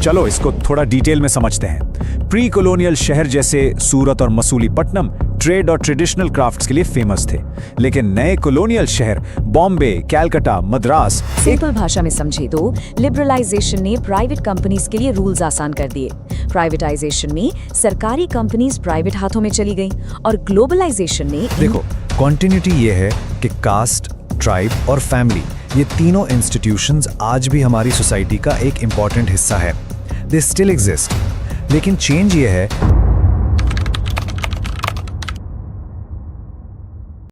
चलो इसको थोड़ा डिटेल में समझते हैं। प्री कॉलोनियल शहर जैसे सूरत और मसूलीपट्टनम ट्रेड और ट्रेडिशनल क्राफ्ट्स के लिए फेमस थे, लेकिन नए कॉलोनियल शहर बॉम्बे, कैलकाटा, मद्रास सिंपल भाषा में समझे तो लिबरलाइजेशन ने प्राइवेट कंपनीज के लिए रूल्स आसान कर दिए। प्राइवेटाइजेशन में सरकारी कंपनीज प्राइवेट हाथों में चली गईं और ग्लोबलाइजेशन ने देखो कॉन्टिन्यूटी ये है कि कास्ट, ट्राइब और फैमिली, ये तीनों इंस्टीट्यूशंस आज भी हमारी सोसाइटी का एक इम्पॉर्टेंट हिस्सा है। दे स्टिल एग्जिस्ट, लेकिन चेंज ये है।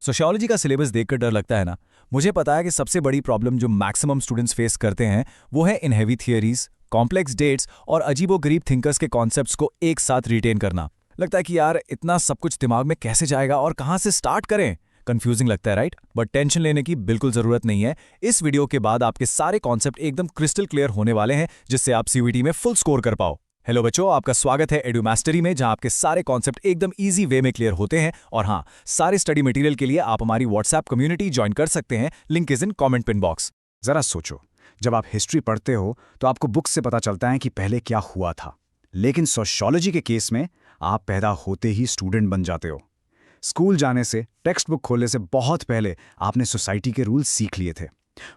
सोशियोलॉजी का सिलेबस देखकर डर लगता है ना? मुझे पता है कि सबसे बड़ी प्रॉब्लम जो मैक्सिमम स्टूडेंट्स फेस करते हैं वो है in heavy theories, complex dates और अजीबोगरीब थिंकर्स के कॉन्सेप्ट्स को एक साथ रिटेन करना। लगता है कि यार इतना सब कुछ दिमाग में कैसे जाएगा और कहां से स्टार्ट करें। कंफ्यूजिंग लगता है, राइट? बट टेंशन लेने की बिल्कुल जरूरत नहीं है। इस वीडियो के बाद आपके सारे कॉन्सेप्ट एकदम क्रिस्टल क्लियर होने वाले हैं, जिससे आप सीयूईटी में फुल स्कोर कर पाओ। हेलो बच्चों, आपका स्वागत है एडू मास्टरी में, जहां आपके सारे कॉन्सेप्ट एकदम इजी वे में क्लियर होते हैं। और हाँ, सारे स्टडी मटेरियल के लिए आप हमारी व्हाट्सएप कम्युनिटी ज्वाइन कर सकते हैं। Link is in comment pin box. जरा सोचो, जब आप हिस्ट्री पढ़ते हो तो आपको बुक से पता चलता है कि पहले क्या हुआ था, लेकिन सोशियोलॉजी के केस में आप पैदा होते ही स्टूडेंट बन जाते हो। स्कूल जाने से, टेक्स्ट बुक खोलने से बहुत पहले आपने सोसाइटी के रूल्स सीख लिए थे।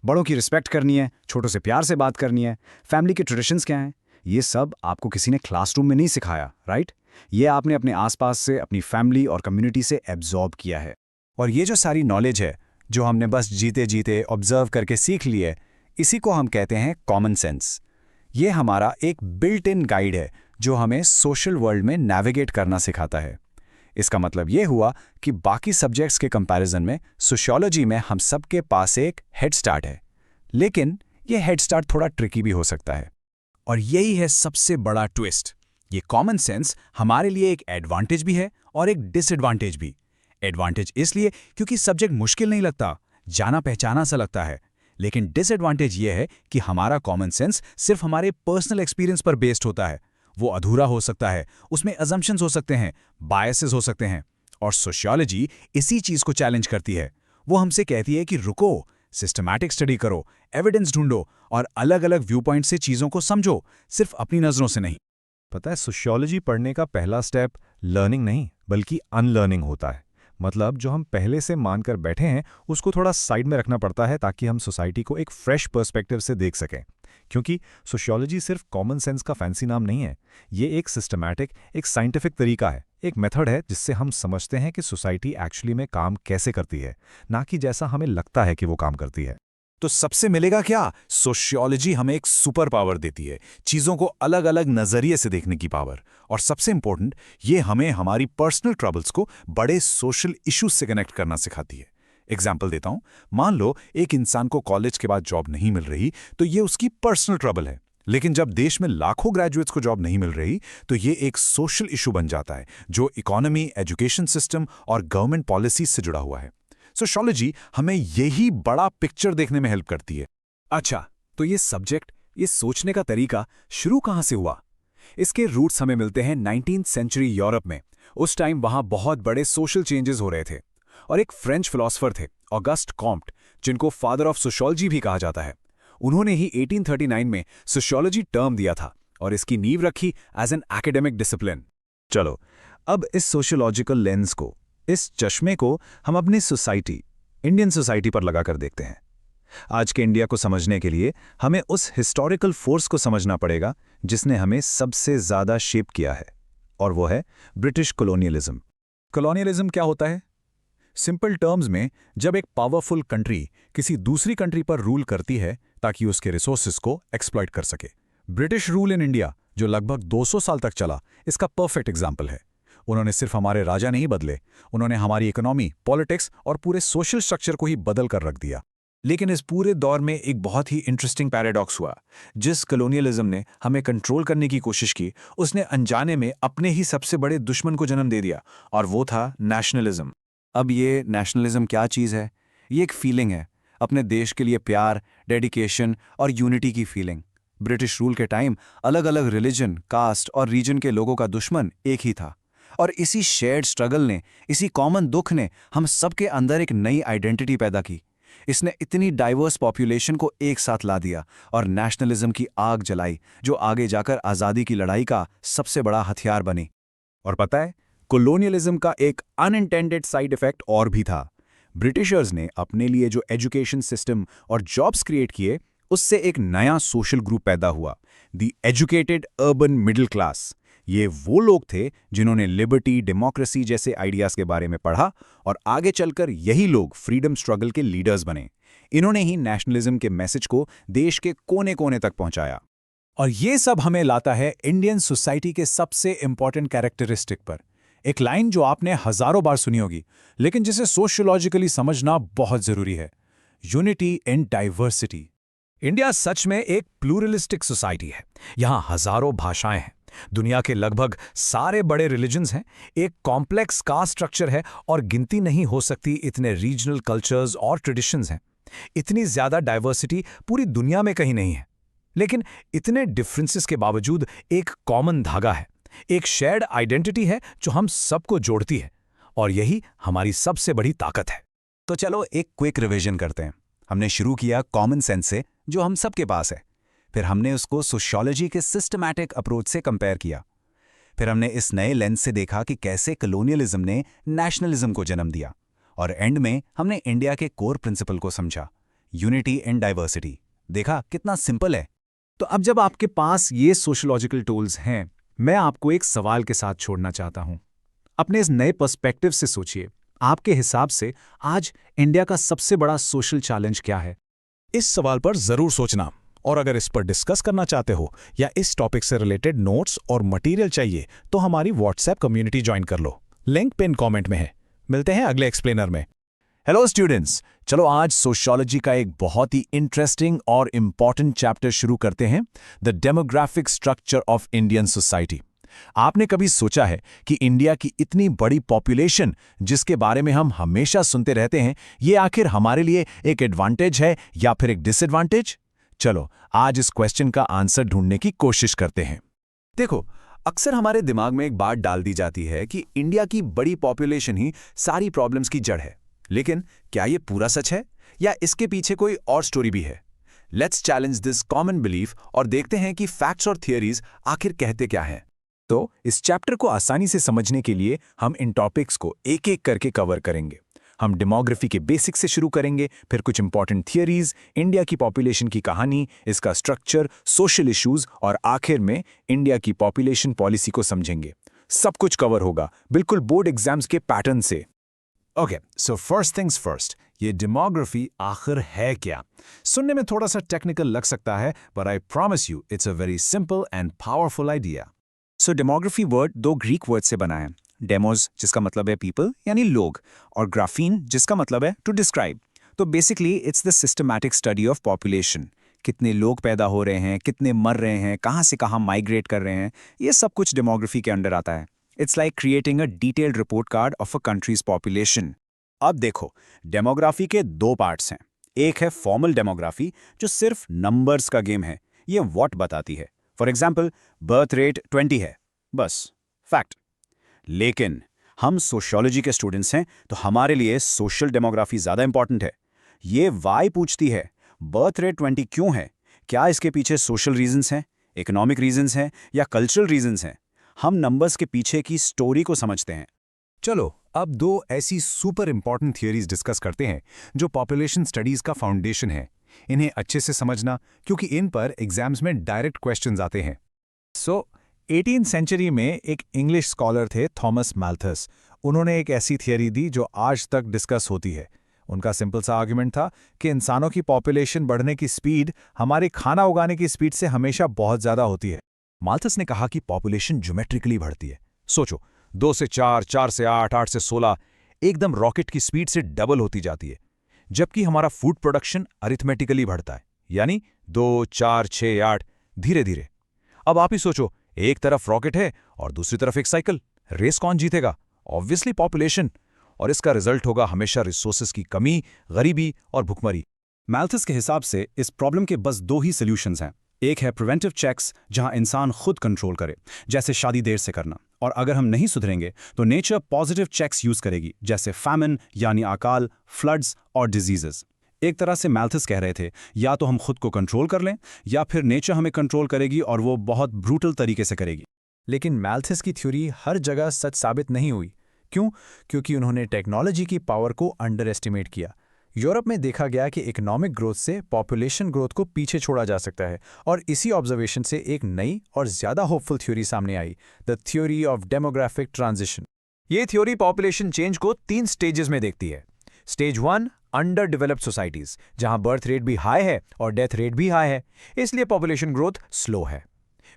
बड़ों की रिस्पेक्ट करनी है, छोटों से प्यार से बात करनी है, फैमिली के ट्रेडिशंस क्या हैं, ये सब आपको किसी ने क्लासरूम में नहीं सिखाया, राइट? ये आपने अपने आसपास से, अपनी फैमिली और कम्युनिटी से एब्जॉर्ब किया है। और ये जो सारी नॉलेज है, जो हमने बस जीते जीते ऑब्जर्व करके सीख ली है, इसी को हम कहते हैं कॉमन सेंस। ये हमारा एक बिल्ट इन गाइड है जो हमें सोशल वर्ल्ड में नेविगेट करना सिखाता है। इसका मतलब ये हुआ कि बाकी सब्जेक्ट्स के कंपैरिजन में सोशियोलॉजी में हम सबके पास एक हेड स्टार्ट है, लेकिन ये हेड स्टार्ट थोड़ा ट्रिकी भी हो सकता है। और यही है सबसे बड़ा ट्विस्ट। ये कॉमन सेंस हमारे लिए एक एडवांटेज भी है और एक डिसएडवांटेज भी। एडवांटेज इसलिए क्योंकि सब्जेक्ट मुश्किल नहीं लगता, जाना पहचाना सा लगता है, लेकिन डिसएडवांटेज ये है कि हमारा कॉमन सेंस सिर्फ हमारे पर्सनल एक्सपीरियंस पर बेस्ड होता है। वो अधूरा हो सकता है, उसमें अजम्पशंस हो सकते हैं, बायसेस हो सकते हैं। और सोशियोलॉजी इसी चीज को चैलेंज करती है। वो हमसे कहती है कि रुको, सिस्टमैटिक स्टडी करो, एविडेंस ढूंढो और अलग अलग व्यू पॉइंट से चीजों को समझो, सिर्फ अपनी नजरों से नहीं। पता है, सोशियोलॉजी पढ़ने का पहला स्टेप लर्निंग नहीं बल्कि अनलर्निंग होता है। मतलब जो हम पहले से मानकर बैठे हैं उसको थोड़ा साइड में रखना पड़ता है, ताकि हम सोसाइटी को एक फ्रेश पर्सपेक्टिव से देख सकें। क्योंकि सोशियोलॉजी सिर्फ कॉमन सेंस का फैंसी नाम नहीं है, ये एक सिस्टमैटिक, एक साइंटिफिक तरीका है, एक मेथड है जिससे हम समझते हैं कि सोसाइटी एक्चुअली में काम कैसे करती है, ना कि जैसा हमें लगता है कि वो काम करती है। तो सबसे मिलेगा क्या? सोशियोलॉजी हमें एक सुपर पावर देती है, चीजों को अलग अलग नजरिए से देखने की पावर। और सबसे इंपॉर्टेंट, ये हमें हमारी पर्सनल ट्रबल्स को बड़े सोशल इश्यूज से कनेक्ट करना सिखाती है। एग्जाम्पल देता हूं, मान लो एक इंसान को कॉलेज के बाद जॉब नहीं मिल रही, तो ये उसकी पर्सनल ट्रबल है। लेकिन जब देश में लाखों ग्रेजुएट्स को जॉब नहीं मिल रही, तो ये एक सोशल इशू बन जाता है जो इकोनॉमी, एजुकेशन सिस्टम और गवर्नमेंट पॉलिसीज से जुड़ा हुआ है। सोशियोलॉजी हमें यही बड़ा पिक्चर देखने में हेल्प करती है। अच्छा, तो ये सब्जेक्ट, ये सोचने का तरीका शुरू कहां से हुआ? इसके रूट्स हमें मिलते हैं 19th सेंचुरी यूरोप में। उस टाइम वहां बहुत बड़े सोशल चेंजेस हो रहे थे और एक फ्रेंच फिलोसोफर थे, ऑगस्ट कॉम्ट, जिनको फादर ऑफ सोशियोलॉजी भी कहा जाता है। उन्होंने ही 1839 में सोशियोलॉजी टर्म दिया था और इसकी नींव रखी एज एन एकेडमिक डिसिप्लिन। चलो, अब इस सोशियोलॉजिकल लेंस को, इस चश्मे को हम अपनी सोसाइटी, इंडियन सोसाइटी पर लगाकर देखते हैं। आज के इंडिया को समझने के लिए हमें उस हिस्टोरिकल फोर्स को समझना पड़ेगा जिसने हमें सबसे ज्यादा शेप किया है, और वो है ब्रिटिश कॉलोनियलिज्म। कॉलोनियलिज्म क्या होता है? सिंपल टर्म्स में, जब एक पावरफुल कंट्री किसी दूसरी कंट्री पर रूल करती है ताकि उसके रिसोर्सेज को एक्सप्लॉइट कर सके। ब्रिटिश रूल इन इंडिया, जो लगभग 200 साल तक चला, इसका परफेक्ट एग्जाम्पल है। उन्होंने सिर्फ हमारे राजा नहीं बदले, उन्होंने हमारी इकोनॉमी, पॉलिटिक्स और पूरे सोशल स्ट्रक्चर को ही बदल कर रख दिया। लेकिन इस पूरे दौर में एक बहुत ही इंटरेस्टिंग पैराडॉक्स हुआ। जिस कॉलोनियलिज्म ने हमें कंट्रोल करने की कोशिश की, उसने अनजाने में अपने ही सबसे बड़े दुश्मन को जन्म दे दिया, और वो था नेशनलिज्म। अब ये नेशनलिज्म क्या चीज़ है? ये एक फीलिंग है, अपने देश के लिए प्यार, डेडिकेशन और यूनिटी की फीलिंग। ब्रिटिश रूल के टाइम अलग अलग रिलीजन, कास्ट और रीजन के लोगों का दुश्मन एक ही था, और इसी शेयर्ड स्ट्रगल ने, इसी कॉमन दुख ने हम सबके अंदर एक नई आइडेंटिटी पैदा की। इसने इतनी डाइवर्स पॉपुलेशन को एक साथ ला दिया और नेशनलिज्म की आग जलाई, जो आगे जाकर आज़ादी की लड़ाई का सबसे बड़ा हथियार बनी। और पता है, कॉलोनियलिज्म का एक अनइंटेंडेड साइड इफेक्ट और भी था। ब्रिटिशर्स ने अपने लिए जो एजुकेशन सिस्टम और जॉब्स क्रिएट किए, उससे एक नया सोशल ग्रुप पैदा हुआ, the educated urban middle class. ये वो लोग थे जिन्होंने लिबर्टी, डेमोक्रेसी जैसे आइडियाज के बारे में पढ़ा और आगे चलकर यही लोग फ्रीडम स्ट्रगल के लीडर्स बने। इन्होंने ही नेशनलिज्म के मैसेज को देश के कोने-कोने तक पहुंचाया। और ये सब हमें लाता है इंडियन सोसाइटी के सबसे इंपॉर्टेंट कैरेक्टरिस्टिक पर। एक लाइन जो आपने हजारों बार सुनी होगी, लेकिन जिसे सोशियोलॉजिकली समझना बहुत जरूरी है, यूनिटी इन डाइवर्सिटी। इंडिया सच में एक प्लूरलिस्टिक सोसाइटी है। यहाँ हजारों भाषाएं हैं, दुनिया के लगभग सारे बड़े रिलीजन्स हैं, एक कॉम्प्लेक्स कास्ट स्ट्रक्चर है और गिनती नहीं हो सकती इतने रीजनल कल्चर्स और ट्रेडिशंस हैं। इतनी ज्यादा डाइवर्सिटी पूरी दुनिया में कहीं नहीं है। लेकिन इतने डिफरेंसेस के बावजूद एक कॉमन धागा है, एक शेयर्ड आइडेंटिटी है जो हम सबको जोड़ती है, और यही हमारी सबसे बड़ी ताकत है। तो चलो एक क्विक रिवीजन करते हैं। हमने शुरू किया कॉमन सेंस से, जो हम सबके पास है। फिर हमने उसको सोशियोलॉजी के सिस्टमैटिक अप्रोच से कंपेयर किया। फिर हमने इस नए लेंस से देखा कि कैसे कॉलोनियलिज्म ने नेशनलिज्म को जन्म दिया। और एंड में हमने इंडिया के कोर प्रिंसिपल को समझा, यूनिटी इन डाइवर्सिटी। देखा कितना सिंपल है। तो अब जब आपके पास ये सोशियोलॉजिकल टूल्स हैं, मैं आपको एक सवाल के साथ छोड़ना चाहता हूं। अपने इस नए पर्सपेक्टिव से सोचिए, आपके हिसाब से आज इंडिया का सबसे बड़ा सोशल चैलेंज क्या है? इस सवाल पर जरूर सोचना, और अगर इस पर डिस्कस करना चाहते हो या इस टॉपिक से रिलेटेड नोट्स और मटेरियल चाहिए तो हमारी व्हाट्सएप कम्युनिटी ज्वाइन कर लो। लिंक पिन कमेंट में है। मिलते हैं अगले एक्सप्लेनर में। हेलो स्टूडेंट्स, चलो आज सोशियोलॉजी का एक बहुत ही इंटरेस्टिंग और इंपॉर्टेंट चैप्टर शुरू करते हैं, the demographic structure of Indian society. आपने कभी सोचा है कि इंडिया की इतनी बड़ी पॉपुलेशन, जिसके बारे में हम हमेशा सुनते रहते हैं, ये आखिर हमारे लिए एक एडवांटेज है या फिर एक डिसएडवांटेज? चलो आज इस क्वेश्चन का आंसर ढूंढने की कोशिश करते हैं। देखो, अक्सर हमारे दिमाग में एक बात डाल दी जाती है कि इंडिया की बड़ी पॉपुलेशन ही सारी प्रॉब्लम्स की जड़ है। लेकिन क्या ये पूरा सच है या इसके पीछे कोई और स्टोरी भी है? Let's challenge this common belief और देखते हैं कि फैक्ट्स और थियरीज आखिर कहते क्या हैं। तो इस चैप्टर को आसानी से समझने के लिए हम इन टॉपिक्स को एक एक करके कवर करेंगे। हम डेमोग्राफी के बेसिक्स से शुरू करेंगे, फिर कुछ इंपॉर्टेंट थियरीज, इंडिया की पॉपुलेशन की कहानी, इसका स्ट्रक्चर, सोशल इश्यूज और आखिर में इंडिया की पॉपुलेशन पॉलिसी को समझेंगे। सब कुछ कवर होगा, बिल्कुल बोर्ड एग्जाम्स के पैटर्न से। Okay, so first things first, ये डेमोग्राफी आखिर है क्या? सुनने में थोड़ा सा टेक्निकल लग सकता है, but I promise you it's a very simple and powerful idea. So demography word दो ग्रीक वर्ड से बना है, डेमोज जिसका मतलब है पीपल यानी लोग, और ग्राफीन जिसका मतलब है टू डिस्क्राइब। तो basically it's the systematic study of population. कितने लोग पैदा हो रहे हैं, कितने मर रहे हैं, कहाँ से कहाँ माइग्रेट कर रहे हैं, ये सब कुछ डेमोग्राफी के अंडर आता है। It's like creating a detailed report card of a countries population. अब देखो, डेमोग्राफी के दो पार्ट्स हैं। एक है फॉर्मल डेमोग्राफी, जो सिर्फ नंबर्स का गेम है, ये व्हाट बताती है। फॉर एग्जाम्पल, बर्थ रेट 20 है, बस फैक्ट। लेकिन हम सोशियोलॉजी के स्टूडेंट्स हैं, तो हमारे लिए सोशल डेमोग्राफी ज़्यादा इंपॉर्टेंट है। ये वाई पूछती है, बर्थ रेट 20 क्यों है? क्या इसके पीछे सोशल रीजंस हैं, इकोनॉमिक रीजंस हैं या कल्चरल रीजंस हैं? हम नंबर्स के पीछे की स्टोरी को समझते हैं। चलो अब दो ऐसी सुपर इंपॉर्टेंट थियरीज डिस्कस करते हैं जो पॉपुलेशन स्टडीज का फाउंडेशन है। इन्हें अच्छे से समझना, क्योंकि इन पर एग्जाम्स में डायरेक्ट क्वेश्चंस आते हैं। 18वीं सेंचुरी में एक इंग्लिश स्कॉलर थे, थॉमस मैल्थस। उन्होंने एक ऐसी थियरी दी जो आज तक डिस्कस होती है। उनका सिंपल सा आर्गुमेंट था कि इंसानों की पॉपुलेशन बढ़ने की स्पीड हमारी खाना उगाने की स्पीड से हमेशा बहुत ज़्यादा होती है। माल्थस ने कहा कि पॉपुलेशन ज्योमेट्रिकली बढ़ती है। सोचो, 2 से 4, 4 से 8, 8 से 16, एकदम रॉकेट की स्पीड से डबल होती जाती है। जबकि हमारा फूड प्रोडक्शन अरिथमेटिकली बढ़ता है, यानी 2, 4, 6, 8, धीरे धीरे। अब आप ही सोचो, एक तरफ रॉकेट है और दूसरी तरफ एक साइकिल, रेस कौन जीतेगा? Obviously population. और इसका रिजल्ट होगा हमेशा रिसोर्सेज की कमी, गरीबी और भुखमरी। मैल्थस के हिसाब से इस प्रॉब्लम के बस दो ही सॉल्यूशंस हैं। एक है प्रिवेंटिव चेक्स, जहां इंसान खुद कंट्रोल करे, जैसे शादी देर से करना, और अगर हम नहीं सुधरेंगे तो नेचर पॉजिटिव चेक्स यूज करेगी, जैसे फैमिन यानी अकाल, फ्लड्स और डिजीजेस। एक तरह से मैल्थस कह रहे थे, या तो हम खुद को कंट्रोल कर लें या फिर नेचर हमें कंट्रोल करेगी और वो बहुत ब्रूटल तरीके से करेगी। लेकिन मैल्थस की थ्योरी हर जगह सच साबित नहीं हुई। क्यों? क्योंकि उन्होंने टेक्नोलॉजी की पावर को अंडर एस्टिमेट किया। यूरोप में देखा गया कि इकोनॉमिक ग्रोथ से पॉपुलेशन ग्रोथ को पीछे छोड़ा जा सकता है, और इसी ऑब्जर्वेशन से एक नई और ज़्यादा होपफुल थ्योरी सामने आई, the theory of demographic transition. ये थ्योरी पॉपुलेशन चेंज को 3 स्टेजेस में देखती है। स्टेज 1, अंडर डेवलप्ड सोसाइटीज, जहां बर्थ रेट भी हाई है और डेथ रेट भी हाई है, इसलिए पॉपुलेशन ग्रोथ स्लो है।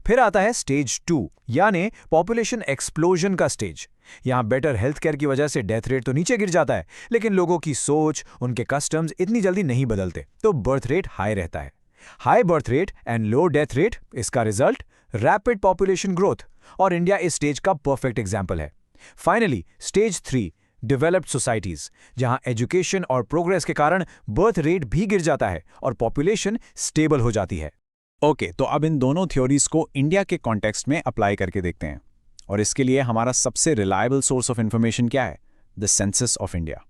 फिर आता है स्टेज 2, यानी पॉपुलेशन एक्सप्लोजन का स्टेज। यहां बेटर हेल्थ केयर की वजह से डेथ रेट तो नीचे गिर जाता है, लेकिन लोगों की सोच, उनके कस्टम्स इतनी जल्दी नहीं बदलते, तो बर्थ रेट हाई रहता है। High birth rate and low death rate, इसका रिजल्ट रैपिड पॉपुलेशन ग्रोथ, और इंडिया इस स्टेज का परफेक्ट एग्जाम्पल है। फाइनली स्टेज 3, डेवलप्ड सोसाइटीज, जहां एजुकेशन और प्रोग्रेस के कारण बर्थ रेट भी गिर जाता है और पॉपुलेशन स्टेबल हो जाती है। ओके, तो अब इन दोनों थ्योरीज को इंडिया के कॉन्टेक्स्ट में अप्लाई करके देखते हैं। और इसके लिए हमारा सबसे रिलायबल सोर्स ऑफ इन्फॉर्मेशन क्या है? The census of India.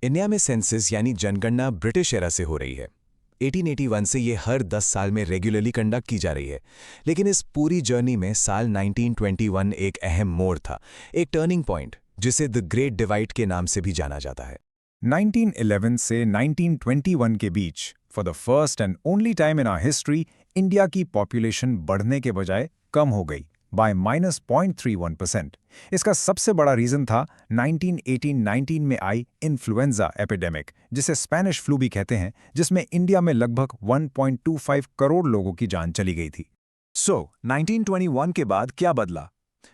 India में सेंसस यानी जनगणना ब्रिटिश एरा से हो रही है। 1881 से ये हर 10 साल में रेगुलरली कंडक्ट की जा रही है। लेकिन इस पूरी जर्नी में साल 1921 एक अहम मोड़ था, एक टर्निंग पॉइंट, जिसे द ग्रेट डिवाइड के नाम से भी जाना जाता है। 1911 से 1921 के बीच for the first and only time in our history India की पॉपुलेशन बढ़ने के बजाय कम हो गई बाय -0.31%। इसका सबसे बड़ा रीजन था 1918-19 में आई इन्फ्लुएंजा एपिडेमिक, जिसे स्पेनिश फ्लू भी कहते हैं, जिसमें इंडिया में लगभग 1.25 करोड़ लोगों की जान चली गई थी। 1921 के बाद क्या बदला?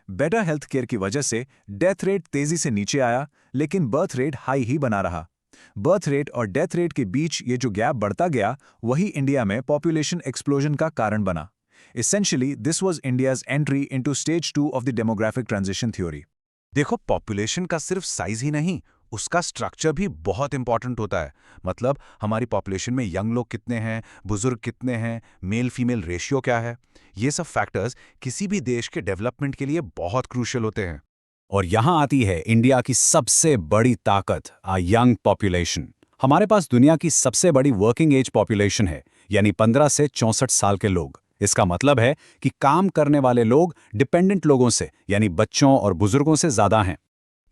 बेटर हेल्थ केयर की वजह से डेथ रेट तेजी से नीचे आया, लेकिन बर्थ रेट हाई ही बना रहा। बर्थ रेट और डेथ रेट के बीच ये जो गैप बढ़ता गया, वही इंडिया में पॉपुलेशन एक्सप्लोजन का कारण बना। Essentially, this was India's entry into stage 2 of the demographic transition theory. देखो, पॉपुलेशन का सिर्फ साइज ही नहीं, उसका स्ट्रक्चर भी बहुत इंपॉर्टेंट होता है। मतलब हमारी पॉपुलेशन में यंग लोग कितने हैं, बुजुर्ग कितने हैं, मेल फीमेल रेशियो क्या है, ये सब फैक्टर्स किसी भी देश के डेवलपमेंट के लिए बहुत क्रूशियल होते हैं। और यहाँ आती है इंडिया की सबसे बड़ी ताकत, आ यंग पॉपुलेशन। हमारे पास दुनिया की सबसे बड़ी वर्किंग एज पॉपुलेशन है, यानी 15 से 64 साल के लोग। इसका मतलब है कि काम करने वाले लोग डिपेंडेंट लोगों से, यानी बच्चों और बुजुर्गों से ज्यादा हैं।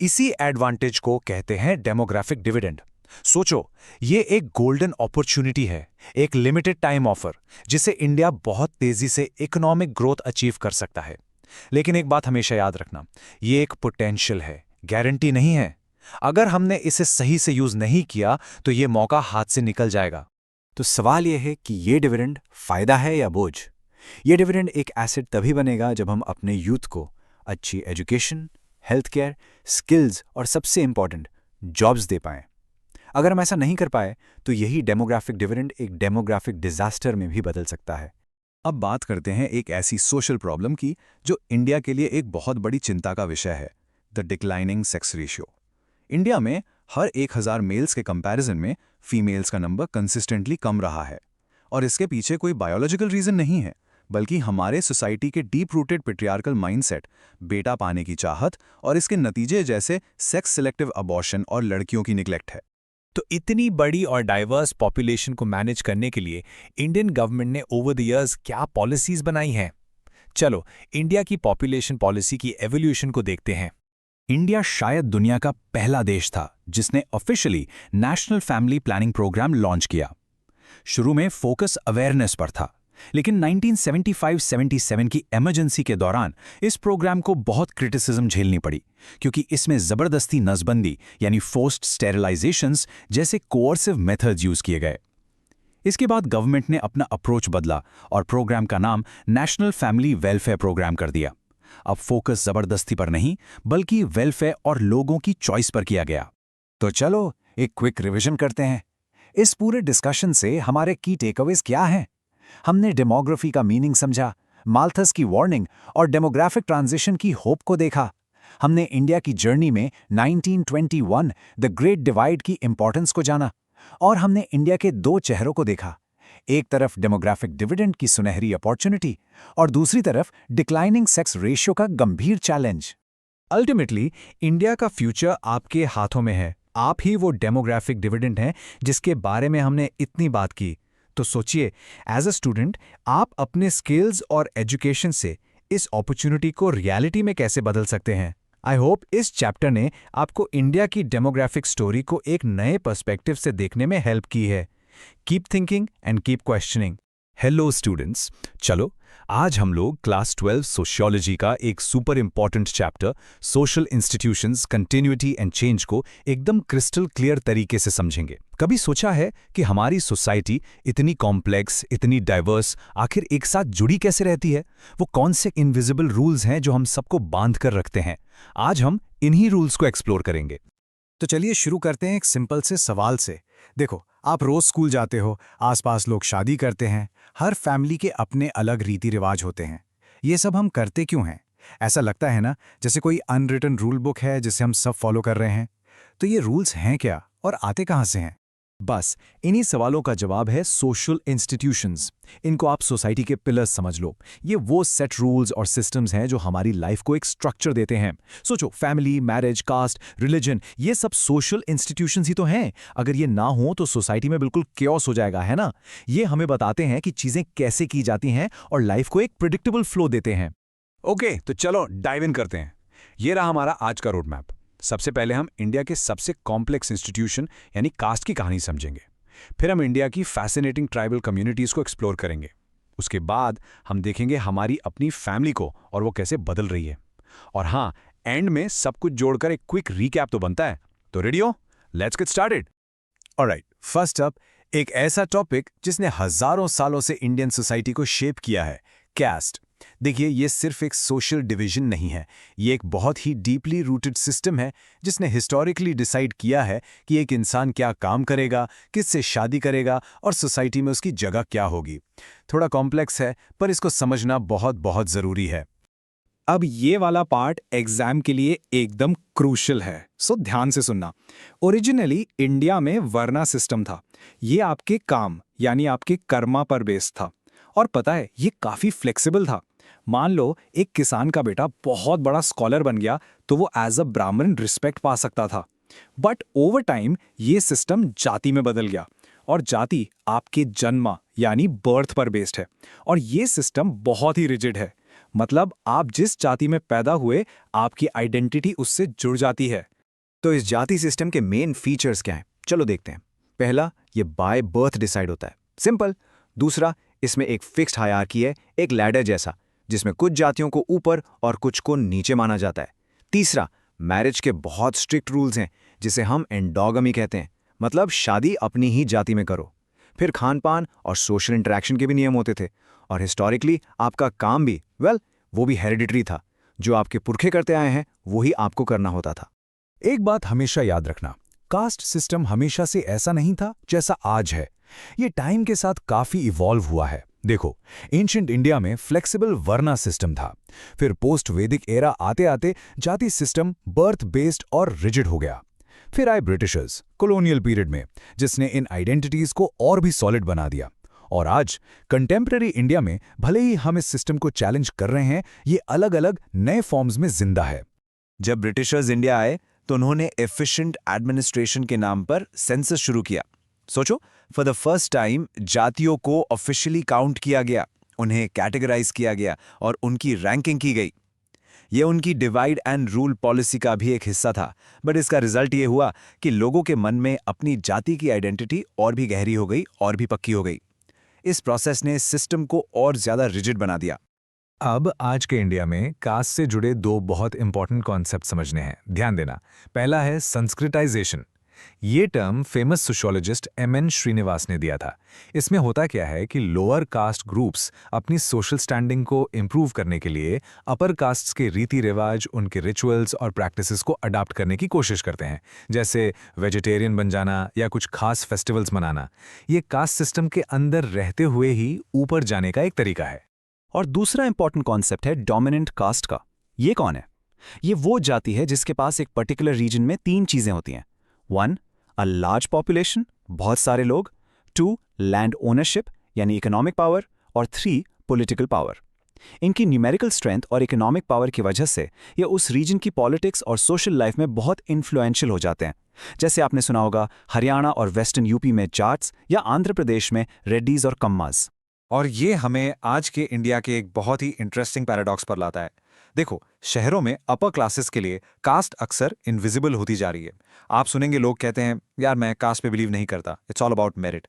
इसी एडवांटेज को कहते हैं डेमोग्राफिक डिविडेंड। सोचो, ये एक गोल्डन अपॉर्चुनिटी है, एक लिमिटेड टाइम ऑफर, जिसे इंडिया बहुत तेजी से इकोनॉमिक ग्रोथ अचीव कर सकता है। लेकिन एक बात हमेशा याद रखना, ये एक पोटेंशियल है, गारंटी नहीं है। अगर हमने इसे सही से यूज नहीं किया तो ये मौका हाथ से निकल जाएगा। तो सवाल यह है कि ये डिविडेंड फायदा है या बोझ? ये डिविडेंड एक एसेट तभी बनेगा जब हम अपने यूथ को अच्छी एजुकेशन, हेल्थ केयर, स्किल्स और सबसे इंपॉर्टेंट जॉब्स दे पाएं। अगर हम ऐसा नहीं कर पाए तो यही डेमोग्राफिक डिविडेंड एक डेमोग्राफिक डिजास्टर में भी बदल सकता है। अब बात करते हैं एक ऐसी सोशल प्रॉब्लम की जो इंडिया के लिए एक बहुत बड़ी चिंता का विषय है, the declining sex ratio. India में हर 1000 मेल्स के कंपैरिजन में फीमेल्स का नंबर कंसिस्टेंटली कम रहा है। और इसके पीछे कोई बायोलॉजिकल रीजन नहीं है, बल्कि हमारे सोसाइटी के डीप रूटेड पेट्रियार्कल माइंडसेट, बेटा पाने की चाहत और इसके नतीजे जैसे सेक्स सिलेक्टिव अबॉर्शन और लड़कियों की निग्लेक्ट है। तो इतनी बड़ी और डाइवर्स पॉपुलेशन को मैनेज करने के लिए इंडियन गवर्नमेंट ने ओवर द इयर्स क्या पॉलिसीज बनाई हैं? चलो, इंडिया की पॉपुलेशन पॉलिसी की एवोल्यूशन को देखते हैं। इंडिया शायद दुनिया का पहला देश था जिसने officially national family planning programme launch किया। शुरू में फोकस अवेयरनेस पर था, लेकिन 1975-77 की इमरजेंसी के दौरान इस प्रोग्राम को बहुत क्रिटिसिज्म झेलनी पड़ी, क्योंकि इसमें जबरदस्ती नसबंदी यानी फोर्स्ड स्टेरिलाइजेशंस जैसे कोअर्सिव मेथड्स यूज किए गए। इसके बाद गवर्नमेंट ने अपना अप्रोच बदला और प्रोग्राम का नाम नेशनल फैमिली वेलफेयर प्रोग्राम कर दिया। अब फोकस जबरदस्ती पर नहीं, बल्कि वेलफेयर और लोगों की चॉइस पर किया गया। तो चलो एक क्विक रिवीजन करते हैं। इस पूरे डिस्कशन से हमारे की टेकअवेज क्या हैं? हमने डेमोग्राफी का मीनिंग समझा, माल्थस की वार्निंग और डेमोग्राफिक ट्रांजिशन की होप को देखा। हमने इंडिया की जर्नी में 1921 द ग्रेट डिवाइड की इंपॉर्टेंस को जाना, और हमने इंडिया के 2 चेहरों को देखा। एक तरफ डेमोग्राफिक डिविडेंड की सुनहरी अपॉर्चुनिटी और दूसरी तरफ डिक्लाइनिंग सेक्स रेशियो का गंभीर चैलेंज। अल्टीमेटली इंडिया का फ्यूचर आपके हाथों में है। आप ही वो डेमोग्राफिक डिविडेंड हैं जिसके बारे में हमने इतनी बात की। तो सोचिए, एज अ स्टूडेंट आप अपने स्किल्स और एजुकेशन से इस अपॉर्चुनिटी को रियलिटी में कैसे बदल सकते हैं। आई होप इस चैप्टर ने आपको इंडिया की डेमोग्राफिक स्टोरी को एक नए पर्सपेक्टिव से देखने में हेल्प की है। Keep thinking and keep questioning. Hello students, चलो आज हम लोग क्लास 12 सोशियोलॉजी का एक super important chapter social institutions continuity and change को एकदम क्रिस्टल क्लियर तरीके से समझेंगे। कभी सोचा है कि हमारी सोसाइटी इतनी कॉम्प्लेक्स, इतनी डाइवर्स आखिर एक साथ जुड़ी कैसे रहती है? वो कौन से इनविजिबल रूल्स हैं जो हम सबको बांध कर रखते हैं? आज हम इन्हीं रूल्स को एक्सप्लोर करेंगे। तो चलिए शुरू करते हैं एक सिंपल से सवाल से। देखो, आप रोज स्कूल जाते हो, आसपास लोग शादी करते हैं, हर फैमिली के अपने अलग रीति रिवाज होते हैं। ये सब हम करते क्यों हैं? ऐसा लगता है ना जैसे कोई अनरिटन रूल बुक है जिसे हम सब फॉलो कर रहे हैं। तो ये रूल्स हैं क्या और आते कहाँ से हैं? बस इन्हीं सवालों का जवाब है सोशल इंस्टीट्यूशंस। इनको आप सोसाइटी के पिलर्स समझ लो। ये वो सेट रूल्स और सिस्टम्स हैं जो हमारी लाइफ को एक स्ट्रक्चर देते हैं। सोचो, फैमिली, मैरिज, कास्ट, रिलीजन, ये सब सोशल इंस्टीट्यूशंस ही तो हैं। अगर ये ना हो तो सोसाइटी में बिल्कुल केओस हो जाएगा, है ना? ये हमें बताते हैं कि चीजें कैसे की जाती हैं और लाइफ को एक प्रिडिक्टेबल फ्लो देते हैं। ओके, तो चलो डाइव इन करते हैं। ये रहा हमारा आज का रोड मैप। सबसे पहले हम इंडिया के सबसे कॉम्प्लेक्स इंस्टीट्यूशन यानी कास्ट की कहानी समझेंगे। फिर हम इंडिया की फैसिनेटिंग ट्राइबल कम्युनिटीज को एक्सप्लोर करेंगे। उसके बाद हम देखेंगे हमारी अपनी फैमिली को और वो कैसे बदल रही है। और हाँ, एंड में सब कुछ जोड़कर एक क्विक रीकैप तो बनता है। तो रेडी हो? Let's get started. Alright, first up एक ऐसा टॉपिक जिसने हजारों सालों से इंडियन सोसाइटी को शेप किया है, कैस्ट। देखिए, ये सिर्फ एक सोशल डिवीजन नहीं है, ये एक बहुत ही डीपली रूटेड सिस्टम है जिसने हिस्टोरिकली डिसाइड किया है कि एक इंसान क्या काम करेगा, किससे शादी करेगा और सोसाइटी में उसकी जगह क्या होगी। थोड़ा कॉम्प्लेक्स है, पर इसको समझना बहुत बहुत ज़रूरी है। अब ये वाला पार्ट एग्जाम के लिए एकदम क्रूशियल है, सो ध्यान से सुनना। ओरिजिनली इंडिया में वर्ना सिस्टम था। ये आपके काम यानी आपके कर्मा पर बेस्ड था। और पता है, ये काफ़ी फ्लेक्सिबल था। मान लो एक किसान का बेटा बहुत बड़ा स्कॉलर बन गया तो वो एज अ ब्राह्मण रिस्पेक्ट पा सकता था। बट ओवर टाइम ये सिस्टम जाति में बदल गया और जाति आपके जन्म यानी बर्थ पर बेस्ड है। और ये सिस्टम बहुत ही रिजिड है। मतलब आप जिस जाति में पैदा हुए, आपकी आइडेंटिटी उससे जुड़ जाती है। तो इस जाति सिस्टम के मेन फीचर्स क्या हैं? चलो देखते हैं। पहला, ये बाय बर्थ डिसाइड होता है, सिंपल। दूसरा, इसमें एक फिक्स्ड हायरार्की है, एक लैडर जैसा, जिसमें कुछ जातियों को ऊपर और कुछ को नीचे माना जाता है। तीसरा, मैरिज के बहुत स्ट्रिक्ट रूल्स हैं जिसे हम एंडोगमी कहते हैं, मतलब शादी अपनी ही जाति में करो। फिर खान पान और सोशल इंटरेक्शन के भी नियम होते थे। और हिस्टोरिकली आपका काम भी, वो भी हेरिडिटरी था। जो आपके पुरखे करते आए हैं वही आपको करना होता था। एक बात हमेशा याद रखना, कास्ट सिस्टम हमेशा से ऐसा नहीं था जैसा आज है। ये टाइम के साथ काफी इवॉल्व हुआ है। देखो, एंशिएंट इंडिया में फ्लेक्सिबल वर्ना सिस्टम था। फिर पोस्ट वैदिक एरा आते आते जाति सिस्टम बर्थ बेस्ड और रिजिड हो गया। फिर आए ब्रिटिशर्स कॉलोनियल पीरियड में, जिसने इन आइडेंटिटीज को और भी सॉलिड बना दिया। और आज कंटेम्पररी इंडिया में भले ही हम इस सिस्टम को चैलेंज कर रहे हैं, ये अलग अलग नए फॉर्म्स में जिंदा है। जब ब्रिटिशर्स इंडिया आए तो उन्होंने एफिशिएंट एडमिनिस्ट्रेशन के नाम पर सेंसस शुरू किया। सोचो, फॉर द फर्स्ट टाइम जातियों को ऑफिशियली काउंट किया गया, उन्हें कैटेगराइज किया गया और उनकी रैंकिंग की गई। यह उनकी डिवाइड एंड रूल पॉलिसी का भी एक हिस्सा था। बट इसका रिजल्ट ये हुआ कि लोगों के मन में अपनी जाति की आइडेंटिटी और भी गहरी हो गई और भी पक्की हो गई। इस प्रोसेस ने सिस्टम को और ज्यादा रिजिड बना दिया। अब आज के इंडिया में कास्ट से जुड़े दो बहुत इंपॉर्टेंट कॉन्सेप्ट समझने हैं, ध्यान देना। पहला है संस्कृताइजेशन। ये term famous sociologist M.N. Srinivas ने दिया था। इसमें होता क्या है कि लोअर कास्ट ग्रुप्स अपनी सोशल स्टैंडिंग को इम्प्रूव करने के लिए अपर कास्ट्स के रीति रिवाज, उनके रिचुअल्स और प्रैक्टिसेस को अडॉप्ट करने की कोशिश करते हैं, जैसे वेजिटेरियन बन जाना या कुछ खास फेस्टिवल्स मनाना। ये कास्ट सिस्टम के अंदर रहते हुए ही ऊपर जाने का एक तरीका है। और दूसरा इंपॉर्टेंट कॉन्सेप्ट है डोमिनेंट कास्ट का। ये कौन है? ये वो जाति है जिसके पास एक पर्टिकुलर रीजन में 3 चीजें होती हैं। 1. अ लार्ज पॉपुलेशन, बहुत सारे लोग। 2. लैंड ओनरशिप यानी इकोनॉमिक पावर। और 3. Political power. इनकी न्यूमेरिकल स्ट्रेंथ और इकोनॉमिक पावर की वजह से ये उस रीजन की पॉलिटिक्स और सोशल लाइफ में बहुत इन्फ्लुएंशियल हो जाते हैं। जैसे आपने सुना होगा हरियाणा और वेस्टर्न यूपी में जाट्स या आंध्र प्रदेश में रेड्डीज और कम्मास। और ये हमें आज के इंडिया के एक बहुत ही इंटरेस्टिंग पैराडॉक्स पर लाता है। देखो, शहरों में अपर क्लासेस के लिए कास्ट अक्सर इनविजिबल होती जा रही है। आप सुनेंगे लोग कहते हैं, यार मैं कास्ट पे बिलीव नहीं करता, इट्स ऑल अबाउट मेरिट।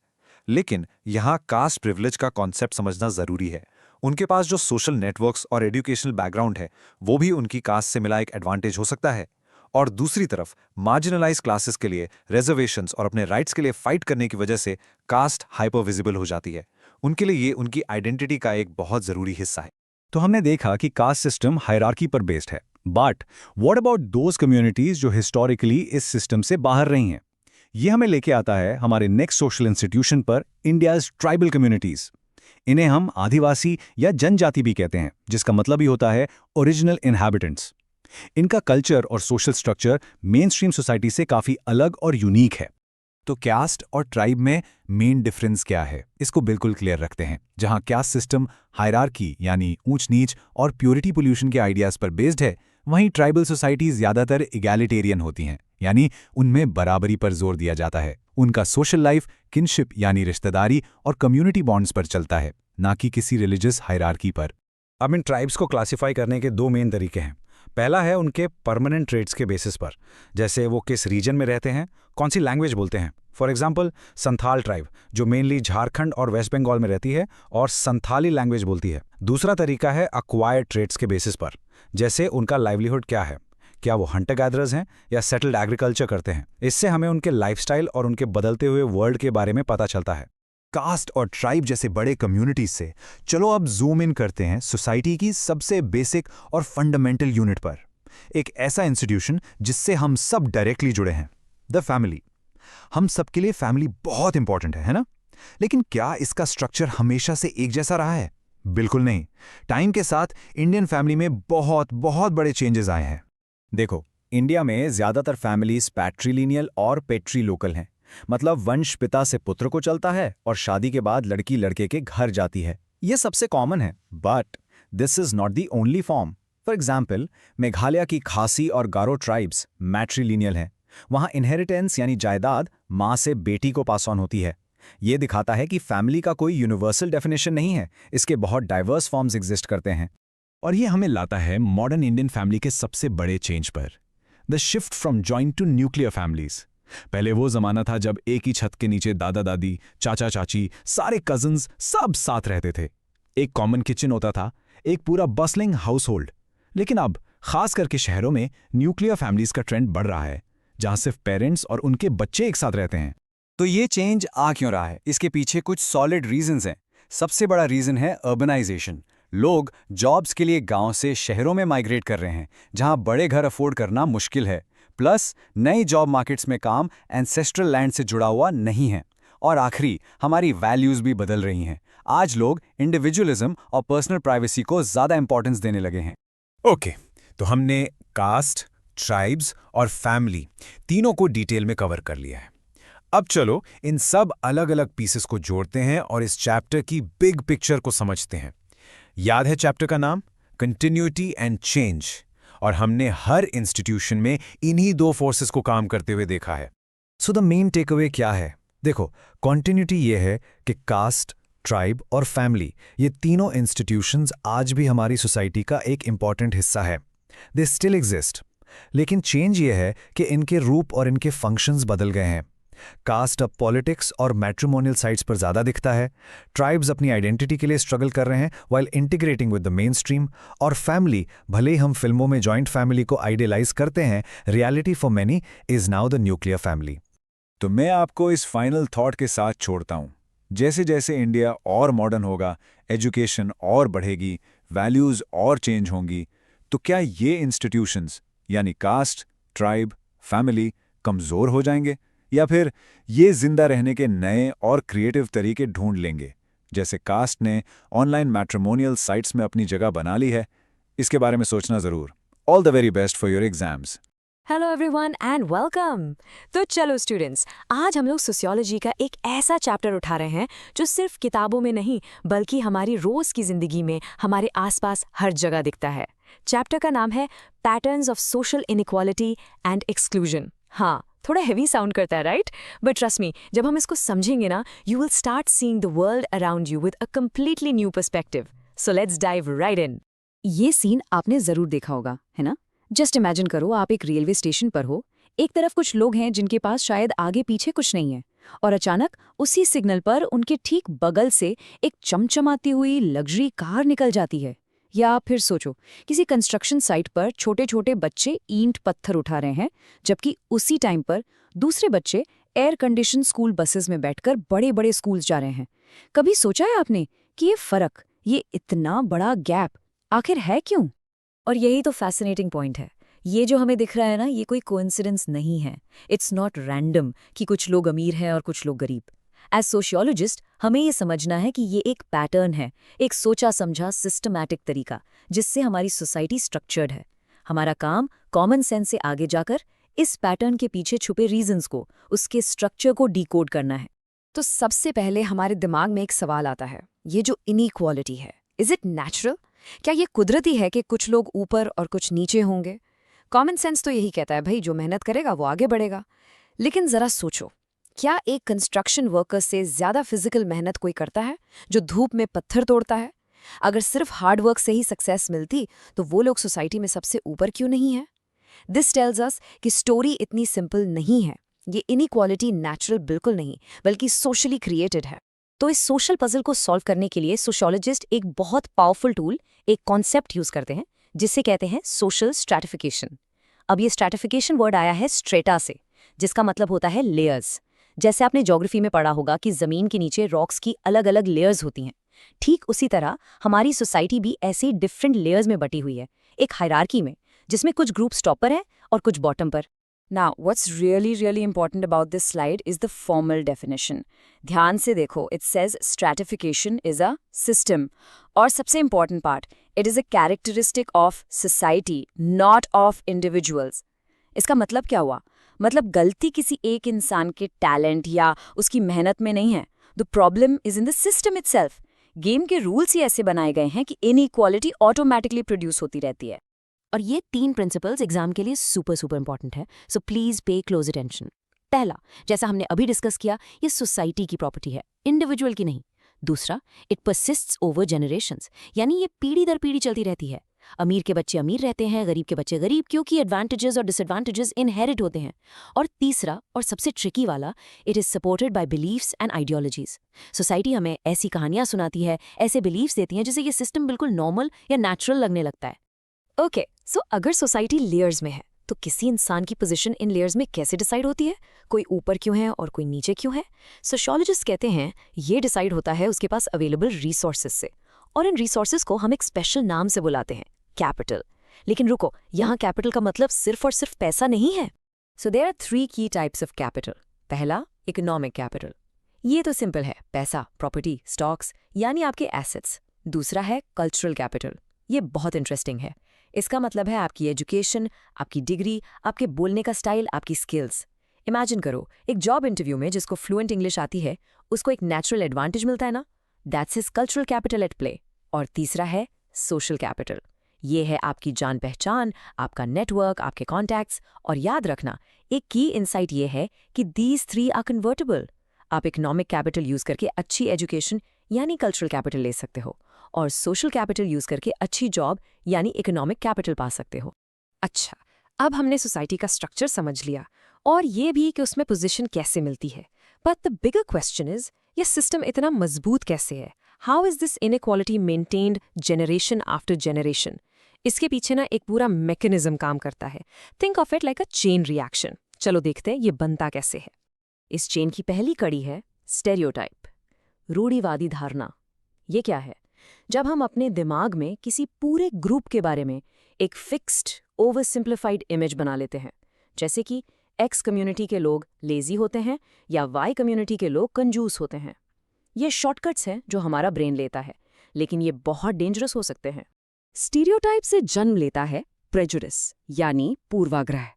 लेकिन यहाँ कास्ट प्रिविलेज का कॉन्सेप्ट समझना जरूरी है। उनके पास जो सोशल नेटवर्क्स और एजुकेशनल बैकग्राउंड है, वो भी उनकी कास्ट से मिला एक एडवांटेज हो सकता है। और दूसरी तरफ मार्जिनलाइज क्लासेस के लिए रिजर्वेशंस और अपने राइट्स के लिए फाइट करने की वजह से कास्ट हाइपर विजिबल हो जाती है। उनके लिए ये उनकी आइडेंटिटी का एक बहुत जरूरी हिस्सा है। तो हमने देखा कि कास्ट सिस्टम हायरार्की पर बेस्ड है, but what about those communities जो हिस्टोरिकली इस सिस्टम से बाहर रही हैं? ये हमें लेके आता है हमारे नेक्स्ट सोशल इंस्टीट्यूशन पर, इंडियाज ट्राइबल कम्युनिटीज। इन्हें हम आदिवासी या जनजाति भी कहते हैं, जिसका मतलब ही होता है ओरिजिनल इनहैबिटेंट्स। इनका कल्चर और social structure main stream society से काफी अलग और यूनिक है। तो कास्ट और ट्राइब में मेन डिफरेंस क्या है, इसको बिल्कुल क्लियर रखते हैं। जहां कास्ट सिस्टम हायरार्की यानी ऊंच नीच और प्योरिटी पोल्यूशन के आइडियाज पर बेस्ड है, वहीं ट्राइबल सोसाइटीज ज्यादातर इगैलिटेरियन होती हैं, यानी उनमें बराबरी पर जोर दिया जाता है। उनका सोशल लाइफ किनशिप यानी रिश्तेदारी और कम्युनिटी बॉन्ड्स पर चलता है, ना कि किसी रिलीजियस हायरार्की पर। अब इन ट्राइब्स को क्लासिफाई करने के दो मेन तरीके हैं। पहला है उनके परमानेंट ट्रेड्स के बेसिस पर, जैसे वो किस रीजन में रहते हैं, कौन सी लैंग्वेज बोलते हैं। फॉर एग्जांपल संथाल ट्राइब जो मेनली झारखंड और वेस्ट बंगाल में रहती है और संथाली लैंग्वेज बोलती है। दूसरा तरीका है अक्वायर्ड ट्रेड्स के बेसिस पर, जैसे उनका लाइवलीहुड क्या है, क्या वो हंटर गैदरर्स हैं या सेटल्ड एग्रीकल्चर करते हैं। इससे हमें उनके लाइफस्टाइल और उनके बदलते हुए वर्ल्ड के बारे में पता चलता है। कास्ट और ट्राइब जैसे बड़े कम्युनिटीज से चलो अब जूम इन करते हैं सोसाइटी की सबसे बेसिक और फंडामेंटल यूनिट पर, एक ऐसा इंस्टीट्यूशन जिससे हम सब डायरेक्टली जुड़े हैं, द फैमिली। हम सबके लिए फैमिली बहुत इंपॉर्टेंट है ना? लेकिन क्या इसका स्ट्रक्चर हमेशा से एक जैसा रहा है? बिल्कुल नहीं। टाइम के साथ इंडियन फैमिली में बहुत बहुत बड़े चेंजेस आए हैं। देखो, इंडिया में ज्यादातर फैमिलीज पैट्रीलिनियल और पेट्रीलोकल हैं, मतलब वंश पिता से पुत्र को चलता है और शादी के बाद लड़की लड़के के घर जाती है। ये सबसे कॉमन है, but this is not the only form. For example, Meghalaya की खासी और गारो ट्राइब्स मैट्रीलिनियल हैं। वहां इनहेरिटेंस यानी जायदाद माँ से बेटी को पास ऑन होती है। ये दिखाता है कि फैमिली का कोई यूनिवर्सल डेफिनेशन नहीं है, इसके बहुत डाइवर्स फॉर्म्स एग्जिस्ट करते हैं। और ये हमें लाता है मॉडर्न इंडियन फैमिली के सबसे बड़े चेंज पर, the shift from joint to nuclear families. पहले वो जमाना था जब एक ही छत के नीचे दादा दादी, चाचा चाची, सारे कजिन्स सब साथ रहते थे। एक कॉमन किचन होता था, एक पूरा बसलिंग हाउस होल्ड। लेकिन अब खास करके शहरों में न्यूक्लियर फैमिलीज का ट्रेंड बढ़ रहा है, जहां सिर्फ पेरेंट्स और उनके बच्चे एक साथ रहते हैं। तो ये चेंज आ क्यों रहा है? इसके पीछे कुछ सॉलिड रीजंस हैं। सबसे बड़ा रीजन है अर्बनाइजेशन। लोग जॉब्स के लिए गांव से शहरों में माइग्रेट कर रहे हैं, जहां बड़े घर अफोर्ड करना मुश्किल है। प्लस नई जॉब मार्केट्स में काम एंसेस्ट्रल लैंड से जुड़ा हुआ नहीं है। और आखिरी, हमारी वैल्यूज भी बदल रही हैं। आज लोग इंडिविजुअलिज्म और पर्सनल प्राइवेसी को ज्यादा इंपॉर्टेंस देने लगे हैं। ओके, तो हमने कास्ट, ट्राइब्स और फैमिली तीनों को डिटेल में कवर कर लिया है। अब चलो इन सब अलग अलग पीसेस को जोड़ते हैं और इस चैप्टर की बिग पिक्चर को समझते हैं। याद है चैप्टर का नाम? Continuity and change. और हमने हर इंस्टीट्यूशन में इन्हीं दो फोर्सेस को काम करते हुए देखा है। So the main takeaway क्या है? देखो, कॉन्टिन्यूटी ये है कि कास्ट, ट्राइब और फैमिली ये तीनों इंस्टीट्यूशंस आज भी हमारी सोसाइटी का एक इंपॉर्टेंट हिस्सा है। They still exist. लेकिन चेंज ये है कि इनके रूप और इनके फंक्शंस बदल गए हैं। कास्ट अब पॉलिटिक्स और मैट्रिमोनियल साइट्स पर ज़्यादा दिखता है। ट्राइब्स अपनी आइडेंटिटी के लिए स्ट्रगल कर रहे हैं while integrating with the main stream. और फैमिली, भले ही हम फिल्मों में जॉइंट फैमिली को आइडियलाइज करते हैं, reality for many is now the nuclear family. तो मैं आपको इस फाइनल थॉट के साथ छोड़ता हूं। जैसे जैसे इंडिया और मॉडर्न होगा, एजुकेशन और बढ़ेगी, वैल्यूज और चेंज होंगी, तो क्या ये इंस्टीट्यूशंस यानी कास्ट, ट्राइब, फैमिली कमज़ोर हो जाएंगे, या फिर ये जिंदा रहने के नए और क्रिएटिव तरीके ढूंढ लेंगे, जैसे कास्ट ने ऑनलाइन मैट्रिमोनियल साइट्स में अपनी जगह बना ली है? इसके बारे में सोचना ज़रूर। All the very best for your exams. Hello everyone and welcome. तो चलो स्टूडेंट्स, आज हम लोग सोशियोलॉजी का एक ऐसा चैप्टर उठा रहे हैं जो सिर्फ किताबों में नहीं बल्कि हमारी रोज की जिंदगी में हमारे आसपास हर जगह दिखता है। चैप्टर का नाम है patterns of social inequality and exclusion. हाँ, थोड़ा हेवी साउंड करता है, राइट? बट ट्रस्ट मी, जब हम इसको समझेंगे ना, you will start seeing the world around you with a completely new perspective. So let's dive right in. ये सीन आपने जरूर देखा होगा, है ना? जस्ट इमेजिन करो, आप एक रेलवे स्टेशन पर हो। एक तरफ कुछ लोग हैं जिनके पास शायद आगे पीछे कुछ नहीं है, और अचानक उसी सिग्नल पर उनके ठीक बगल से एक चमचमाती हुई लग्जरी कार निकल जाती है। या फिर सोचो, किसी कंस्ट्रक्शन साइट पर छोटे छोटे बच्चे ईंट पत्थर उठा रहे हैं, जबकि उसी टाइम पर दूसरे बच्चे एयर कंडीशन स्कूल बसेस में बैठकर बड़े बड़े स्कूल्स जा रहे हैं। कभी सोचा है आपने कि ये फर्क, ये इतना बड़ा गैप आखिर है क्यों? और यही तो फैसिनेटिंग पॉइंट है। ये जो हमें दिख रहा है ना, ये कोई कोइंसिडेंस नहीं है। इट्स नॉट रैंडम कि कुछ लोग अमीर हैं और कुछ लोग गरीब। एज सोशियोलॉजिस्ट हमें ये समझना है कि ये एक पैटर्न है, एक सोचा समझा सिस्टमैटिक तरीका, जिससे हमारी सोसाइटी स्ट्रक्चर्ड है। हमारा काम कॉमन सेंस से आगे जाकर इस पैटर्न के पीछे छुपे रीजंस को, उसके स्ट्रक्चर को डिकोड करना है। तो सबसे पहले हमारे दिमाग में एक सवाल आता है, ये जो इनइक्वालिटी है, इज इट नेचुरल? क्या ये कुदरती है कि कुछ लोग ऊपर और कुछ नीचे होंगे? कॉमन सेंस तो यही कहता है, भाई जो मेहनत करेगा वो आगे बढ़ेगा। लेकिन जरा सोचो, क्या एक कंस्ट्रक्शन वर्कर से ज्यादा फिजिकल मेहनत कोई करता है जो धूप में पत्थर तोड़ता है? अगर सिर्फ हार्ड वर्क से ही सक्सेस मिलती तो वो लोग सोसाइटी में सबसे ऊपर क्यों नहीं है? दिस टेल्स अस कि स्टोरी इतनी सिंपल नहीं है। ये इनइक्वालिटी नेचुरल बिल्कुल नहीं, बल्कि सोशली क्रिएटेड है। तो इस सोशल पजल को सॉल्व करने के लिए सोशियोलॉजिस्ट एक बहुत पावरफुल टूल, एक कॉन्सेप्ट यूज करते हैं, जिसे कहते हैं सोशल स्ट्रैटिफिकेशन। अब ये स्ट्रैटिफिकेशन वर्ड आया है स्ट्रेटा से, जिसका मतलब होता है लेयर्स। जैसे आपने ज्योग्राफी में पढ़ा होगा कि जमीन के नीचे रॉक्स की अलग अलग लेयर्स होती हैं, ठीक उसी तरह हमारी सोसाइटी भी ऐसे डिफरेंट लेयर्स में बटी हुई है, एक हायरार्की में, जिसमें कुछ ग्रुप्स टॉप पर हैं और कुछ बॉटम पर। Now, what's really important about this slide is the formal definition. ध्यान से देखो, it says stratification is a system. और सबसे important part, it is a characteristic of society, not of individuals. इसका मतलब क्या हुआ? मतलब गलती किसी एक इंसान के टैलेंट या उसकी मेहनत में नहीं है। The problem is in the system itself. Game के रूल्स ही ऐसे बनाए गए हैं कि inequality ऑटोमेटिकली प्रोड्यूस होती रहती है। और ये 3 प्रिंसिपल्स एग्जाम के लिए सुपर इंपॉर्टेंट है, so please pay close attention. पहला, जैसा हमने अभी डिस्कस किया, ये सोसाइटी की प्रॉपर्टी है, इंडिविजुअल की नहीं। दूसरा, इट परसिस्ट्स ओवर जनरेशंस, यानी ये पीढ़ी दर पीढ़ी चलती रहती है। अमीर के बच्चे अमीर रहते हैं, गरीब के बच्चे गरीब, क्योंकि एडवांटेजेस और डिसएडवांटेजेस इनहेरिट होते हैं। और तीसरा और सबसे ट्रिकी वाला, it is supported by beliefs and ideologies. Society हमें ऐसी कहानियां सुनाती है, ऐसे बिलीफ्स देती हैं, जिससे ये सिस्टम बिल्कुल नॉर्मल या नेचुरल लगने लगता है। ओके, सो अगर सोसाइटी लेयर्स में है, तो किसी इंसान की पोजीशन इन लेयर्स में कैसे डिसाइड होती है? कोई ऊपर क्यों है और कोई नीचे क्यों है? सोशियोलॉजिस्ट कहते हैं ये डिसाइड होता है उसके पास अवेलेबल रिसोर्सेज से, और इन रिसोर्सेज को हम एक स्पेशल नाम से बुलाते हैं, कैपिटल। लेकिन रुको, यहाँ कैपिटल का मतलब सिर्फ और सिर्फ पैसा नहीं है। सो देयर आर 3 की टाइप्स ऑफ कैपिटल। पहला, इकोनॉमिक कैपिटल। ये तो सिंपल है, पैसा, प्रॉपर्टी, स्टॉक्स, यानी आपके एसेट्स। दूसरा है कल्चरल कैपिटल। ये बहुत इंटरेस्टिंग है। इसका मतलब है आपकी एजुकेशन, आपकी डिग्री, आपके बोलने का स्टाइल, आपकी स्किल्स। इमेजिन करो, एक जॉब इंटरव्यू में जिसको फ्लुएंट इंग्लिश आती है, उसको एक नेचुरल एडवांटेज मिलता है ना, that's his cultural capital at play. और तीसरा है सोशल कैपिटल। ये है आपकी जान पहचान, आपका नेटवर्क, आपके कॉन्टैक्ट्स। और याद रखना, एक की इंसाइट ये है कि दीज 3 आर कन्वर्टेबल। आप इकोनॉमिक कैपिटल यूज करके अच्छी एजुकेशन यानी कल्चरल कैपिटल ले सकते हो, और सोशल कैपिटल यूज करके अच्छी जॉब यानी इकोनॉमिक कैपिटल पा सकते हो। अच्छा, अब हमने सोसाइटी का स्ट्रक्चर समझ लिया, और ये भी कि उसमें पोजीशन कैसे मिलती है। But the bigger question is, ये सिस्टम इतना मजबूत कैसे है? How is this inequality maintained generation after generation? इसके पीछे ना एक पूरा मैकेनिज्म काम करता है। Think of it like a chain reaction. चलो देखते हैं ये बनता कैसे है। इस चेन की पहली कड़ी है स्टेरियोटाइप, रूढ़िवादी धारणा। ये क्या है? जब हम अपने दिमाग में किसी पूरे ग्रुप के बारे में एक फिक्स्ड ओवर सिंप्लीफाइड इमेज बना लेते हैं, जैसे कि एक्स कम्युनिटी के लोग लेजी होते हैं या वाई कम्युनिटी के लोग कंजूस होते हैं। ये शॉर्टकट्स हैं जो हमारा ब्रेन लेता है, लेकिन ये बहुत डेंजरस हो सकते हैं। स्टीरियोटाइप से जन्म लेता है प्रेजुडिस, यानी पूर्वाग्रह।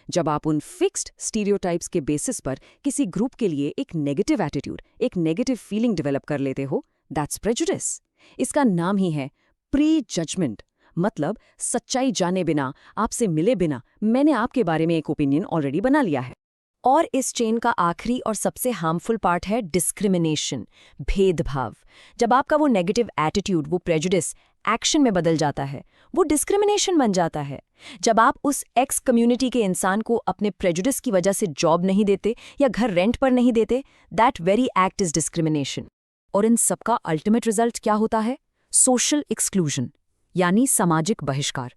जब आप उन फिक्स्ड स्टीरियोटाइप्स के बेसिस पर किसी ग्रुप के लिए एक नेगेटिव एटीट्यूड, एक नेगेटिव फीलिंग डेवलप कर लेते हो, दैट्स प्रेजुडिस। इसका नाम ही है प्री जजमेंट, मतलब सच्चाई जाने बिना, आपसे मिले बिना मैंने आपके बारे में एक ओपिनियन ऑलरेडी बना लिया है। और इस चेन का आखिरी और सबसे हार्मफुल पार्ट है डिस्क्रिमिनेशन, भेदभाव। जब आपका वो नेगेटिव एटीट्यूड, वो प्रेजुडिस एक्शन में बदल जाता है, वो डिस्क्रिमिनेशन बन जाता है। जब आप उस एक्स कम्युनिटी के इंसान को अपने प्रेजुडिस की वजह से जॉब नहीं देते या घर रेंट पर नहीं देते, that very act is discrimination. और इन सबका अल्टीमेट रिजल्ट क्या होता है? सोशल एक्सक्लूजन, यानी सामाजिक बहिष्कार।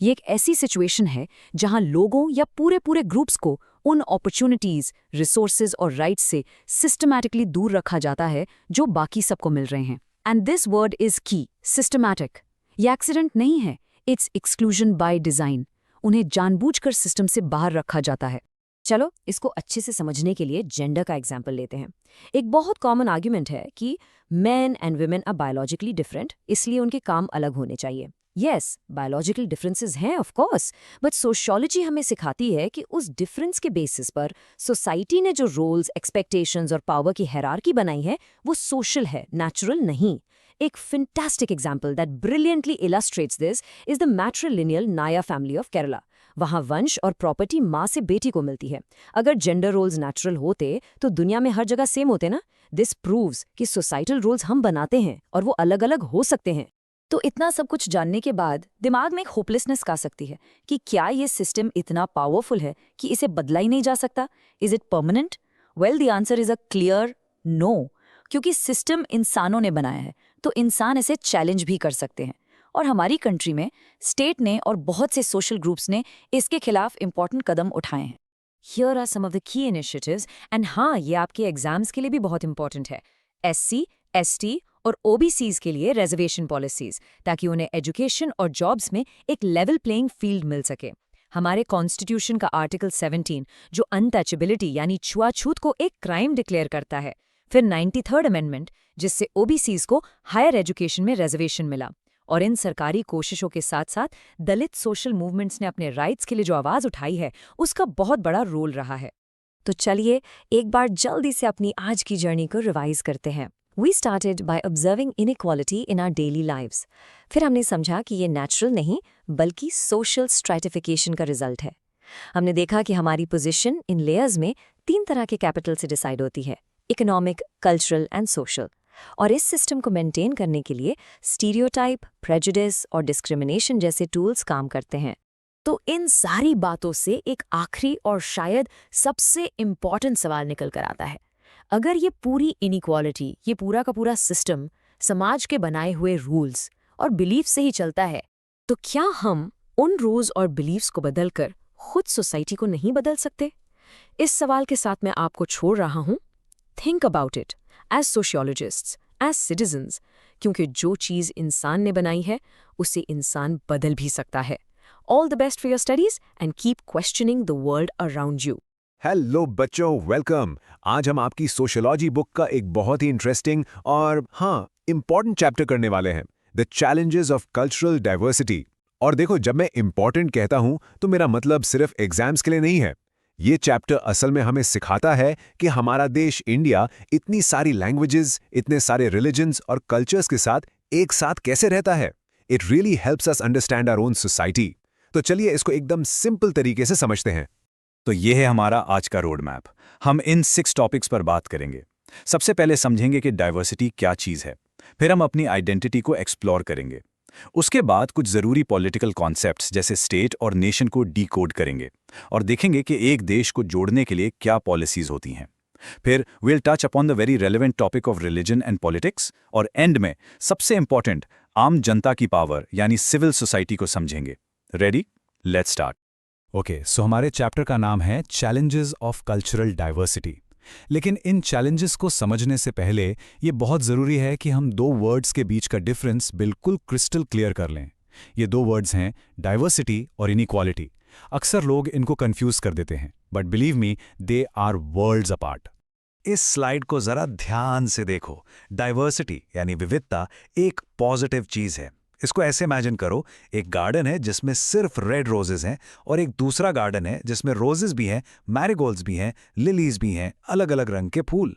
ये एक ऐसी सिचुएशन है जहां लोगों या पूरे ग्रुप्स को उन अपॉर्चुनिटीज, रिसोर्सेज और राइट्स से सिस्टमैटिकली दूर रखा जाता है जो बाकी सबको मिल रहे हैं। एंड दिस वर्ड इज की, सिस्टमैटिक। ये एक्सीडेंट नहीं है, इट्स एक्सक्लूजन बाय डिजाइन। उन्हें जानबूझकर सिस्टम से बाहर रखा जाता है। चलो इसको अच्छे से समझने के लिए जेंडर का एग्जाम्पल लेते हैं। एक बहुत कॉमन आर्ग्यूमेंट है कि men and women are biologically different, इसलिए उनके काम अलग होने चाहिए। यस, बायोलॉजिकल डिफरेंसेस हैं ऑफ कोर्स, बट सोशियोलॉजी हमें सिखाती है कि उस डिफरेंस के बेसिस पर सोसाइटी ने जो रोल्स, एक्सपेक्टेशंस और पावर की हायरार्की बनाई है वो सोशल है, नेचुरल नहीं। एक fantastic example that brilliantly illustrates this is the matrilineal Nayar family of Kerala. वहाँ वंश और प्रॉपर्टी माँ से बेटी को मिलती है। अगर जेंडर रोल्स नेचुरल होते तो दुनिया में हर जगह सेम होते ना। दिस प्रूव्स कि सोसाइटल रोल्स हम बनाते हैं और वो अलग अलग हो सकते हैं। तो इतना सब कुछ जानने के बाद दिमाग में एक होपलेसनेस आ सकती है कि क्या ये सिस्टम इतना पावरफुल है कि इसे बदला ही नहीं जा सकता? Is it permanent? Well, the answer is a clear no. क्योंकि सिस्टम इंसानों ने बनाया है तो इंसान इसे चैलेंज भी कर सकते हैं। और हमारी कंट्री में स्टेट ने और बहुत से सोशल ग्रुप्स ने इसके खिलाफ इंपॉर्टेंट कदम उठाए हैं। Here are some of the key initiatives, and हाँ, ये आपके एग्जाम्स के लिए भी बहुत इंपॉर्टेंट है। SC, ST और OBCs के लिए रिजर्वेशन पॉलिसीज, ताकि उन्हें एजुकेशन और जॉब्स में एक लेवल प्लेइंग फील्ड मिल सके। हमारे कॉन्स्टिट्यूशन का आर्टिकल 17 जो अनटचेबिलिटी यानी छुआछूत को एक क्राइम डिक्लेयर करता है। फिर 93rd अमेंडमेंट जिससे OBCs को हायर एजुकेशन में रिजर्वेशन मिला। और इन सरकारी कोशिशों के साथ साथ दलित सोशल मूवमेंट्स ने अपने राइट्स के लिए जो आवाज़ उठाई है उसका बहुत बड़ा रोल रहा है। तो चलिए एक बार जल्दी से अपनी आज की जर्नी को रिवाइज करते हैं। We started by observing inequality in our daily lives. फिर हमने समझा कि ये नेचुरल नहीं बल्कि सोशल स्ट्रैटिफिकेशन का रिजल्ट है। हमने देखा कि हमारी पोजीशन इन लेयर्स में 3 तरह के कैपिटल से डिसाइड होती है: इकोनॉमिक, कल्चरल एंड सोशल। और इस सिस्टम को मेंटेन करने के लिए स्टीरियोटाइप, प्रेजुडिस और डिस्क्रिमिनेशन जैसे टूल्स काम करते हैं। तो इन सारी बातों से एक आखिरी और शायद सबसे इम्पॉर्टेंट सवाल निकल कर आता है। अगर ये पूरी इनइक्वालिटी, ये पूरा का पूरा सिस्टम समाज के बनाए हुए रूल्स और बिलीफ से ही चलता है, तो क्या हम उन रूल्स और बिलीफ्स को बदलकर खुद सोसाइटी को नहीं बदल सकते? इस सवाल के साथ मैं आपको छोड़ रहा हूं। Think about it as sociologists, as citizens, क्योंकि जो चीज़ इंसान ने बनाई है उसे इंसान बदल भी सकता है। All the best for your studies and keep questioning the world around you. Hello बच्चों, वेलकम। आज हम आपकी सोशियोलॉजी बुक का एक बहुत ही इंटरेस्टिंग और इम्पॉर्टेंट चैप्टर करने वाले हैं, the challenges of cultural diversity. और देखो, जब मैं इम्पॉर्टेंट कहता हूं तो मेरा मतलब सिर्फ एग्जाम्स के लिए नहीं है। ये चैप्टर असल में हमें सिखाता है कि हमारा देश इंडिया इतनी सारी लैंग्वेजेस, इतने सारे रिलीजन्स और कल्चर्स के साथ एक साथ कैसे रहता है। It really helps us understand our own society. तो चलिए इसको एकदम सिंपल तरीके से समझते हैं। तो ये है हमारा आज का रोड मैप। हम इन 6 टॉपिक्स पर बात करेंगे। सबसे पहले समझेंगे कि डाइवर्सिटी क्या चीज़ है, फिर हम अपनी आइडेंटिटी को एक्सप्लोर करेंगे। उसके बाद कुछ ज़रूरी पॉलिटिकल कॉन्सेप्ट्स जैसे स्टेट और नेशन को डीकोड करेंगे और देखेंगे कि एक देश को जोड़ने के लिए क्या पॉलिसीज़ होती हैं। फिर will touch upon the very relevant topic of religion and politics, और एंड में सबसे इंपॉर्टेंट आम जनता की पावर यानी सिविल सोसाइटी को समझेंगे। रेडी? Let's start. ओके, सो हमारे चैप्टर का नाम है चैलेंजेस ऑफ कल्चरल डाइवर्सिटी। लेकिन इन चैलेंजेस को समझने से पहले ये बहुत ज़रूरी है कि हम 2 वर्ड्स के बीच का डिफरेंस बिल्कुल क्रिस्टल क्लियर कर लें। ये 2 वर्ड्स हैं डाइवर्सिटी और इनइक्वालिटी। अक्सर लोग इनको कंफ्यूज कर देते हैं, but believe me, they are worlds apart. इस स्लाइड को ज़रा ध्यान से देखो। डाइवर्सिटी यानी विविधता एक पॉजिटिव चीज़ है। इसको ऐसे इमेजिन करो, एक गार्डन है जिसमें सिर्फ रेड रोजेस हैं और एक दूसरा गार्डन है जिसमें रोजेस भी हैं, मैरीगोल्ड्स भी हैं, लिलीज भी हैं, अलग अलग रंग के फूल।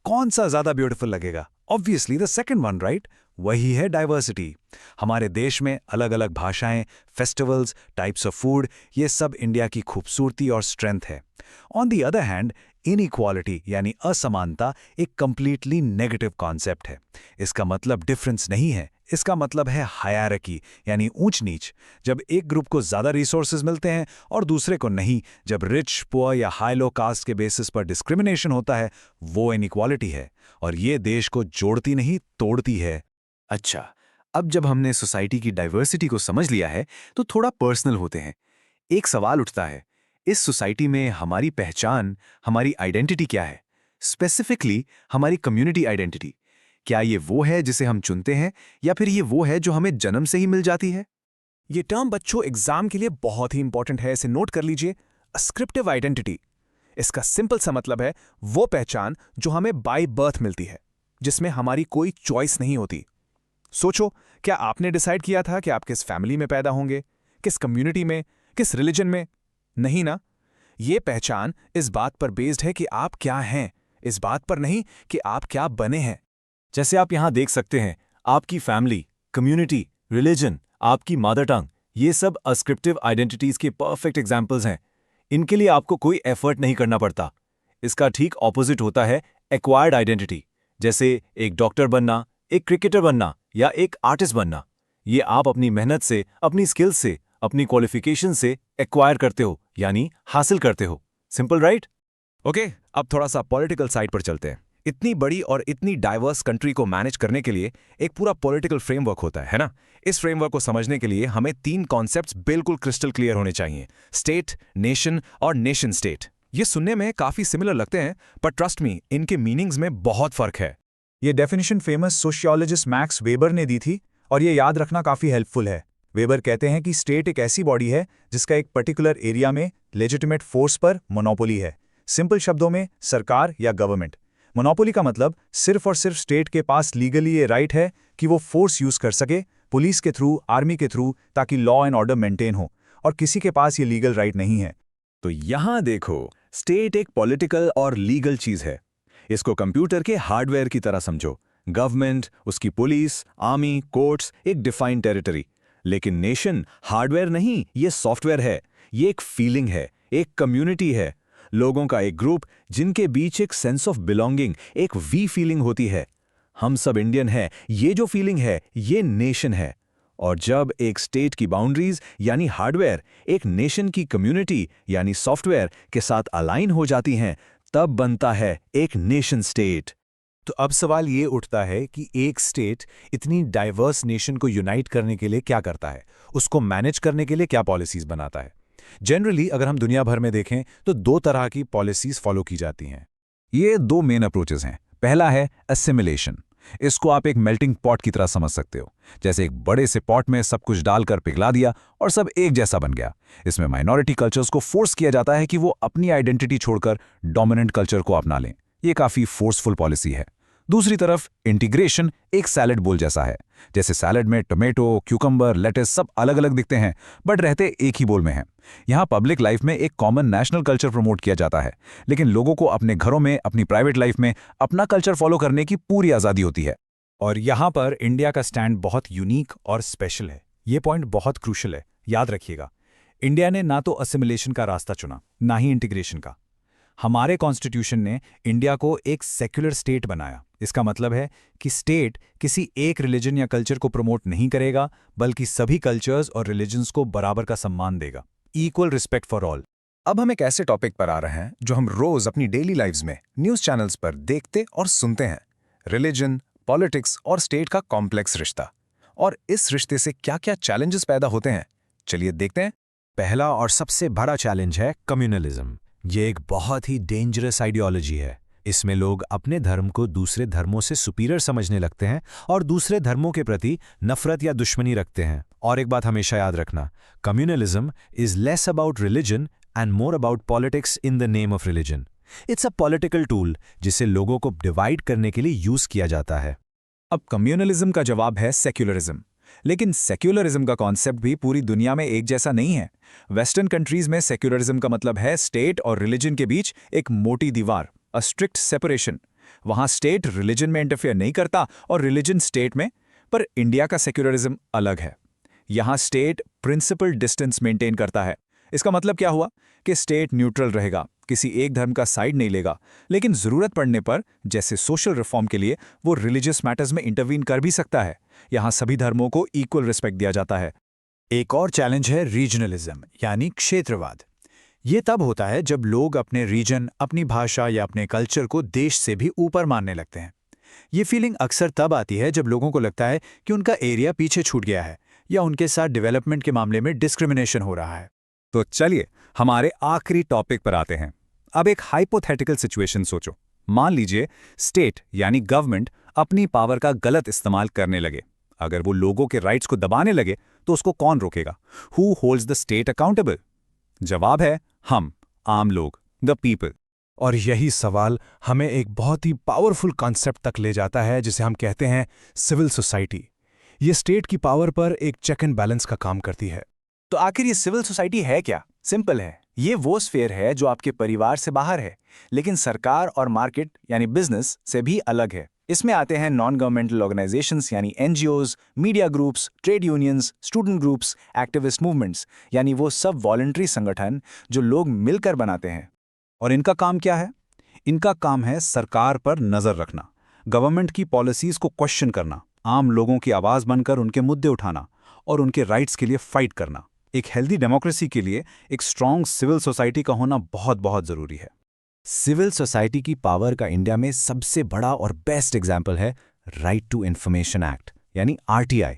कौन सा ज़्यादा ब्यूटीफुल लगेगा? Obviously the second one, right? वही है डाइवर्सिटी। हमारे देश में अलग अलग भाषाएं, फेस्टिवल्स, टाइप्स ऑफ फूड, ये सब इंडिया की खूबसूरती और स्ट्रेंथ है। On the other hand, inequality यानी असमानता एक कंप्लीटली नेगेटिव कॉन्सेप्ट है। इसका मतलब डिफरेंस नहीं है, इसका मतलब है हायरार्की यानी ऊंच नीच। जब एक ग्रुप को ज़्यादा रिसोर्सेज मिलते हैं और दूसरे को नहीं, जब रिच, पुअर या हाई लो कास्ट के बेसिस पर डिस्क्रिमिनेशन होता है, वो इनइक्वालिटी है और ये देश को जोड़ती नहीं तोड़ती है। अच्छा, अब जब हमने सोसाइटी की डाइवर्सिटी को समझ लिया है तो थोड़ा पर्सनल होते हैं। एक सवाल उठता है, इस सोसाइटी में हमारी पहचान, हमारी आइडेंटिटी क्या है? स्पेसिफिकली हमारी कम्युनिटी आइडेंटिटी। क्या ये वो है जिसे हम चुनते हैं या फिर ये वो है जो हमें जन्म से ही मिल जाती है? ये टर्म बच्चों एग्जाम के लिए बहुत ही इंपॉर्टेंट है, इसे नोट कर लीजिए। अस्क्रिप्टिव आइडेंटिटी, इसका सिंपल सा मतलब है वो पहचान जो हमें बाय बर्थ मिलती है, जिसमें हमारी कोई चॉइस नहीं होती। सोचो, क्या आपने डिसाइड किया था कि आप किस फैमिली में पैदा होंगे, किस कम्युनिटी में, किस रिलीजन में? नहीं ना। ये पहचान इस बात पर बेस्ड है कि आप क्या हैं, इस बात पर नहीं कि आप क्या बने हैं। जैसे आप यहाँ देख सकते हैं, आपकी फैमिली, कम्युनिटी, रिलीजन, आपकी मदर टंग, ये सब अस्क्रिप्टिव आइडेंटिटीज के परफेक्ट एग्जाम्पल्स हैं। इनके लिए आपको कोई एफर्ट नहीं करना पड़ता। इसका ठीक ऑपोजिट होता है एक्वायर्ड आइडेंटिटी, जैसे एक डॉक्टर बनना, एक क्रिकेटर बनना या एक आर्टिस्ट बनना। ये आप अपनी मेहनत से, अपनी स्किल्स से, अपनी क्वालिफिकेशन से एक्वायर करते हो, यानी हासिल करते हो। Simple right? ओके, अब थोड़ा सा पॉलिटिकल साइड पर चलते हैं। इतनी बड़ी और इतनी डाइवर्स कंट्री को मैनेज करने के लिए एक पूरा पॉलिटिकल फ्रेमवर्क होता है ना? इस फ्रेमवर्क को समझने के लिए हमें 3 कॉन्सेप्ट्स बिल्कुल क्रिस्टल क्लियर होने चाहिए: स्टेट, नेशन और नेशन स्टेट। ये सुनने में काफी सिमिलर लगते हैं, पर ट्रस्ट मी, इनके मीनिंग्स में बहुत फर्क है। ये definition famous sociologist max weber ने दी थी और ये याद रखना काफ़ी हेल्पफुल है। वेबर कहते हैं कि स्टेट एक ऐसी बॉडी है जिसका एक पर्टिकुलर एरिया में लेजिटिमेट फोर्स पर मोनोपोली है। सिंपल शब्दों में, सरकार या गवर्नमेंट। मोनोपोली का मतलब सिर्फ और सिर्फ स्टेट के पास लीगली ये राइट है कि वो फोर्स यूज कर सके, पुलिस के थ्रू, आर्मी के थ्रू, ताकि लॉ एंड ऑर्डर मेंटेन हो, और किसी के पास ये लीगल राइट नहीं है। तो यहां देखो, स्टेट एक पॉलिटिकल और लीगल चीज है। इसको कंप्यूटर के हार्डवेयर की तरह समझो। गवर्नमेंट, उसकी पुलिस, आर्मी, कोर्ट्स एक डिफाइंड टेरिटरी। लेकिन नेशन हार्डवेयर नहीं, ये सॉफ्टवेयर है। ये एक फीलिंग है, एक कम्युनिटी है, लोगों का एक ग्रुप जिनके बीच एक सेंस ऑफ बिलोंगिंग, एक वी फीलिंग होती है। हम सब इंडियन हैं, ये जो फीलिंग है, ये नेशन है। और जब एक स्टेट की बाउंड्रीज यानी हार्डवेयर एक नेशन की कम्युनिटी यानी सॉफ्टवेयर के साथ अलाइन हो जाती हैं, तब बनता है एक नेशन स्टेट। तो अब सवाल ये उठता है कि एक स्टेट इतनी डाइवर्स नेशन को यूनाइट करने के लिए क्या करता है, उसको मैनेज करने के लिए क्या पॉलिसीज बनाता है। जनरली अगर हम दुनिया भर में देखें तो 2 तरह की पॉलिसीज फॉलो की जाती हैं। ये 2 मेन अप्रोचेस हैं। पहला है असिमिलेशन। इसको आप एक मेल्टिंग पॉट की तरह समझ सकते हो, जैसे एक बड़े से पॉट में सब कुछ डालकर पिघला दिया और सब एक जैसा बन गया। इसमें माइनॉरिटी कल्चर्स को फोर्स किया जाता है कि वो अपनी आइडेंटिटी छोड़कर डोमिनेंट कल्चर को अपना लें। ये काफी फोर्सफुल पॉलिसी है। दूसरी तरफ इंटीग्रेशन एक सैलेड बोल जैसा है, जैसे सैलेड में टोमेटो, क्यूकम्बर, लेटस सब अलग अलग दिखते हैं बट रहते एक ही बोल में हैं। यहाँ पब्लिक लाइफ में एक कॉमन नेशनल कल्चर प्रमोट किया जाता है, लेकिन लोगों को अपने घरों में, अपनी प्राइवेट लाइफ में अपना कल्चर फॉलो करने की पूरी आज़ादी होती है। और यहाँ पर इंडिया का स्टैंड बहुत यूनिक और स्पेशल है। ये पॉइंट बहुत क्रूशल है, याद रखिएगा। इंडिया ने ना तो असिमिलेशन का रास्ता चुना, ना ही इंटीग्रेशन का। हमारे कॉन्स्टिट्यूशन ने इंडिया को एक सेक्युलर स्टेट बनाया। इसका मतलब है कि स्टेट किसी एक रिलीजन या कल्चर को प्रमोट नहीं करेगा, बल्कि सभी कल्चर्स और रिलीजन्स को बराबर का सम्मान देगा। Equal respect for all. अब हम एक ऐसे टॉपिक पर आ रहे हैं जो हम रोज अपनी डेली लाइव्स में न्यूज चैनल्स पर देखते और सुनते हैं: रिलीजन, पॉलिटिक्स और स्टेट का कॉम्प्लेक्स रिश्ता। और इस रिश्ते से क्या क्या चैलेंजेस पैदा होते हैं, चलिए देखते हैं। पहला और सबसे बड़ा चैलेंज है कम्युनलिज्म। ये एक बहुत ही डेंजरस आइडियोलॉजी है। इसमें लोग अपने धर्म को दूसरे धर्मों से सुपीरियर समझने लगते हैं और दूसरे धर्मों के प्रति नफरत या दुश्मनी रखते हैं। और एक बात हमेशा याद रखना, communalism is less about religion and more about politics in the name of religion. It's a political tool जिसे लोगों को डिवाइड करने के लिए यूज किया जाता है। अब कम्युनलिज्म का जवाब है सेक्युलरिज्म। लेकिन सेक्युलरिज्म का कॉन्सेप्ट भी पूरी दुनिया में एक जैसा नहीं है। वेस्टर्न कंट्रीज में सेक्युलरिज्म का मतलब है स्टेट और रिलीजन के बीच एक मोटी दीवार, अ स्ट्रिक्ट सेपरेशन। वहां स्टेट रिलीजन में इंटरफेयर नहीं करता और रिलीजन स्टेट में, पर इंडिया का सेक्युलरिज्म अलग है। यहाँ स्टेट प्रिंसिपल डिस्टेंस मेंटेन करता है। इसका मतलब क्या हुआ कि स्टेट न्यूट्रल रहेगा, किसी एक धर्म का साइड नहीं लेगा, लेकिन जरूरत पड़ने पर जैसे सोशल रिफॉर्म के लिए वो रिलीजियस मैटर्स में इंटरवीन कर भी सकता है। यहाँ सभी धर्मों को इक्वल रिस्पेक्ट दिया जाता है। एक और चैलेंज है रीजनलिज्म यानी क्षेत्रवाद। ये तब होता है जब लोग अपने रीजन, अपनी भाषा या अपने कल्चर को देश से भी ऊपर मानने लगते हैं। ये फीलिंग अक्सर तब आती है जब लोगों को लगता है कि उनका एरिया पीछे छूट गया है या उनके साथ डेवलपमेंट के मामले में डिस्क्रिमिनेशन हो रहा है। तो चलिए हमारे आखिरी टॉपिक पर आते हैं। अब एक हाइपोथेटिकल सिचुएशन सोचो। मान लीजिए स्टेट यानी गवर्नमेंट अपनी पावर का गलत इस्तेमाल करने लगे। अगर वो लोगों के राइट्स को दबाने लगे तो उसको कौन रोकेगा? Who holds the state accountable? जवाब है हम, आम लोग, द पीपल। और यही सवाल हमें एक बहुत ही पावरफुल कॉन्सेप्ट तक ले जाता है जिसे हम कहते हैं सिविल सोसाइटी। ये स्टेट की पावर पर एक चेक एंड बैलेंस का काम करती है। तो आखिर ये सिविल सोसाइटी है क्या? सिंपल है, ये वो स्फेयर है जो आपके परिवार से बाहर है, लेकिन सरकार और मार्केट यानी बिजनेस से भी अलग है। इसमें आते हैं नॉन गवर्नमेंटल ऑर्गेनाइजेशंस यानी NGOs, media groups, trade unions, student groups, activist movements यानी वो सब वॉलंटरी संगठन जो लोग मिलकर बनाते हैं। और इनका काम क्या है? इनका काम है सरकार पर नजर रखना, गवर्नमेंट की पॉलिसीज को क्वेश्चन करना, आम लोगों की आवाज बनकर उनके मुद्दे उठाना और उनके राइट्स के लिए फाइट करना। एक हेल्दी डेमोक्रेसी के लिए एक स्ट्रांग सिविल सोसाइटी का होना बहुत बहुत जरूरी है। सिविल सोसाइटी की पावर का इंडिया में सबसे बड़ा और बेस्ट एग्जाम्पल है राइट टू इंफॉर्मेशन एक्ट यानी आरटीआई।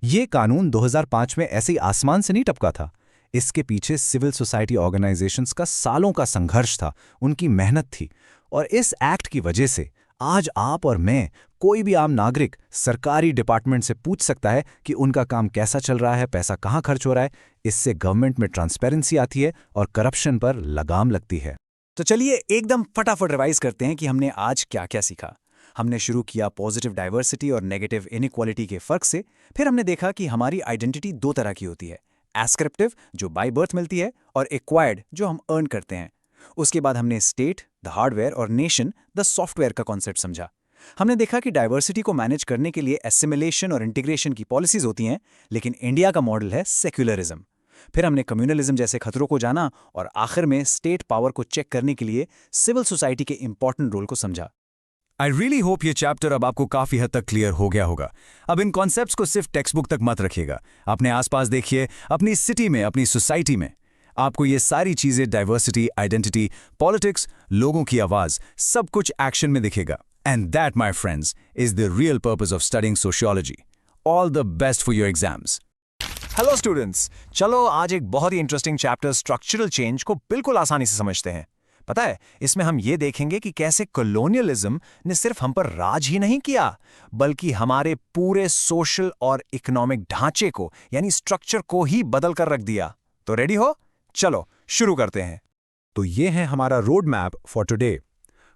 ये कानून 2005 में ऐसे ही आसमान से नहीं टपका था। इसके पीछे सिविल सोसाइटी ऑर्गेनाइजेशंस का सालों का संघर्ष था, उनकी मेहनत थी। और इस एक्ट की वजह से आज आप और मैं, कोई भी आम नागरिक सरकारी डिपार्टमेंट से पूछ सकता है कि उनका काम कैसा चल रहा है, पैसा कहाँ खर्च हो रहा है। इससे गवर्नमेंट में ट्रांसपेरेंसी आती है और करप्शन पर लगाम लगती है। तो चलिए एकदम फटाफट रिवाइज करते हैं कि हमने आज क्या क्या सीखा। हमने शुरू किया पॉजिटिव डाइवर्सिटी और नेगेटिव इनइक्वालिटी के फर्क से। फिर हमने देखा कि हमारी आइडेंटिटी दो तरह की होती है, एस्क्रिप्टिव जो बाय बर्थ मिलती है और एक्वायर्ड जो हम अर्न करते हैं। उसके बाद हमने स्टेट, द हार्डवेयर और नेशन, द सॉफ्टवेयर का कॉन्सेप्ट समझा। हमने देखा कि डाइवर्सिटी को मैनेज करने के लिए एसिमिलेशन और इंटीग्रेशन की पॉलिसीज होती हैं, लेकिन इंडिया का मॉडल है सेक्युलरिज्म। फिर हमने कम्युनलिज्म जैसे खतरों को जाना और आखिर में स्टेट पावर को चेक करने के लिए सिविल सोसाइटी के इंपॉर्टेंट रोल को समझा। आई रियली होप ये चैप्टर अब आपको काफी हद तक क्लियर हो गया होगा। अब इन कॉन्सेप्ट्स को सिर्फ टेक्स्ट बुक तक मत रखिएगा, अपने आसपास देखिए, अपनी सिटी में, अपनी सोसाइटी में। आपको ये सारी चीजें डाइवर्सिटी, आइडेंटिटी, पॉलिटिक्स, लोगों की आवाज, सब कुछ एक्शन में दिखेगा। And that my friends is the real purpose of studying sociology. All the best for your exams. Hello students, चलो आज एक बहुत ही इंटरेस्टिंग चैप्टर स्ट्रक्चरल चेंज को बिल्कुल आसानी से समझते हैं। पता है, इसमें हम ये देखेंगे कि कैसे कॉलोनियलिज्म ने सिर्फ हम पर राज ही नहीं किया, बल्कि हमारे पूरे सोशल और इकोनॉमिक ढांचे को यानी स्ट्रक्चर को ही बदल कर रख दिया। तो रेडी हो? चलो शुरू करते हैं। तो ये है हमारा रोड मैप फॉर टुडे।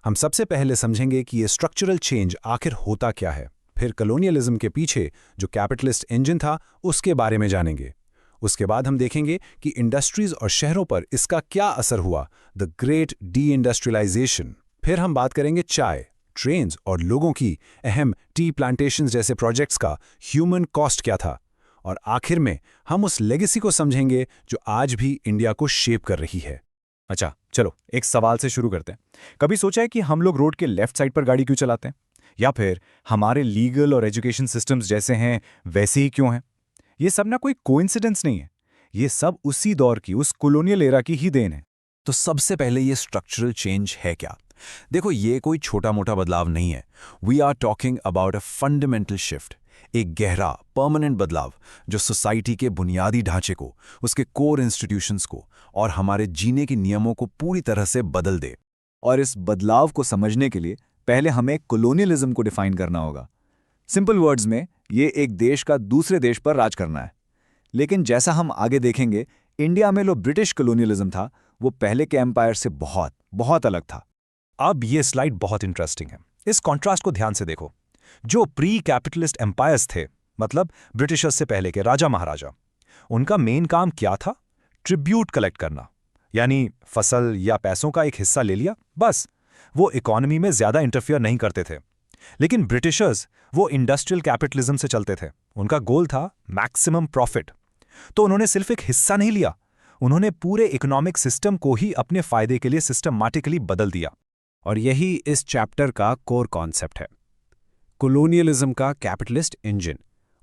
हम सबसे पहले समझेंगे कि ये स्ट्रक्चरल चेंज आखिर होता क्या है। फिर कॉलोनियलिज्म के पीछे जो कैपिटलिस्ट इंजन था उसके बारे में जानेंगे। उसके बाद हम देखेंगे कि इंडस्ट्रीज और शहरों पर इसका क्या असर हुआ, द ग्रेट डी इंडस्ट्रियलाइजेशन। फिर हम बात करेंगे चाय, ट्रेन्स और लोगों की अहम टी प्लांटेशंस जैसे प्रोजेक्ट्स का ह्यूमन कॉस्ट क्या था। और आखिर में हम उस लेगेसी को समझेंगे जो आज भी इंडिया को शेप कर रही है। अच्छा चलो एक सवाल से शुरू करते हैं। कभी सोचा है कि हम लोग रोड के लेफ्ट साइड पर गाड़ी क्यों चलाते हैं? या फिर हमारे लीगल और एजुकेशन सिस्टम्स जैसे हैं वैसे ही क्यों हैं? ये सब ना कोई कोइंसिडेंस नहीं है, ये सब उसी दौर की, उस कॉलोनियल एरा की ही देन है। तो सबसे पहले ये स्ट्रक्चरल चेंज है क्या? देखो, ये कोई छोटा मोटा बदलाव नहीं है। We are talking about a fundamental shift, एक गहरा परमानेंट बदलाव जो सोसाइटी के बुनियादी ढांचे को, उसके कोर इंस्टीट्यूशंस को और हमारे जीने के नियमों को पूरी तरह से बदल दे। और इस बदलाव को समझने के लिए पहले हमें कॉलोनियलिज्म को डिफाइन करना होगा। सिंपल वर्ड्स में, ये एक देश का दूसरे देश पर राज करना है। लेकिन जैसा हम आगे देखेंगे, इंडिया में जो ब्रिटिश कॉलोनियलिज्म था वो पहले के एम्पायर से बहुत बहुत अलग था। अब ये स्लाइड बहुत इंटरेस्टिंग है। इस कॉन्ट्रास्ट को ध्यान से देखो। जो प्री कैपिटलिस्ट एम्पायर्स थे, मतलब ब्रिटिशर्स से पहले के राजा महाराजा, उनका मेन काम क्या था? ट्रिब्यूट कलेक्ट करना, यानी फसल या पैसों का एक हिस्सा ले लिया, बस। वो इकोनॉमी में ज्यादा इंटरफियर नहीं करते थे। लेकिन ब्रिटिशर्स वो इंडस्ट्रियल कैपिटलिज्म से चलते थे। उनका गोल था मैक्सिमम प्रॉफिट। तो उन्होंने सिर्फ एक हिस्सा नहीं लिया, उन्होंने पूरे इकोनॉमिक सिस्टम को ही अपने फायदे के लिए सिस्टमैटिकली बदल दिया। और यही इस चैप्टर का कोर कॉन्सेप्ट है, कोलोनियलिज्म का कैपिटलिस्ट इंजन।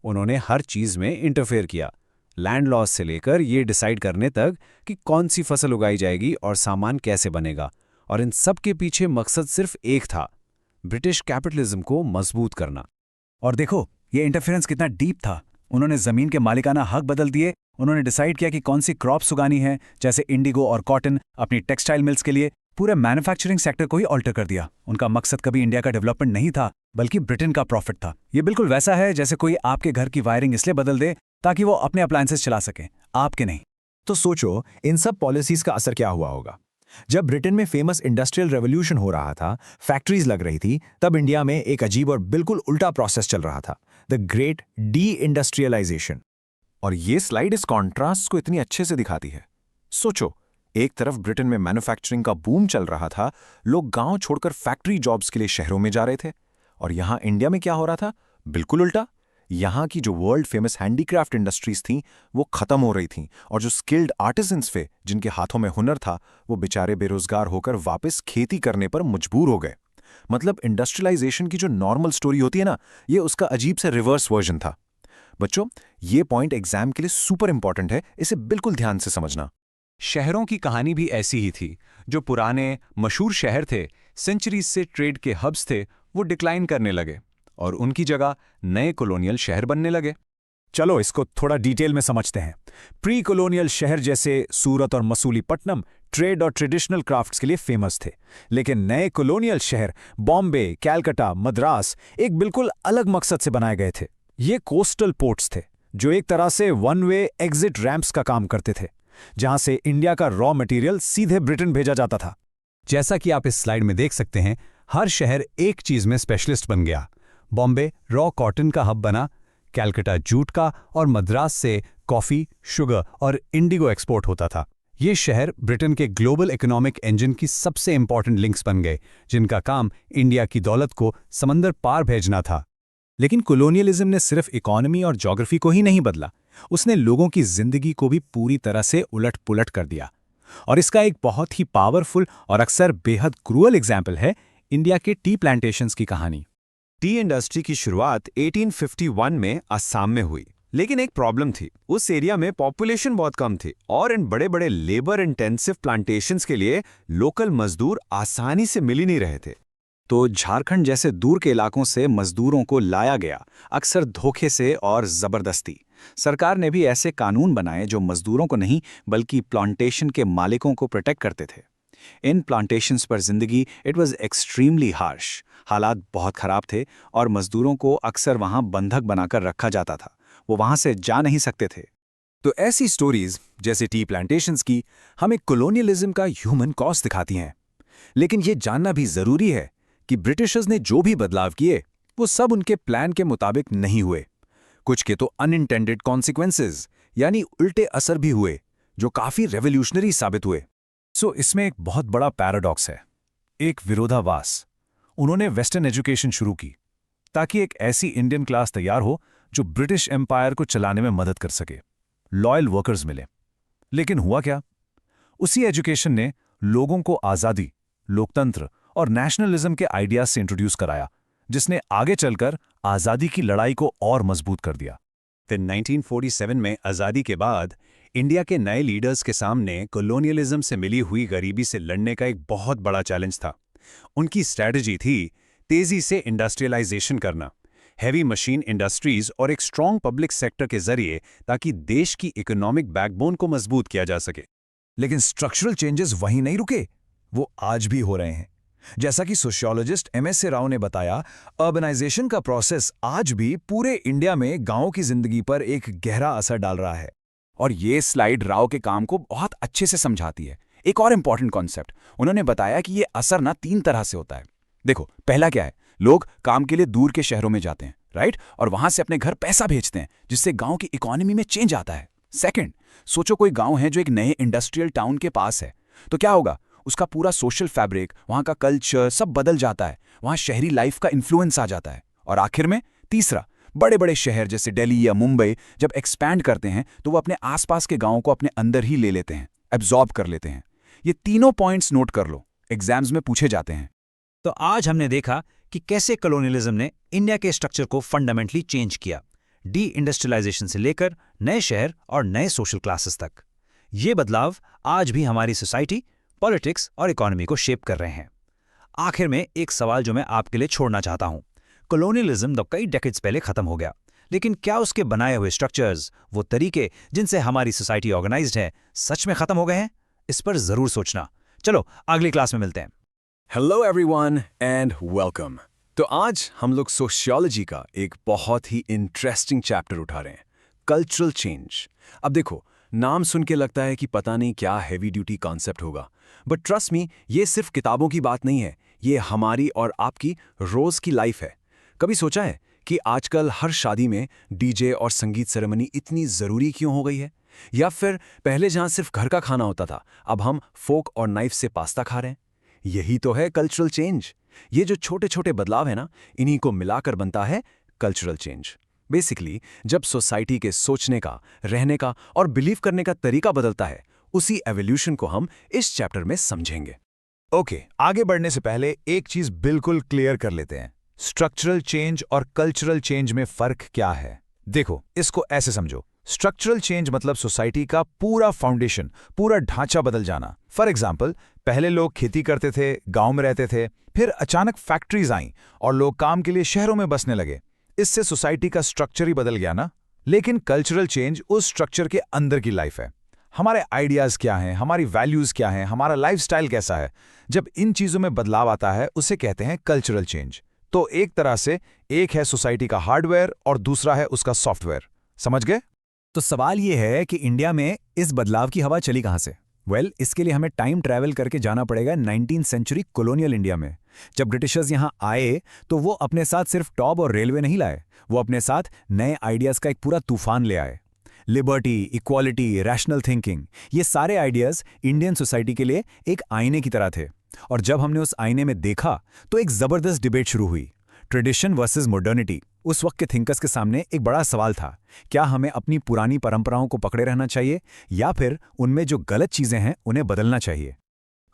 उन्होंने हर चीज में इंटरफेयर किया, लैंड लॉस से लेकर ये डिसाइड करने तक कि कौन सी फसल उगाई जाएगी और सामान कैसे बनेगा। और इन सब के पीछे मकसद सिर्फ एक था, ब्रिटिश कैपिटलिज्म को मजबूत करना। और देखो ये इंटरफेरेंस कितना डीप था। उन्होंने जमीन के मालिकाना हक बदल दिए, उन्होंने डिसाइड किया कि कौन सी क्रॉप्स उगानी है, जैसे इंडिगो और कॉटन अपनी टेक्सटाइल मिल्स के लिए। पूरे मैन्युफैक्चरिंग सेक्टर को ही ऑल्टर कर दिया। उनका मकसद कभी इंडिया का डेवलपमेंट नहीं था, बल्कि ब्रिटेन का प्रॉफिट था। ये बिल्कुल वैसा है जैसे कोई आपके घर की वायरिंग इसलिए बदल दे ताकि वो अपने अप्लायंसेस चला सके, आपके नहीं। तो सोचो इन सब पॉलिसीज का असर क्या हुआ होगा। जब ब्रिटेन में फेमस इंडस्ट्रियल रेवोल्यूशन हो रहा था, फैक्ट्रीज लग रही थी, तब इंडिया में एक अजीब और बिल्कुल उल्टा प्रोसेस चल रहा था, द ग्रेट डी इंडस्ट्रियलाइजेशन। और ये स्लाइड इस कॉन्ट्रास्ट को इतनी अच्छे से दिखाती है। सोचो, एक तरफ ब्रिटेन में मैन्युफैक्चरिंग का बूम चल रहा था, लोग गांव छोड़कर फैक्ट्री जॉब्स के लिए शहरों में जा रहे थे। और यहां इंडिया में क्या हो रहा था? बिल्कुल उल्टा। यहां की जो वर्ल्ड फेमस हैंडीक्राफ्ट इंडस्ट्रीज थीं वो खत्म हो रही थीं, और जो स्किल्ड आर्टिजन्स थे जिनके हाथों में हुनर था, वो बेचारे बेरोजगार होकर वापस खेती करने पर मजबूर हो गए। मतलब इंडस्ट्रियलाइजेशन की जो नॉर्मल स्टोरी होती है ना, ये उसका अजीब से रिवर्स वर्जन था। बच्चों, ये पॉइंट एग्जाम के लिए सुपर इंपॉर्टेंट है, इसे बिल्कुल ध्यान से समझना। शहरों की कहानी भी ऐसी ही थी। जो पुराने मशहूर शहर थे, सेंचुरीज से ट्रेड के हब्स थे, वो डिक्लाइन करने लगे और उनकी जगह नए कॉलोनियल शहर बनने लगे। चलो इसको थोड़ा डिटेल में समझते हैं। प्री कॉलोनियल शहर जैसे सूरत और मसूलीपट्टनम ट्रेड और ट्रेडिशनल क्राफ्ट्स के लिए फेमस थे, लेकिन नए कॉलोनियल शहर बॉम्बे, कैलकाटा, मद्रास एक बिल्कुल अलग मकसद से बनाए गए थे। ये कोस्टल पोर्ट्स थे जो एक तरह से वन वे एग्जिट रैंप्स का काम करते थे, जहां से इंडिया का रॉ मटेरियल सीधे ब्रिटेन भेजा जाता था। जैसा कि आप इस स्लाइड में देख सकते हैं, हर शहर एक चीज में स्पेशलिस्ट बन गया। बॉम्बे रॉ कॉटन का हब बना, कैलकाटा जूट का, और मद्रास से कॉफी, शुगर और इंडिगो एक्सपोर्ट होता था। ये शहर ब्रिटेन के ग्लोबल इकोनॉमिक इंजन की सबसे इंपॉर्टेंट लिंक्स बन गए, जिनका काम इंडिया की दौलत को समंदर पार भेजना था। लेकिन कोलोनियलिज्म ने सिर्फ इकोनॉमी और ज्योग्राफी को ही नहीं बदला, उसने लोगों की जिंदगी को भी पूरी तरह से उलट पुलट कर दिया। और इसका एक बहुत ही पावरफुल और अक्सर बेहद क्रूअल एग्जाम्पल है इंडिया के टी प्लांटेशंस की कहानी। टी इंडस्ट्री की शुरुआत 1851 में असम में हुई, लेकिन एक प्रॉब्लम थी। उस एरिया में पॉपुलेशन बहुत कम थी और इन बड़े बड़े लेबर इंटेंसिव प्लांटेशंस के लिए लोकल मजदूर आसानी से मिल ही नहीं रहे थे। तो झारखंड जैसे दूर के इलाकों से मजदूरों को लाया गया, अक्सर धोखे से और जबरदस्ती। सरकार ने भी ऐसे कानून बनाए जो मजदूरों को नहीं बल्कि प्लांटेशन के मालिकों को प्रोटेक्ट करते थे। इन प्लांटेशंस पर जिंदगी इट वाज एक्सट्रीमली हार्श। हालात बहुत खराब थे और मजदूरों को अक्सर वहां बंधक बनाकर रखा जाता था, वो वहां से जा नहीं सकते थे। तो ऐसी स्टोरीज जैसे टी प्लांटेशंस की हमें कोलोनियलिज्म का ह्यूमन कॉस्ट दिखाती हैं। लेकिन ये जानना भी जरूरी है कि ब्रिटिशर्स ने जो भी बदलाव किए वो सब उनके प्लान के मुताबिक नहीं हुए। कुछ के तो अनइंटेंडेड कॉन्सिक्वेंसेस यानी उल्टे असर भी हुए जो काफी रेवोल्यूशनरी साबित हुए। सो इसमें एक बहुत बड़ा पैराडॉक्स है, एक विरोधाभास। उन्होंने वेस्टर्न एजुकेशन शुरू की ताकि एक ऐसी इंडियन क्लास तैयार हो जो ब्रिटिश एम्पायर को चलाने में मदद कर सके, लॉयल वर्कर्स मिले। लेकिन हुआ क्या? उसी एजुकेशन ने लोगों को आज़ादी, लोकतंत्र और नेशनलिज्म के आइडियाज से इंट्रोड्यूस कराया, जिसने आगे चलकर आज़ादी की लड़ाई को और मजबूत कर दिया। फिर 1947 में आज़ादी के बाद इंडिया के नए लीडर्स के सामने कोलोनियलिज्म से मिली हुई गरीबी से लड़ने का एक बहुत बड़ा चैलेंज था। उनकी स्ट्रैटेजी थी तेजी से इंडस्ट्रियलाइजेशन करना, हैवी मशीन इंडस्ट्रीज और एक स्ट्रॉन्ग पब्लिक सेक्टर के जरिए, ताकि देश की इकोनॉमिक बैकबोन को मजबूत किया जा सके। लेकिन स्ट्रक्चरल चेंजेस वहीं नहीं रुके, वो आज भी हो रहे हैं। जैसा कि सोशियोलॉजिस्ट एमएस राव ने बताया, अर्बनाइजेशन का प्रोसेस आज भी पूरे इंडिया में गांवों की जिंदगी पर एक गहरा असर डाल रहा है। और ये स्लाइड राव के काम को बहुत अच्छे से समझाती है। एक और इंपॉर्टेंट कॉन्सेप्ट उन्होंने बताया कि ये असर ना 3 तरह से होता है। देखो, पहला क्या है, लोग काम के लिए दूर के शहरों में जाते हैं, राइट, और वहां से अपने घर पैसा भेजते हैं, जिससे गांव की इकोनॉमी में चेंज आता है। सेकंड, सोचो कोई गांव है जो एक नए इंडस्ट्रियल टाउन के पास है, तो क्या होगा? उसका पूरा सोशल फैब्रिक, वहाँ का कल्चर सब बदल जाता है, वहाँ शहरी लाइफ का इन्फ्लुएंस आ जाता है। और आखिर में तीसरा, बड़े बड़े शहर जैसे दिल्ली या मुंबई जब एक्सपैंड करते हैं तो वो अपने आसपास के गांवों को अपने अंदर ही ले लेते हैं, एब्जॉर्ब कर लेते हैं। ये तीनों पॉइंट्स नोट कर लो, एग्जाम्स में पूछे जाते हैं। तो आज हमने देखा कि कैसे कॉलोनियलिज्म ने इंडिया के स्ट्रक्चर को फंडामेंटली चेंज किया, डी इंडस्ट्रियलाइजेशन से लेकर नए शहर और नए सोशल क्लासेस तक। ये बदलाव आज भी हमारी सोसाइटी, पॉलिटिक्स और इकोनॉमी को शेप कर रहे हैं। आखिर में एक सवाल जो मैं आपके लिए छोड़ना चाहता हूं, कॉलोनियलिज्म तो कई डेकेड्स पहले खत्म हो गया, लेकिन क्या उसके बनाए हुए स्ट्रक्चर्स, वो तरीके जिनसे हमारी सोसाइटी ऑर्गेनाइज्ड है, सच में खत्म हो गए हैं? इस पर जरूर सोचना। चलो अगली क्लास में मिलते हैं। Hello everyone and welcome. तो आज हम लोग सोशियोलॉजी का एक बहुत ही इंटरेस्टिंग चैप्टर उठा रहे हैं, कल्चरल चेंज। अब देखो, नाम सुन के लगता है कि पता नहीं क्या हैवी ड्यूटी कॉन्सेप्ट होगा, बट ट्रस्ट मी, ये सिर्फ किताबों की बात नहीं है, ये हमारी और आपकी रोज की लाइफ है। कभी सोचा है कि आजकल हर शादी में डीजे और संगीत सेरेमनी इतनी ज़रूरी क्यों हो गई है? या फिर पहले जहां सिर्फ घर का खाना होता था, अब हम फोक और नाइफ से पास्ता खा रहे हैं? यही तो है कल्चरल चेंज। ये जो छोटे छोटे बदलाव है ना, इन्हीं को मिलाकर बनता है कल्चरल चेंज। बेसिकली जब सोसाइटी के सोचने का, रहने का और बिलीव करने का तरीका बदलता है, उसी एवोल्यूशन को हम इस चैप्टर में समझेंगे। ओके, आगे बढ़ने से पहले एक चीज बिल्कुल क्लियर कर लेते हैं, स्ट्रक्चरल चेंज और कल्चरल चेंज में फर्क क्या है। देखो, इसको ऐसे समझो, स्ट्रक्चरल चेंज मतलब सोसाइटी का पूरा फाउंडेशन, पूरा ढांचा बदल जाना। फॉर एग्जाम्पल, पहले लोग खेती करते थे, गांव में रहते थे, फिर अचानक फैक्ट्रीज आईं और लोग काम के लिए शहरों में बसने लगे। इससे सोसाइटी का स्ट्रक्चर ही बदल गया ना। लेकिन कल्चरल चेंज उस स्ट्रक्चर के अंदर की लाइफ है। हमारे आइडियाज क्या हैं, हमारी वैल्यूज क्या हैं, हमारा लाइफस्टाइल कैसा है, जब इन चीजों में बदलाव आता है उसे कहते हैं कल्चरल चेंज। तो एक तरह से एक है सोसाइटी का हार्डवेयर और दूसरा है उसका सॉफ्टवेयर। समझ गए? तो सवाल ये है कि इंडिया में इस बदलाव की हवा चली कहाँ से? इसके लिए हमें टाइम ट्रैवल करके जाना पड़ेगा 19th सेंचुरी कॉलोनियल इंडिया में। जब ब्रिटिशर्स यहाँ आए तो वो अपने साथ सिर्फ टॉप और रेलवे नहीं लाए, वो अपने साथ नए आइडियाज का एक पूरा तूफान ले आए। लिबर्टी, इक्वालिटी, रैशनल थिंकिंग, ये सारे आइडियाज इंडियन सोसाइटी के लिए एक आईने की तरह थे। और जब हमने उस आईने में देखा तो एक जबरदस्त डिबेट शुरू हुई, ट्रेडिशन वर्सेस मॉडर्निटी। उस वक्त के थिंकर्स के सामने एक बड़ा सवाल था, क्या हमें अपनी पुरानी परंपराओं को पकड़े रहना चाहिए या फिर उनमें जो गलत चीजें हैं उन्हें बदलना चाहिए?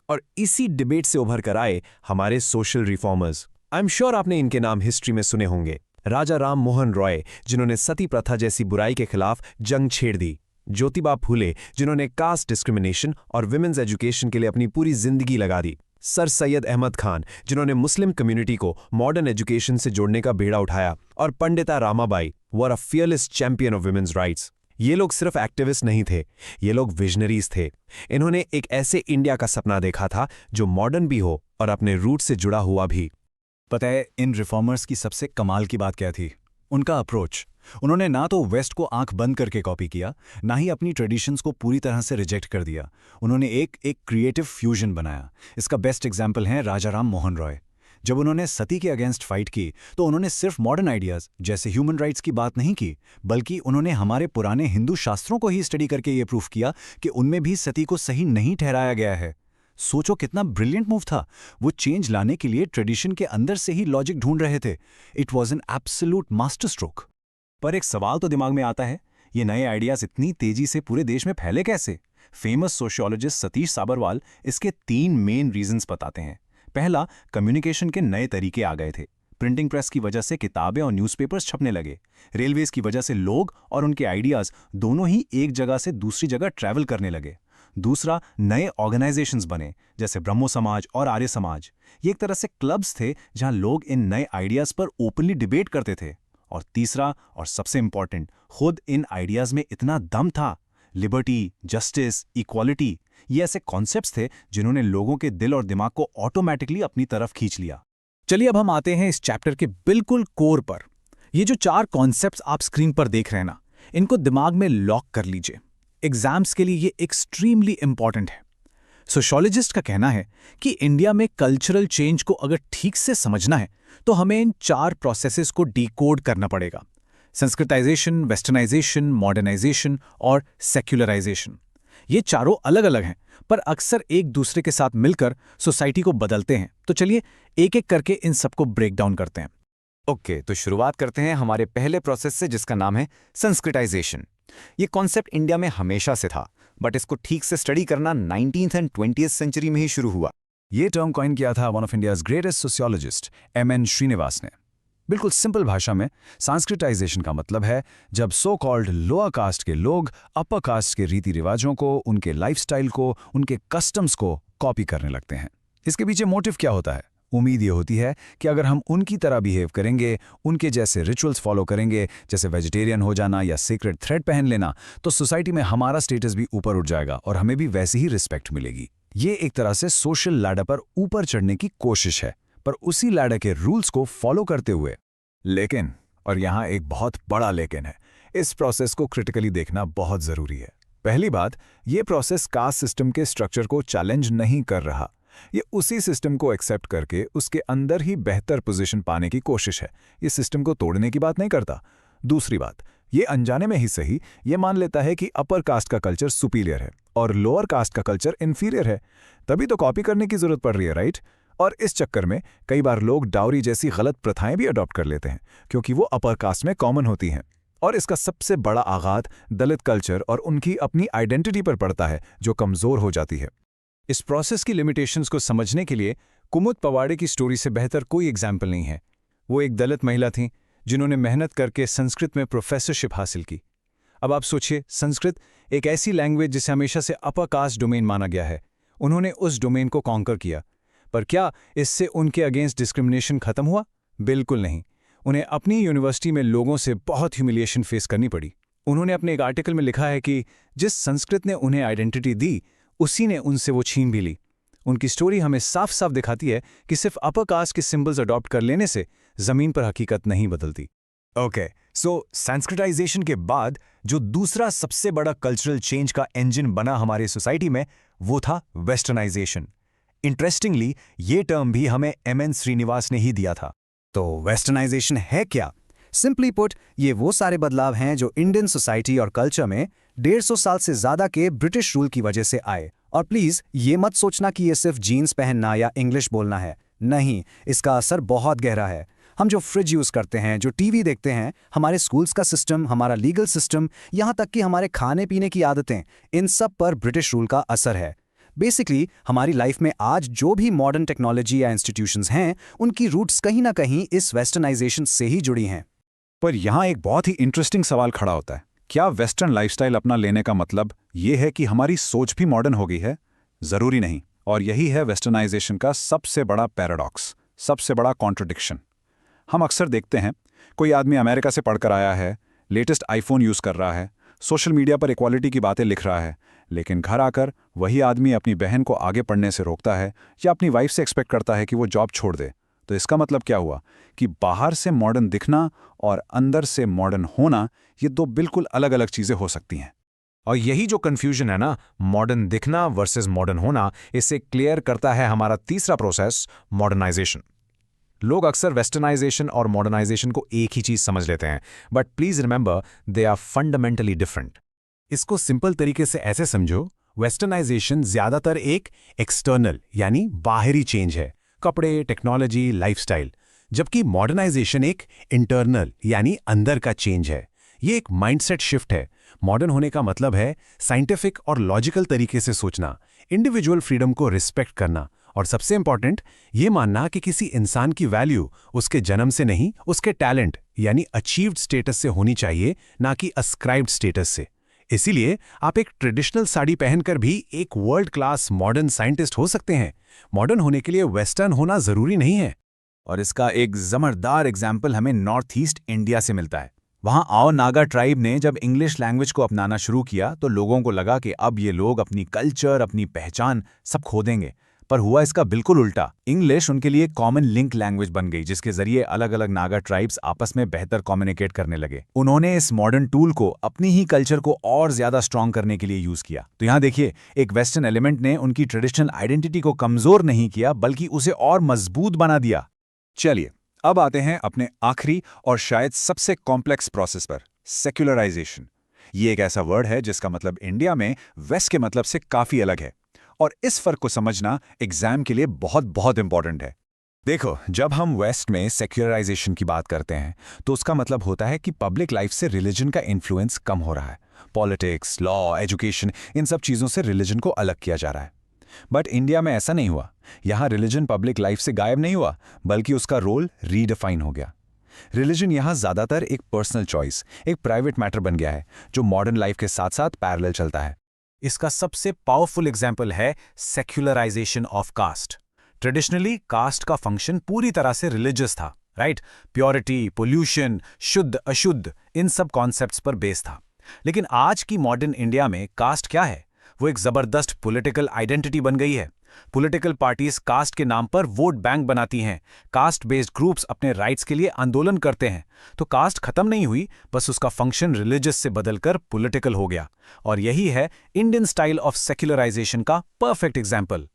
और इसी डिबेट से उभर कर आए हमारे social reformers. I am sure आपने इनके नाम हिस्ट्री में सुने होंगे। राजा राम मोहन रॉय, जिन्होंने सती प्रथा जैसी बुराई के खिलाफ जंग छेड़ दी। ज्योतिबा फूले, जिन्होंने कास्ट डिस्क्रिमिनेशन और वुमेन्स एजुकेशन के लिए अपनी पूरी जिंदगी लगा दी। सर सैयद अहमद खान, जिन्होंने मुस्लिम कम्युनिटी को मॉडर्न एजुकेशन से जोड़ने का बेड़ा उठाया। और Pandita Ramabai were a fearless champion of women's rights. ये लोग सिर्फ एक्टिविस्ट नहीं थे, ये लोग विजनरीज थे। इन्होंने एक ऐसे इंडिया का सपना देखा था जो मॉडर्न भी हो और अपने रूट से जुड़ा हुआ भी। पता है इन रिफॉर्मर्स की सबसे कमाल की बात क्या थी? उनका अप्रोच। उन्होंने ना तो वेस्ट को आंख बंद करके कॉपी किया, ना ही अपनी ट्रेडिशंस को पूरी तरह से रिजेक्ट कर दिया। उन्होंने एक क्रिएटिव फ्यूजन बनाया। इसका बेस्ट एग्जाम्पल है राजा राम मोहन रॉय। जब उन्होंने सती के अगेंस्ट फाइट की तो उन्होंने सिर्फ मॉडर्न आइडियाज जैसे ह्यूमन राइट्स की बात नहीं की, बल्कि उन्होंने हमारे पुराने हिंदू शास्त्रों को ही स्टडी करके ये प्रूफ किया कि उनमें भी सती को सही नहीं ठहराया गया है। सोचो कितना ब्रिलियंट मूव था। वो चेंज लाने के लिए ट्रेडिशन के अंदर से ही लॉजिक ढूंढ रहे थे। It was an absolute master stroke. पर एक सवाल तो दिमाग में आता है, ये नए आइडियाज इतनी तेजी से पूरे देश में फैले कैसे? फेमस सोशियोलॉजिस्ट सतीश साबरवाल इसके 3 मेन रीजंस बताते हैं। पहला, कम्युनिकेशन के नए तरीके आ गए थे। प्रिंटिंग प्रेस की वजह से किताबें और न्यूज़पेपर्स छपने लगे। रेलवेज की वजह से लोग और उनके आइडियाज दोनों ही एक जगह से दूसरी जगह ट्रैवल करने लगे। दूसरा, नए ऑर्गेनाइजेशंस बने जैसे ब्रह्मो समाज और आर्य समाज। ये एक तरह से क्लब्स थे जहां लोग इन नए आइडियाज पर ओपनली डिबेट करते थे। और तीसरा और सबसे इंपॉर्टेंट, खुद इन आइडियाज में इतना दम था। लिबर्टी, जस्टिस, इक्वालिटी, ये ऐसे कॉन्सेप्ट्स थे जिन्होंने लोगों के दिल और दिमाग को ऑटोमेटिकली अपनी तरफ खींच लिया। चलिए अब हम आते हैं इस चैप्टर के बिल्कुल कोर पर। ये जो 4 कॉन्सेप्ट्स आप स्क्रीन पर देख रहे हैं ना, इनको दिमाग में लॉक कर लीजिए। एग्जाम्स के लिए ये एक्सट्रीमली इंपॉर्टेंट है। सोशियोलॉजिस्ट का कहना है कि इंडिया में कल्चरल चेंज को अगर ठीक से समझना है तो हमें इन 4 प्रोसेसेस को डिकोड करना पड़ेगा। संस्कृताइजेशन, वेस्टर्नाइजेशन, मॉडर्नाइजेशन और सेक्युलराइजेशन। ये चारों अलग अलग हैं, पर अक्सर एक दूसरे के साथ मिलकर सोसाइटी को बदलते हैं। तो चलिए एक एक करके इन सबको ब्रेक डाउन करते हैं। ओके, तो शुरुआत करते हैं हमारे पहले प्रोसेस से, जिसका नाम है संस्कृताइजेशन। ये कॉन्सेप्ट इंडिया में हमेशा से था, बट इसको ठीक से स्टडी करना 19th एंड 20th सेंचुरी में ही शुरू हुआ। ये टर्म कॉइन किया था one of India's greatest sociologist M.N. Srinivas ने। बिल्कुल सिंपल भाषा में सांस्कृताइजेशन का मतलब है जब सो कॉल्ड लोअर कास्ट के लोग अपर कास्ट के रीति रिवाजों को, उनके लाइफस्टाइल को, उनके कस्टम्स को कॉपी करने लगते हैं। इसके पीछे मोटिव क्या होता है? उम्मीद ये होती है कि अगर हम उनकी तरह बिहेव करेंगे, उनके जैसे रिचुअल्स फॉलो करेंगे, जैसे वेजिटेरियन हो जाना या सीक्रेट थ्रेड पहन लेना, तो सोसाइटी में हमारा स्टेटस भी ऊपर उठ जाएगा और हमें भी वैसी ही रिस्पेक्ट मिलेगी। ये एक तरह से सोशल लैडर पर ऊपर चढ़ने की कोशिश है, पर उसी लैडर के रूल्स को फॉलो करते हुए। लेकिन, और यहाँ एक बहुत बड़ा लेकिन है, इस प्रोसेस को क्रिटिकली देखना बहुत जरूरी है। पहली बात, ये प्रोसेस कास्ट सिस्टम के स्ट्रक्चर को चैलेंज नहीं कर रहा। ये उसी सिस्टम को एक्सेप्ट करके उसके अंदर ही बेहतर पोजीशन पाने की कोशिश है। ये सिस्टम को तोड़ने की बात नहीं करता। दूसरी बात, ये अनजाने में ही सही ये मान लेता है कि अपर कास्ट का कल्चर सुपीरियर है और लोअर कास्ट का कल्चर इन्फीरियर है, तभी तो कॉपी करने की जरूरत पड़ रही है, राइट? और इस चक्कर में कई बार लोग डाउरी जैसी गलत प्रथाएं भी अडॉप्ट कर लेते हैं, क्योंकि वो अपर कास्ट में कॉमन होती हैं। और इसका सबसे बड़ा आघात दलित कल्चर और उनकी अपनी आइडेंटिटी पर पड़ता है, जो कमजोर हो जाती है। इस प्रोसेस की लिमिटेशंस को समझने के लिए कुमुद पवाड़े की स्टोरी से बेहतर कोई एग्जाम्पल नहीं है। वो एक दलित महिला थीं जिन्होंने मेहनत करके संस्कृत में प्रोफेसरशिप हासिल की। अब आप सोचिए, संस्कृत एक ऐसी लैंग्वेज जिसे हमेशा से अपर कास्ट डोमेन माना गया है। उन्होंने उस डोमेन को कॉन्कर किया, पर क्या इससे उनके अगेंस्ट डिस्क्रिमिनेशन खत्म हुआ? बिल्कुल नहीं। उन्हें अपनी यूनिवर्सिटी में लोगों से बहुत ह्यूमिलिएशन फेस करनी पड़ी। उन्होंने अपने एक आर्टिकल में लिखा है कि जिस संस्कृत ने उन्हें आइडेंटिटी दी, उसी ने उनसे वो छीन भी ली। उनकी स्टोरी हमें साफ साफ दिखाती है कि सिर्फ अपर कास्ट के सिंबल्स अडॉप्ट कर लेने से जमीन पर हकीकत नहीं बदलती। ओके, सो संस्कृताइजेशन के बाद जो दूसरा सबसे बड़ा कल्चरल चेंज का इंजन बना हमारे सोसाइटी में, वो था वेस्टर्नाइजेशन। इंटरेस्टिंगली, ये टर्म भी हमें M.N. श्रीनिवास ने ही दिया था। तो वेस्टर्नाइजेशन है क्या? सिंपली पुट, ये वो सारे बदलाव हैं जो इंडियन सोसाइटी और कल्चर में 150 साल से ज्यादा के ब्रिटिश रूल की वजह से आए। और प्लीज ये मत सोचना कि ये सिर्फ जीन्स पहनना या इंग्लिश बोलना है। नहीं, इसका असर बहुत गहरा है। हम जो फ्रिज यूज करते हैं, जो टीवी देखते हैं, हमारे स्कूल्स का सिस्टम, हमारा लीगल सिस्टम, यहाँ तक कि हमारे खाने पीने की आदतें, इन सब पर ब्रिटिश रूल का असर है। बेसिकली हमारी लाइफ में आज जो भी मॉडर्न टेक्नोलॉजी या इंस्टीट्यूशंस हैं, उनकी रूट्स कहीं ना कहीं इस वेस्टर्नाइजेशन से ही जुड़ी हैं। पर यहाँ एक बहुत ही इंटरेस्टिंग सवाल खड़ा होता है। क्या वेस्टर्न लाइफस्टाइल अपना लेने का मतलब ये है कि हमारी सोच भी मॉडर्न हो गई है? जरूरी नहीं। और यही है वेस्टर्नाइजेशन का सबसे बड़ा पैराडॉक्स, सबसे बड़ा कॉन्ट्रडिक्शन। हम अक्सर देखते हैं, कोई आदमी अमेरिका से पढ़कर आया है, लेटेस्ट आईफोन यूज़ कर रहा है, सोशल मीडिया पर इक्वालिटी की बातें लिख रहा है, लेकिन घर आकर वही आदमी अपनी बहन को आगे पढ़ने से रोकता है या अपनी वाइफ से एक्सपेक्ट करता है कि वो जॉब छोड़ दे। तो इसका मतलब क्या हुआ कि बाहर से मॉडर्न दिखना और अंदर से मॉडर्न होना, ये दो बिल्कुल अलग अलग चीज़ें हो सकती हैं। और यही जो कन्फ्यूजन है ना, मॉडर्न दिखना वर्सेस मॉडर्न होना, इसे क्लियर करता है हमारा तीसरा प्रोसेस, मॉडर्नाइजेशन। लोग अक्सर वेस्टर्नाइजेशन और मॉडर्नाइजेशन को एक ही चीज समझ लेते हैं, but please remember they are fundamentally different. इसको सिंपल तरीके से ऐसे समझो, वेस्टर्नाइजेशन ज्यादातर एक एक्सटर्नल यानी बाहरी चेंज है, कपड़े, टेक्नोलॉजी, लाइफस्टाइल, जबकि मॉडर्नाइजेशन एक इंटरनल यानी अंदर का चेंज है। ये एक माइंडसेट शिफ्ट है। मॉडर्न होने का मतलब है साइंटिफिक और लॉजिकल तरीके से सोचना, इंडिविजुअल फ्रीडम को रिस्पेक्ट करना, और सबसे इंपॉर्टेंट ये मानना कि किसी इंसान की वैल्यू उसके जन्म से नहीं, उसके टैलेंट यानी अचीव्ड स्टेटस से होनी चाहिए, ना कि अस्क्राइब्ड स्टेटस से। इसीलिए आप एक ट्रेडिशनल साड़ी पहनकर भी एक वर्ल्ड क्लास मॉडर्न साइंटिस्ट हो सकते हैं। मॉडर्न होने के लिए वेस्टर्न होना जरूरी नहीं है। और इसका एक जमरदार एग्जाम्पल हमें नॉर्थ ईस्ट इंडिया से मिलता है। वहाँ आओ नागा ट्राइब ने जब इंग्लिश लैंग्वेज को अपनाना शुरू किया तो लोगों को लगा कि अब ये लोग अपनी कल्चर, अपनी पहचान सब खो देंगे। पर हुआ इसका बिल्कुल उल्टा। इंग्लिश उनके लिए कॉमन लिंक लैंग्वेज बन गई, जिसके जरिए अलग अलग नागा ट्राइब्स आपस में बेहतर कम्युनिकेट करने लगे। उन्होंने इस मॉडर्न टूल को अपनी ही कल्चर को और ज्यादा स्ट्रांग करने के लिए यूज किया। तो यहाँ देखिए, एक वेस्टर्न एलिमेंट ने उनकी ट्रेडिशनल आइडेंटिटी को कमजोर नहीं किया, बल्कि उसे और मजबूत बना दिया। चलिए अब आते हैं अपने आखिरी और शायद सबसे कॉम्प्लेक्स प्रोसेस पर, सेक्युलराइजेशन। ये एक ऐसा वर्ड है जिसका मतलब इंडिया में वेस्ट के मतलब से काफी अलग है, और इस फर्क को समझना एग्जाम के लिए बहुत बहुत इंपॉर्टेंट है। देखो, जब हम वेस्ट में सेक्युलराइजेशन की बात करते हैं तो उसका मतलब होता है कि पब्लिक लाइफ से रिलीजन का इन्फ्लुएंस कम हो रहा है। पॉलिटिक्स, लॉ, एजुकेशन, इन सब चीज़ों से रिलीजन को अलग किया जा रहा है। बट इंडिया में ऐसा नहीं हुआ। यहाँ रिलीजन पब्लिक लाइफ से गायब नहीं हुआ, बल्कि उसका रोल रीडिफाइन हो गया। रिलीजन यहाँ ज़्यादातर एक पर्सनल चॉइस, एक प्राइवेट मैटर बन गया है, जो मॉडर्न लाइफ के साथ साथ पैरेलल चलता है। इसका सबसे पावरफुल एग्जाम्पल है secularisation of caste. Traditionally caste का फंक्शन पूरी तरह से रिलीजियस था, राइट? प्योरिटी, पोल्यूशन, शुद्ध अशुद्ध, इन सब कॉन्सेप्ट्स पर बेस था। लेकिन आज की मॉडर्न इंडिया में कास्ट क्या है? वो एक जबरदस्त पॉलिटिकल आइडेंटिटी बन गई है। पॉलिटिकल पार्टीज कास्ट के नाम पर वोट बैंक बनाती हैं। कास्ट बेस्ड ग्रुप्स अपने राइट्स के लिए आंदोलन करते हैं। तो कास्ट खत्म नहीं हुई, बस उसका फंक्शन रिलीजियस से बदलकर पॉलिटिकल हो गया। और यही है इंडियन स्टाइल ऑफ सेक्युलराइजेशन का परफेक्ट एग्जाम्पल।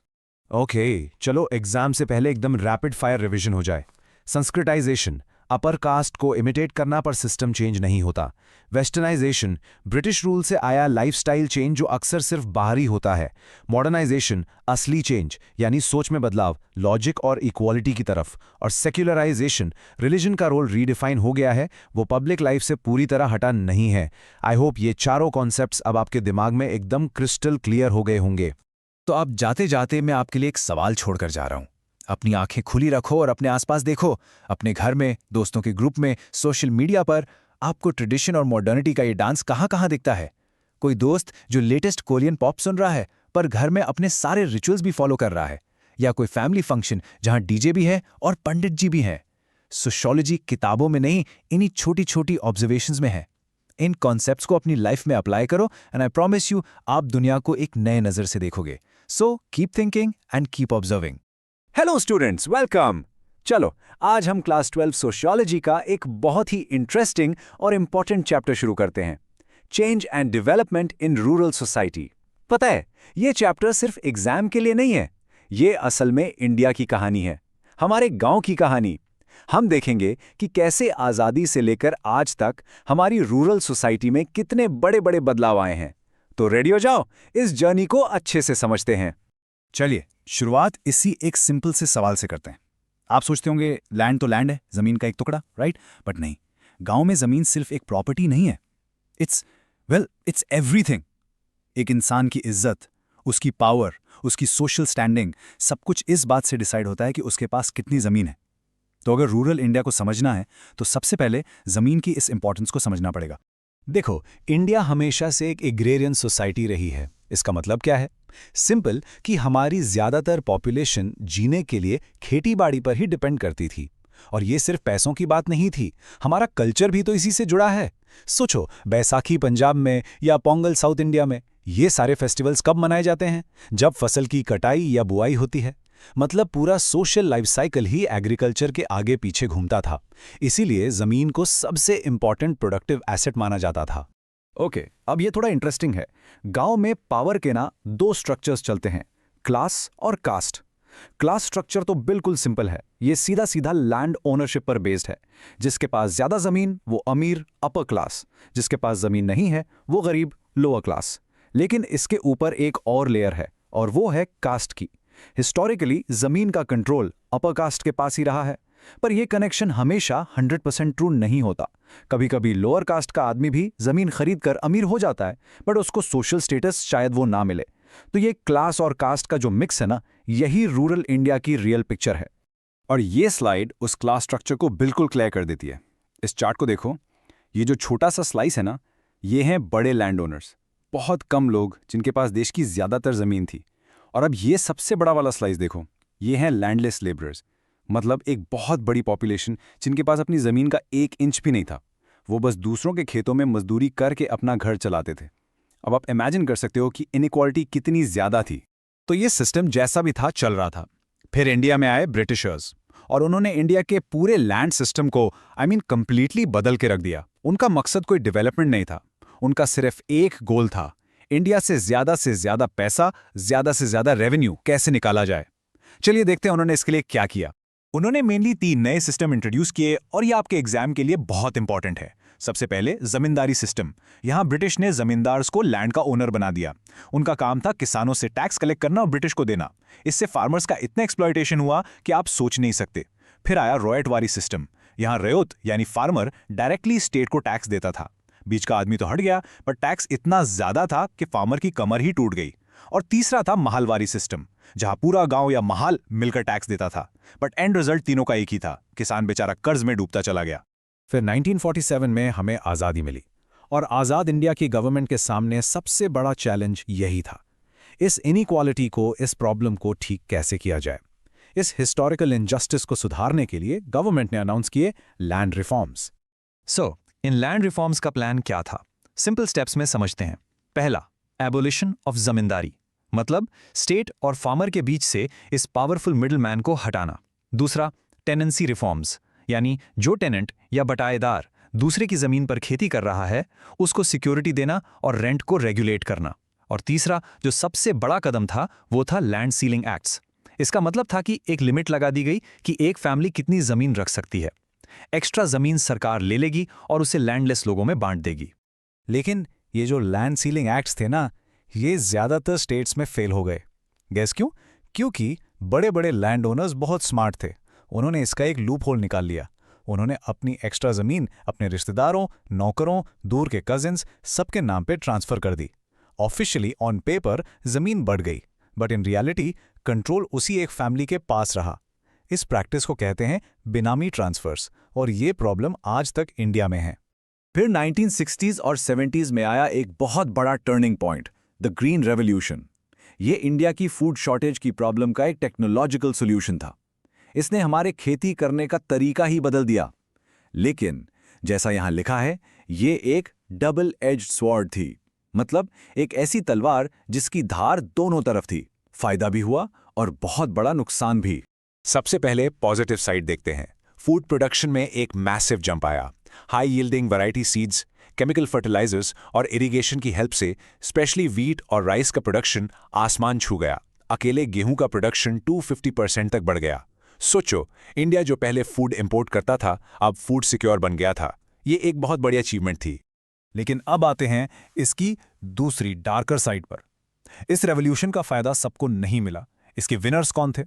ओके, चलो एग्जाम से पहले एकदम रैपिड फायर रिवीजन हो जाए। संस्कृताइजेशन, अपर कास्ट को इमिटेट करना पर सिस्टम चेंज नहीं होता। वेस्टर्नाइजेशन, ब्रिटिश रूल से आया लाइफस्टाइल चेंज जो अक्सर सिर्फ बाहरी होता है। मॉडर्नाइजेशन, असली चेंज यानी सोच में बदलाव, लॉजिक और इक्वालिटी की तरफ। और सेक्युलराइजेशन, रिलीजन का रोल रीडिफाइन हो गया है, वो पब्लिक लाइफ से पूरी तरह हटा नहीं है। आई होप ये चारों कॉन्सेप्ट्स अब आपके दिमाग में एकदम क्रिस्टल क्लियर हो गए होंगे। तो अब जाते जाते मैं आपके लिए एक सवाल छोड़कर जा रहा हूं। अपनी आंखें खुली रखो और अपने आसपास देखो। अपने घर में, दोस्तों के ग्रुप में, सोशल मीडिया पर आपको ट्रेडिशन और मॉडर्निटी का ये डांस कहाँ-कहाँ दिखता है? कोई दोस्त जो लेटेस्ट कोरियन पॉप सुन रहा है पर घर में अपने सारे रिचुअल्स भी फॉलो कर रहा है? या कोई फैमिली फंक्शन जहां डीजे भी है और पंडित जी भी हैं? सोशियोलॉजी किताबों में नहीं, इन्हीं छोटी-छोटी ऑब्जर्वेशंस में है। इन कॉन्सेप्ट्स को अपनी लाइफ में अप्लाई करो एंड आई प्रॉमिस यू, आप दुनिया को एक नए नज़र से देखोगे। So keep thinking and keep observing. Hello students, welcome. चलो, आज हम क्लास 12 सोशियोलॉजी का एक बहुत ही इंटरेस्टिंग और इंपॉर्टेंट चैप्टर शुरू करते हैं, change and development in rural society. पता है, ये चैप्टर सिर्फ एग्जाम के लिए नहीं है, ये असल में इंडिया की कहानी है, हमारे गांव की कहानी। हम देखेंगे कि कैसे आज़ादी से लेकर आज तक हमारी रूरल सोसाइटी में कितने बड़े बड़े बदलाव आए हैं। तो रेडी हो जाओ, इस जर्नी को अच्छे से समझते हैं। चलिए, शुरुआत इसी एक सिंपल से सवाल से करते हैं। आप सोचते होंगे लैंड तो लैंड है, जमीन का एक टुकड़ा, राइट? बट नहीं, गांव में जमीन सिर्फ एक प्रॉपर्टी नहीं है। It's everything. एक इंसान की इज्जत, उसकी पावर, उसकी सोशल स्टैंडिंग, सब कुछ इस बात से डिसाइड होता है कि उसके पास कितनी जमीन है। तो अगर रूरल इंडिया को समझना है तो सबसे पहले जमीन की इस इंपॉर्टेंस को समझना पड़ेगा। देखो, इंडिया हमेशा से एक एग्रेरियन सोसाइटी रही है। इसका मतलब क्या है? सिंपल कि हमारी ज्यादातर पॉपुलेशन जीने के लिए खेती-बाड़ी पर ही डिपेंड करती थी। और ये सिर्फ पैसों की बात नहीं थी, हमारा कल्चर भी तो इसी से जुड़ा है। सोचो, बैसाखी पंजाब में या पोंगल साउथ इंडिया में, ये सारे फेस्टिवल्स कब मनाए जाते हैं? जब फसल की कटाई या बुआई होती है। मतलब पूरा सोशल लाइफ साइकिल ही एग्रीकल्चर के आगे पीछे घूमता था। इसीलिए जमीन को सबसे इंपॉर्टेंट प्रोडक्टिव एसेट माना जाता था। ओके, अब ये थोड़ा इंटरेस्टिंग है। गांव में पावर के ना दो स्ट्रक्चर्स चलते हैं, क्लास और कास्ट। क्लास स्ट्रक्चर तो बिल्कुल सिंपल है, ये सीधा सीधा लैंड ओनरशिप पर बेस्ड है। जिसके पास ज्यादा जमीन वो अमीर, अपर क्लास। जिसके पास जमीन नहीं है वो गरीब, लोअर क्लास। लेकिन इसके ऊपर एक और लेयर है और वो है कास्ट की। हिस्टोरिकली जमीन का कंट्रोल अपर कास्ट के पास ही रहा है, पर यह कनेक्शन हमेशा 100% ट्रू नहीं होता। कभी कभी लोअर कास्ट का आदमी भी जमीन खरीद कर अमीर हो जाता है, बट उसको सोशल स्टेटस शायद वो ना मिले। तो ये क्लास और कास्ट का जो मिक्स है ना, यही रूरल इंडिया की रियल पिक्चर है। और ये स्लाइड उस क्लास स्ट्रक्चर को बिल्कुल क्लियर कर देती है। इस चार्ट को देखो, ये जो छोटा सा स्लाइस है ना, ये हैं बड़े लैंड ओनर्स, बहुत कम लोग जिनके पास देश की ज्यादातर जमीन थी। और अब ये सबसे बड़ा वाला स्लाइस देखो, ये हैं लैंडलेस लेबरर्स, मतलब एक बहुत बड़ी पॉपुलेशन जिनके पास अपनी जमीन का 1 इंच भी नहीं था। वो बस दूसरों के खेतों में मजदूरी करके अपना घर चलाते थे। अब आप इमेजिन कर सकते हो कि इनइक्वालिटी कितनी ज्यादा थी। तो ये सिस्टम जैसा भी था चल रहा था। फिर इंडिया में आए ब्रिटिशर्स और उन्होंने इंडिया के पूरे लैंड सिस्टम को कंप्लीटली बदल के रख दिया। उनका मकसद कोई डेवलपमेंट नहीं था, उनका सिर्फ एक गोल था, इंडिया से ज्यादा पैसा, ज्यादा से ज्यादा रेवेन्यू कैसे निकाला जाए। चलिए देखते हैं उन्होंने इसके लिए क्या किया। उन्होंने मेनली 3 नए सिस्टम इंट्रोड्यूस किए और ये आपके एग्जाम के लिए बहुत इंपॉर्टेंट है। सबसे पहले जमींदारी सिस्टम। यहाँ ब्रिटिश ने जमींदार्स को लैंड का ओनर बना दिया। उनका काम था किसानों से टैक्स कलेक्ट करना और ब्रिटिश को देना। इससे फार्मर्स का इतना एक्सप्लॉयटेशन हुआ कि आप सोच नहीं सकते। फिर आया रॉयतवारी सिस्टम। यहाँ रयोत यानी फार्मर डायरेक्टली स्टेट को टैक्स देता था। बीच का आदमी तो हट गया, पर टैक्स इतना ज्यादा था कि फार्मर की कमर ही टूट गई। और तीसरा था महालवारी सिस्टम, जहां पूरा गांव या महाल मिलकर टैक्स देता था। बट एंड रिजल्ट तीनों का एक ही था, किसान बेचारा कर्ज में डूबता चला गया। फिर 1947 में हमें आज़ादी मिली और आज़ाद इंडिया की गवर्नमेंट के सामने सबसे बड़ा चैलेंज यही था, इस इनइक्वालिटी को, इस प्रॉब्लम को ठीक कैसे किया जाए। इस हिस्टोरिकल इनजस्टिस को सुधारने के लिए गवर्नमेंट ने अनाउंस किए लैंड रिफॉर्म्स। सो इन लैंड रिफॉर्म्स का प्लान क्या था? सिंपल स्टेप्स में समझते हैं। पहला, एबोलिशन ऑफ जमींदारी, मतलब स्टेट और फार्मर के बीच से इस पावरफुल मिडलमैन को हटाना। दूसरा, टेनेंसी रिफॉर्म्स, यानी जो टेनेंट या बटाएदार दूसरे की जमीन पर खेती कर रहा है उसको सिक्योरिटी देना और रेंट को रेगुलेट करना। और तीसरा, जो सबसे बड़ा कदम था, वो था लैंड सीलिंग एक्ट्स। इसका मतलब था कि एक लिमिट लगा दी गई कि एक फैमिली कितनी जमीन रख सकती है। एक्स्ट्रा जमीन सरकार ले लेगी और उसे लैंडलेस लोगों में बांट देगी। लेकिन ये जो लैंड सीलिंग एक्ट्स थे ना, ये ज्यादातर स्टेट्स में फेल हो गए। गैस क्यों? क्योंकि बड़े बड़े लैंड ओनर्स बहुत स्मार्ट थे। उन्होंने इसका एक लूप होल निकाल लिया। उन्होंने अपनी एक्स्ट्रा जमीन अपने रिश्तेदारों, नौकरों, दूर के कजिन्स सबके नाम पे ट्रांसफर कर दी। ऑफिशियली ऑन पेपर जमीन बढ़ गई, बट इन रियलिटी कंट्रोल उसी एक फैमिली के पास रहा। इस प्रैक्टिस को कहते हैं बिनामी ट्रांसफर्स, और ये प्रॉब्लम आज तक इंडिया में है। फिर 1960s और 70s में आया एक बहुत बड़ा turning point, the green revolution. ये इंडिया की फूड शॉर्टेज की प्रॉब्लम का एक टेक्नोलॉजिकल सॉल्यूशन था। इसने हमारे खेती करने का तरीका ही बदल दिया। लेकिन जैसा यहां लिखा है, ये एक डबल एज्ड स्वॉर्ड थी, मतलब एक ऐसी तलवार जिसकी धार दोनों तरफ थी। फायदा भी हुआ और बहुत बड़ा नुकसान भी। सबसे पहले पॉजिटिव साइड देखते हैं। फूड प्रोडक्शन में एक मैसिव जंप आया। High yielding variety seeds, chemical fertilisers और इरिगेशन की हेल्प से स्पेशली वीट और राइस का प्रोडक्शन आसमान छू गया। अकेले गेहूं का प्रोडक्शन 250% तक बढ़ गया। सोचो, इंडिया जो पहले फूड इंपोर्ट करता था, अब फूड सिक्योर बन गया था। ये एक बहुत बड़ी अचीवमेंट थी। लेकिन अब आते हैं इसकी दूसरी डार्कर साइड पर। इस रेवोल्यूशन का फायदा सबको नहीं मिला। इसके विनर्स कौन थे?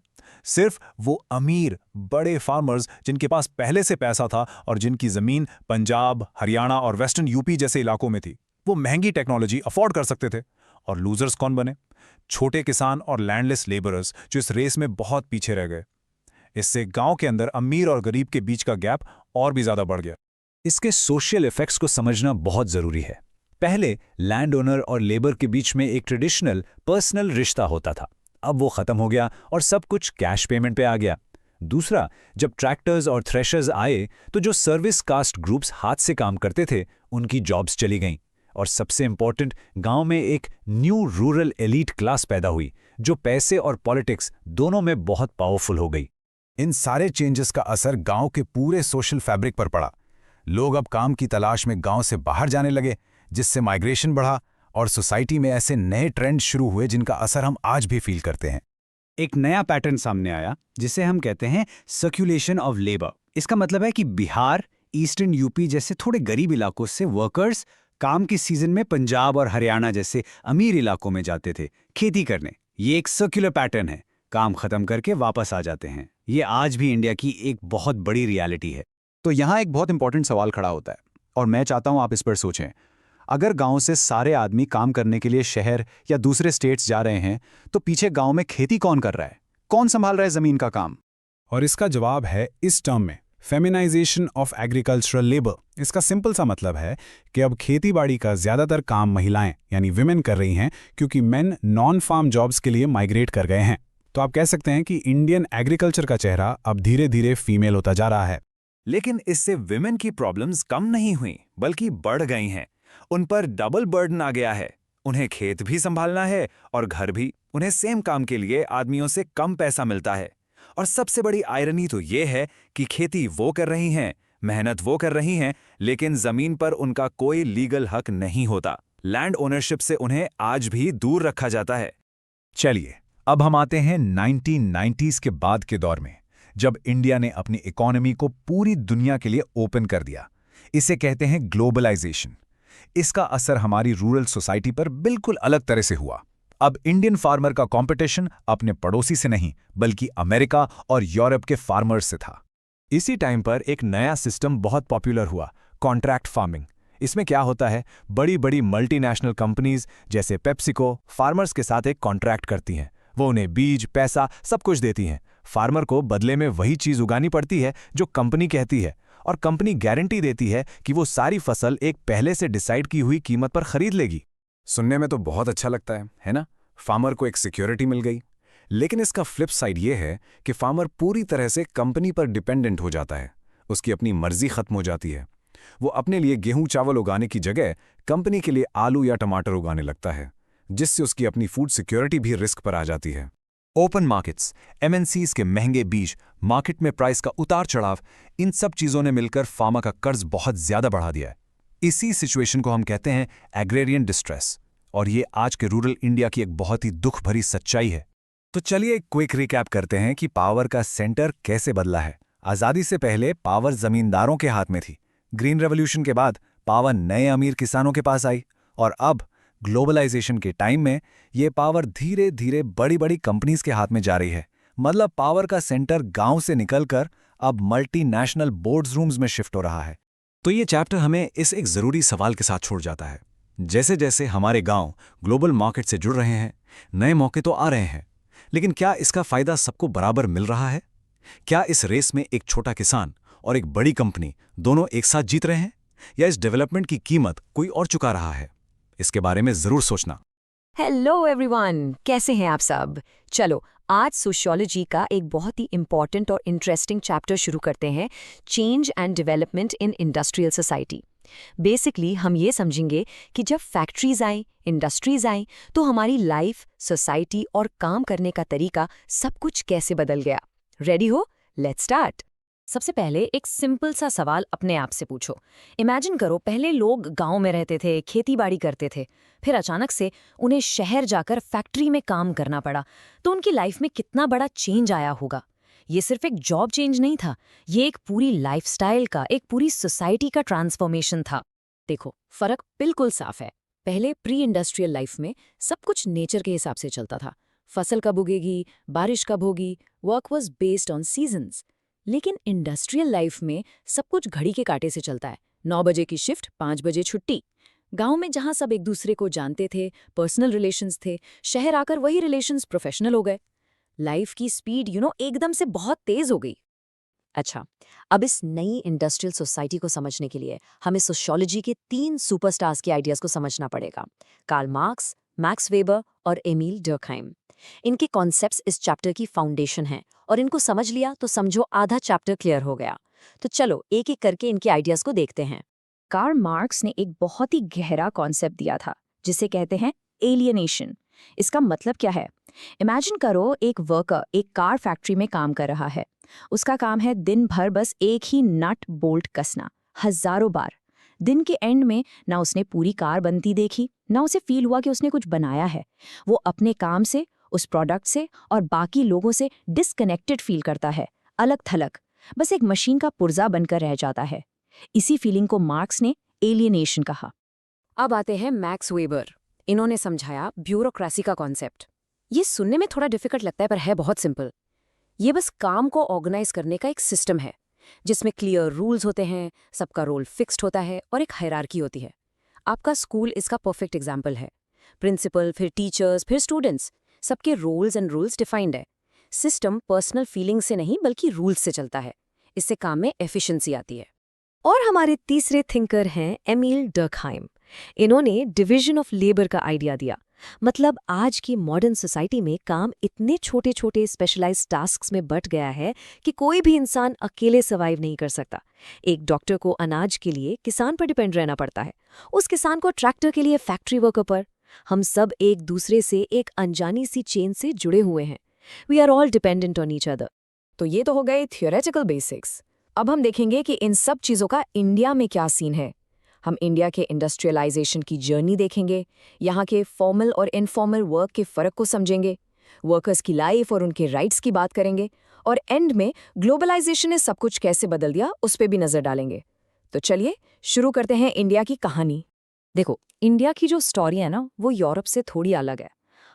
सिर्फ वो अमीर बड़े फार्मर्स जिनके पास पहले से पैसा था और जिनकी जमीन पंजाब, हरियाणा और वेस्टर्न यूपी जैसे इलाकों में थी। वो महंगी टेक्नोलॉजी अफोर्ड कर सकते थे। और लूजर्स कौन बने? छोटे किसान और लैंडलेस लेबरर्स, जो इस रेस में बहुत पीछे रह गए। इससे गांव के अंदर अमीर और गरीब के बीच का गैप और भी ज्यादा बढ़ गया। इसके सोशल इफेक्ट्स को समझना बहुत जरूरी है। पहले लैंड ओनर और लेबर के बीच में एक ट्रेडिशनल पर्सनल रिश्ता होता था। अब वो खत्म हो गया और सब कुछ कैश पेमेंट पे आ गया। दूसरा, जब ट्रैक्टर्स और थ्रेशर्स आए तो जो सर्विस कास्ट ग्रुप्स हाथ से काम करते थे, उनकी जॉब्स चली गईं। और सबसे इंपॉर्टेंट, गांव में एक न्यू रूरल एलीट क्लास पैदा हुई, जो पैसे और पॉलिटिक्स दोनों में बहुत पावरफुल हो गई। इन सारे चेंजेस का असर गांव के पूरे सोशल फैब्रिक पर पड़ा। लोग अब काम की तलाश में गांव से बाहर जाने लगे, जिससे माइग्रेशन बढ़ा और सोसाइटी में ऐसे नए ट्रेंड शुरू हुए जिनका असर हम आज भी फील करते हैं। एक नया पैटर्न सामने आया जिसे हम कहते हैं सर्कुलेशन ऑफ लेबर। इसका मतलब है कि बिहार, ईस्टर्न यूपी जैसे थोड़े गरीब इलाकों से वर्कर्स काम के सीजन में पंजाब और हरियाणा जैसे अमीर इलाकों में जाते थे खेती करने। ये एक सर्कुलर पैटर्न है, काम खत्म करके वापस आ जाते हैं। ये आज भी इंडिया की एक बहुत बड़ी रियलिटी है। तो यहाँ एक बहुत इंपॉर्टेंट सवाल खड़ा होता है और मैं चाहता हूँ आप इस पर सोचें। अगर गांव से सारे आदमी काम करने के लिए शहर या दूसरे स्टेट्स जा रहे हैं, तो पीछे गांव में खेती कौन कर रहा है? कौन संभाल रहा है जमीन का काम? और इसका जवाब है इस टर्म में, फेमिनाइजेशन ऑफ एग्रीकल्चरल लेबर। इसका सिंपल सा मतलब है कि अब खेतीबाड़ी का ज्यादातर काम महिलाएं यानी विमेन कर रही हैं, क्योंकि मेन नॉन फार्म जॉब्स के लिए माइग्रेट कर गए हैं। तो आप कह सकते हैं कि इंडियन एग्रीकल्चर का चेहरा अब धीरे धीरे फीमेल होता जा रहा है। लेकिन इससे विमेन की प्रॉब्लम्स कम नहीं हुई, बल्कि बढ़ गई हैं। उन पर डबल बर्डन आ गया है। उन्हें खेत भी संभालना है और घर भी। उन्हें सेम काम के लिए आदमियों से कम पैसा मिलता है। और सबसे बड़ी आयरनी तो ये है कि खेती वो कर रही हैं, मेहनत वो कर रही हैं, लेकिन जमीन पर उनका कोई लीगल हक नहीं होता। लैंड ओनरशिप से उन्हें आज भी दूर रखा जाता है। चलिए, अब हम आते हैं 1990s के बाद के दौर में, जब इंडिया ने अपनी इकोनॉमी को पूरी दुनिया के लिए ओपन कर दिया। इसे कहते हैं ग्लोबलाइजेशन। इसका असर हमारी रूरल सोसाइटी पर बिल्कुल अलग तरह से हुआ। अब इंडियन फार्मर का कंपटीशन अपने पड़ोसी से नहीं बल्कि अमेरिका और यूरोप के फार्मर्स से था। इसी टाइम पर एक नया सिस्टम बहुत पॉपुलर हुआ, कॉन्ट्रैक्ट फार्मिंग। इसमें क्या होता है, बड़ी बड़ी मल्टीनेशनल कंपनीज जैसे पेप्सिको फार्मर्स के साथ एक कॉन्ट्रैक्ट करती हैं। वो उन्हें बीज, पैसा सब कुछ देती हैं। फार्मर को बदले में वही चीज़ उगानी पड़ती है जो कंपनी कहती है, और कंपनी गारंटी देती है कि वो सारी फसल एक पहले से डिसाइड की हुई कीमत पर खरीद लेगी। सुनने में तो बहुत अच्छा लगता है ना? फार्मर को एक सिक्योरिटी मिल गई। लेकिन इसका फ्लिप साइड ये है कि फार्मर पूरी तरह से कंपनी पर डिपेंडेंट हो जाता है। उसकी अपनी मर्जी खत्म हो जाती है। वो अपने लिए गेहूं चावल उगाने की जगह कंपनी के लिए आलू या टमाटर उगाने लगता है, जिससे उसकी अपनी फूड सिक्योरिटी भी रिस्क पर आ जाती है। ओपन मार्केट्स, एमएनसीज के महंगे बीज, मार्केट में प्राइस का उतार चढ़ाव, इन सब चीज़ों ने मिलकर फार्मर का कर्ज बहुत ज़्यादा बढ़ा दिया है। इसी सिचुएशन को हम कहते हैं एग्रेरियन डिस्ट्रेस, और ये आज के रूरल इंडिया की एक बहुत ही दुख भरी सच्चाई है। तो चलिए एक क्विक रिकैप करते हैं कि पावर का सेंटर कैसे बदला है। आज़ादी से पहले पावर जमींदारों के हाथ में थी। ग्रीन रेवोल्यूशन के बाद पावर नए अमीर किसानों के पास आई, और अब ग्लोबलाइजेशन के टाइम में ये पावर धीरे धीरे बड़ी बड़ी कंपनीज के हाथ में जा रही है। मतलब पावर का सेंटर गांव से निकलकर अब मल्टीनेशनल बोर्ड्स रूम्स में शिफ्ट हो रहा है। तो ये चैप्टर हमें इस एक ज़रूरी सवाल के साथ छोड़ जाता है। जैसे जैसे हमारे गांव ग्लोबल मार्केट से जुड़ रहे हैं, नए मौके तो आ रहे हैं, लेकिन क्या इसका फायदा सबको बराबर मिल रहा है? क्या इस रेस में एक छोटा किसान और एक बड़ी कंपनी दोनों एक साथ जीत रहे हैं, या इस डेवलपमेंट की कीमत कोई और चुका रहा है? इसके बारे में जरूर सोचना। हेलो एवरीवन, कैसे हैं आप सब? चलो आज सोशियोलॉजी का एक बहुत ही इंपॉर्टेंट और इंटरेस्टिंग चैप्टर शुरू करते हैं, change and development in industrial society. Basically हम ये समझेंगे कि जब फैक्ट्रीज आईं, इंडस्ट्रीज आईं, तो हमारी लाइफ, सोसाइटी और काम करने का तरीका सब कुछ कैसे बदल गया। रेडी हो? Let's start. सबसे पहले एक सिंपल सा सवाल अपने आप से पूछो। इमेजिन करो, पहले लोग गांव में रहते थे, खेतीबाड़ी करते थे, फिर अचानक से उन्हें शहर जाकर फैक्ट्री में काम करना पड़ा, तो उनकी लाइफ में कितना बड़ा चेंज आया होगा। ये सिर्फ एक जॉब चेंज नहीं था, ये एक पूरी लाइफस्टाइल का, एक पूरी सोसाइटी का ट्रांसफॉर्मेशन था। देखो, फर्क बिल्कुल साफ है। पहले प्री इंडस्ट्रियल लाइफ में सब कुछ नेचर के हिसाब से चलता था। फसल कब उगेगी, बारिश कब होगी, work was based on seasons. लेकिन इंडस्ट्रियल लाइफ में सब कुछ घड़ी के कांटे से चलता है। 9 बजे की शिफ्ट, 5 बजे छुट्टी। गांव में जहां सब एक दूसरे को जानते थे, पर्सनल रिलेशंस थे, शहर आकर वही रिलेशंस प्रोफेशनल हो गए। लाइफ की स्पीड एकदम से बहुत तेज हो गई। अच्छा, अब इस नई इंडस्ट्रियल सोसाइटी को समझने के लिए हमें सोशियोलॉजी के 3 सुपरस्टार्स के आइडियाज को समझना पड़ेगा, कार्ल मार्क्स, मैक्स वेबर और एमील डर्कहाइम। इनके कॉन्सेप्ट्स इस चैप्टर की फाउंडेशन हैं, और इनको समझ लिया तो समझो आधा चैप्टर क्लियर हो गया। तो चलो एक एक करके इनके आइडियाज को देखते हैं। कार्ल मार्क्स ने एक बहुत ही गहरा कॉन्सेप्ट दिया था, जिसे कहते हैं एलियनेशन। इसका मतलब क्या है? इमेजिन करो, एक वर्कर एक कार फैक्ट्री में काम कर रहा है। उसका काम है दिन भर बस एक ही नट बोल्ट कसना, हजारों बार। दिन के एंड में ना उसने पूरी कार बनती देखी, ना उसे फील हुआ कि उसने कुछ बनाया है। वो अपने काम से, उस प्रोडक्ट से और बाकी लोगों से डिस्कनेक्टेड फील करता है, अलग थलग, बस एक मशीन का पुर्जा बनकर रह जाता है। इसी फीलिंग को मार्क्स ने एलियनेशन कहा। अब आते हैं मैक्स वेबर। इन्होंने समझाया ब्यूरोक्रेसी का कॉन्सेप्ट। ये सुनने में थोड़ा डिफिकल्ट लगता है, पर है बहुत सिंपल। ये बस काम को ऑर्गेनाइज करने का एक सिस्टम है, जिसमें क्लियर रूल्स होते हैं, सबका रोल फिक्स्ड होता है और एक हायरार्की होती है। आपका स्कूल इसका परफेक्ट एग्जाम्पल है। प्रिंसिपल, फिर टीचर्स, फिर स्टूडेंट्स, सबके रोल्स एंड रूल्स डिफाइंड है। सिस्टम पर्सनल फीलिंग से नहीं बल्कि रूल्स से चलता है। इससे काम में एफिशिएंसी आती है। और हमारे तीसरे थिंकर हैं एमील डर्कहाइम। इन्होंने डिवीजन ऑफ लेबर का आइडिया दिया। मतलब आज की मॉडर्न सोसाइटी में काम इतने छोटे छोटे स्पेशलाइज्ड टास्क्स में बंट गया है कि कोई भी इंसान अकेले सर्वाइव नहीं कर सकता। एक डॉक्टर को अनाज के लिए किसान पर डिपेंड रहना पड़ता है, उस किसान को ट्रैक्टर के लिए फैक्ट्री वर्कर पर। हम सब एक दूसरे से एक अनजानी सी चेन से जुड़े हुए हैं। We are all dependent on each other. तो ये तो हो गए थियोरेटिकल बेसिक्स। अब हम देखेंगे कि इन सब चीज़ों का इंडिया में क्या सीन है। हम इंडिया के इंडस्ट्रियलाइजेशन की जर्नी देखेंगे, यहाँ के फॉर्मल और इनफॉर्मल वर्क के फ़र्क को समझेंगे, वर्कर्स की लाइफ और उनके राइट्स की बात करेंगे, और एंड में ग्लोबलाइजेशन ने सब कुछ कैसे बदल दिया उस पर भी नज़र डालेंगे। तो चलिए शुरू करते हैं इंडिया की कहानी। देखो, इंडिया की जो स्टोरी है ना, वो यूरोप से थोड़ी अलग है।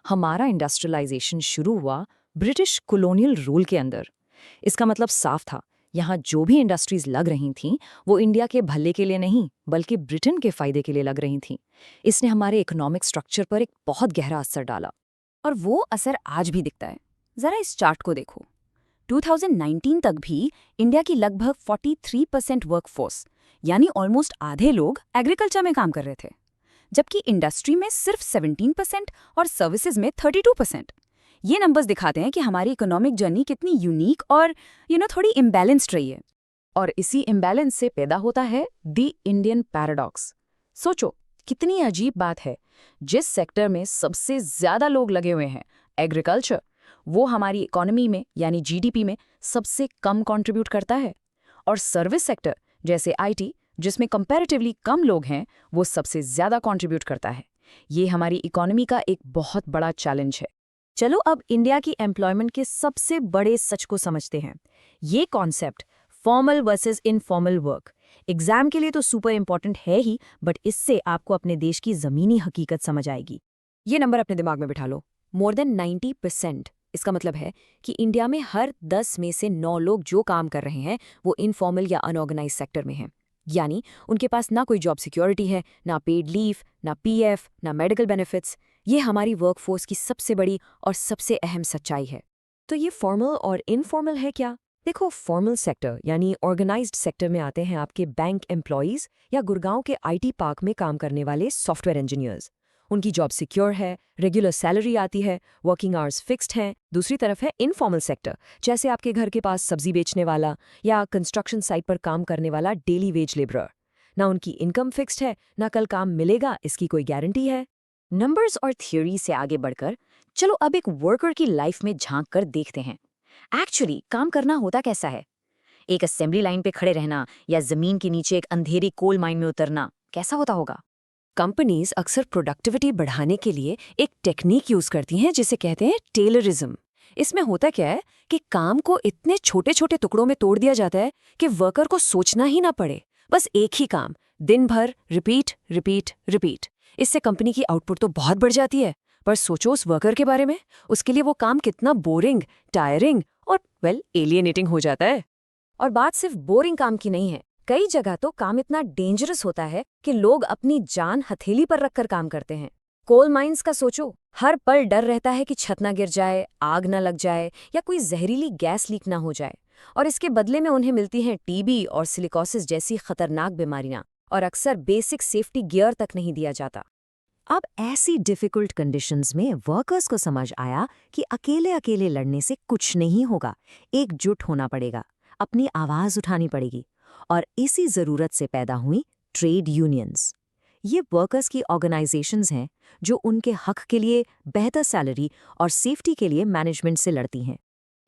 हमारा इंडस्ट्रियलाइजेशन शुरू हुआ ब्रिटिश कॉलोनियल रूल के अंदर। इसका मतलब साफ था, यहाँ जो भी इंडस्ट्रीज लग रही थीं, वो इंडिया के भले के लिए नहीं, बल्कि ब्रिटेन के फायदे के लिए लग रही थीं। इसने हमारे इकोनॉमिक स्ट्रक्चर पर एक बहुत गहरा असर डाला, और वो असर आज भी दिखता है। जरा इस चार्ट को देखो। 2019 तक भी इंडिया की लगभग 43% वर्कफोर्स, यानी ऑलमोस्ट आधे लोग एग्रीकल्चर में काम कर रहे थे, जबकि इंडस्ट्री में सिर्फ 17% और सर्विसेज में 32%। ये नंबर्स दिखाते हैं कि हमारी इकोनॉमिक जर्नी कितनी यूनिक और थोड़ी इम्बैलेंस्ड रही है। और इसी इम्बैलेंस से पैदा होता है द इंडियन पैराडॉक्स। सोचो, कितनी अजीब बात है, जिस सेक्टर में सबसे ज्यादा लोग लगे हुए हैं, एग्रीकल्चर, वो हमारी इकोनॉमी में यानी जीडीपी में सबसे कम कंट्रीब्यूट करता है। और सर्विस सेक्टर जैसे आईटी, जिसमें कंपैरेटिवली कम लोग हैं, वो सबसे ज्यादा कंट्रीब्यूट करता है। ये हमारी इकोनॉमी का एक बहुत बड़ा चैलेंज है। चलो अब इंडिया की एम्प्लॉयमेंट के सबसे बड़े सच को समझते हैं। ये concept formal versus informal work exam के लिए तो सुपर इंपॉर्टेंट है ही, बट इससे आपको अपने देश की जमीनी हकीकत समझ आएगी। ये नंबर अपने दिमाग में बिठा लो, मोर देन 90%। इसका मतलब है कि इंडिया में हर 10 में से 9 लोग जो काम कर रहे हैं वो इनफॉर्मल या अनऑर्गेनाइज सेक्टर में हैं। यानी उनके पास ना कोई जॉब सिक्योरिटी है, ना पेड लीव, ना पीएफ, ना मेडिकल बेनिफिट्स। ये हमारी वर्कफोर्स की सबसे बड़ी और सबसे अहम सच्चाई है। तो ये फॉर्मल और इनफॉर्मल है क्या? देखो, फॉर्मल सेक्टर यानी ऑर्गेनाइज्ड सेक्टर में आते हैं आपके बैंक एम्प्लॉयज़ या गुड़गांव के आईटी पार्क में काम करने वाले सॉफ्टवेयर इंजीनियर्स। उनकी जॉब सिक्योर है, रेगुलर सैलरी आती है, वर्किंग आवर्स फिक्स्ड हैं। दूसरी तरफ है इनफॉर्मल सेक्टर, जैसे आपके घर के पास सब्जी बेचने वाला या कंस्ट्रक्शन साइट पर काम करने वाला डेली वेज लेबरर। ना उनकी इनकम फिक्स्ड है, ना कल काम मिलेगा इसकी कोई गारंटी है। नंबर्स और थ्योरी से आगे बढ़कर चलो अब एक वर्कर की लाइफ में झांक कर देखते हैं। एक्चुअली काम करना होता कैसा है? एक असेंबली लाइन पे खड़े रहना या जमीन के नीचे एक अंधेरी कोल माइन में उतरना कैसा होता होगा? कंपनीज अक्सर प्रोडक्टिविटी बढ़ाने के लिए एक टेक्निक यूज करती हैं जिसे कहते हैं टेलरिज्म। इसमें होता क्या है कि काम को इतने छोटे छोटे टुकड़ों में तोड़ दिया जाता है कि वर्कर को सोचना ही ना पड़े, बस एक ही काम दिन भर रिपीट रिपीट रिपीट। इससे कंपनी की आउटपुट तो बहुत बढ़ जाती है, पर सोचो उस वर्कर के बारे में, उसके लिए वो काम कितना बोरिंग, टायरिंग और एलियनेटिंग हो जाता है। और बात सिर्फ बोरिंग काम की नहीं है, कई जगह तो काम इतना डेंजरस होता है कि लोग अपनी जान हथेली पर रखकर काम करते हैं। कोल माइंस का सोचो, हर पल डर रहता है कि छत ना गिर जाए, आग ना लग जाए या कोई जहरीली गैस लीक ना हो जाए। और इसके बदले में उन्हें मिलती हैं टीबी और सिलिकोसिस जैसी खतरनाक बीमारियां, और अक्सर बेसिक सेफ्टी गियर तक नहीं दिया जाता। अब ऐसी डिफिकल्ट कंडीशंस में वर्कर्स को समझ आया कि अकेले अकेले लड़ने से कुछ नहीं होगा, एकजुट होना पड़ेगा, अपनी आवाज उठानी पड़ेगी। और इसी जरूरत से पैदा हुई ट्रेड यूनियंस। ये वर्कर्स की ऑर्गेनाइजेशंस हैं जो उनके हक के लिए बेहतर सैलरी और सेफ्टी के लिए मैनेजमेंट से लड़ती हैं।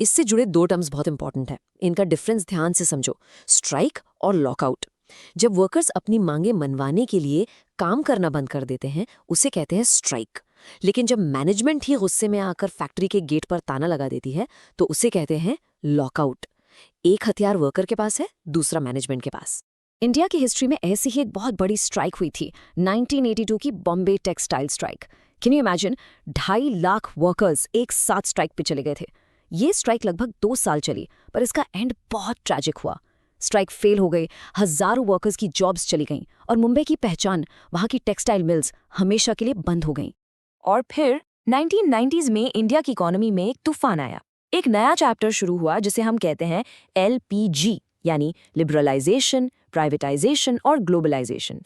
इससे जुड़े 2 टर्म्स बहुत इंपॉर्टेंट है, इनका डिफरेंस ध्यान से समझो, स्ट्राइक और लॉकआउट। जब वर्कर्स अपनी मांगे मनवाने के लिए काम करना बंद कर देते हैं, उसे कहते हैं स्ट्राइक। लेकिन जब मैनेजमेंट ही गुस्से में आकर फैक्ट्री के गेट पर ताना लगा देती है, तो उसे कहते हैं लॉकआउट। एक हथियार वर्कर के पास है, दूसरा मैनेजमेंट के पास। इंडिया की हिस्ट्री में ऐसी ही एक बहुत बड़ी स्ट्राइक हुई थी, 1982 की Bombay textile strike. Can you imagine, 2.5 lakh workers एक साथ स्ट्राइक पे चले गए थे। ये स्ट्राइक लगभग 2 साल चली, पर इसका एंड बहुत ट्रैजिक हुआ। स्ट्राइक फेल हो गई, हजारों वर्कर्स की जॉब्स चली गईं और मुंबई की पहचान, वहां की टेक्सटाइल मिल्स हमेशा के लिए बंद हो गईं। और फिर 1990s में इंडिया की इकोनॉमी में एक तूफान आया। एक नया चैप्टर शुरू हुआ जिसे हम कहते हैं LPG, यानी लिबरलाइजेशन, प्राइवेटाइजेशन और ग्लोबलाइजेशन।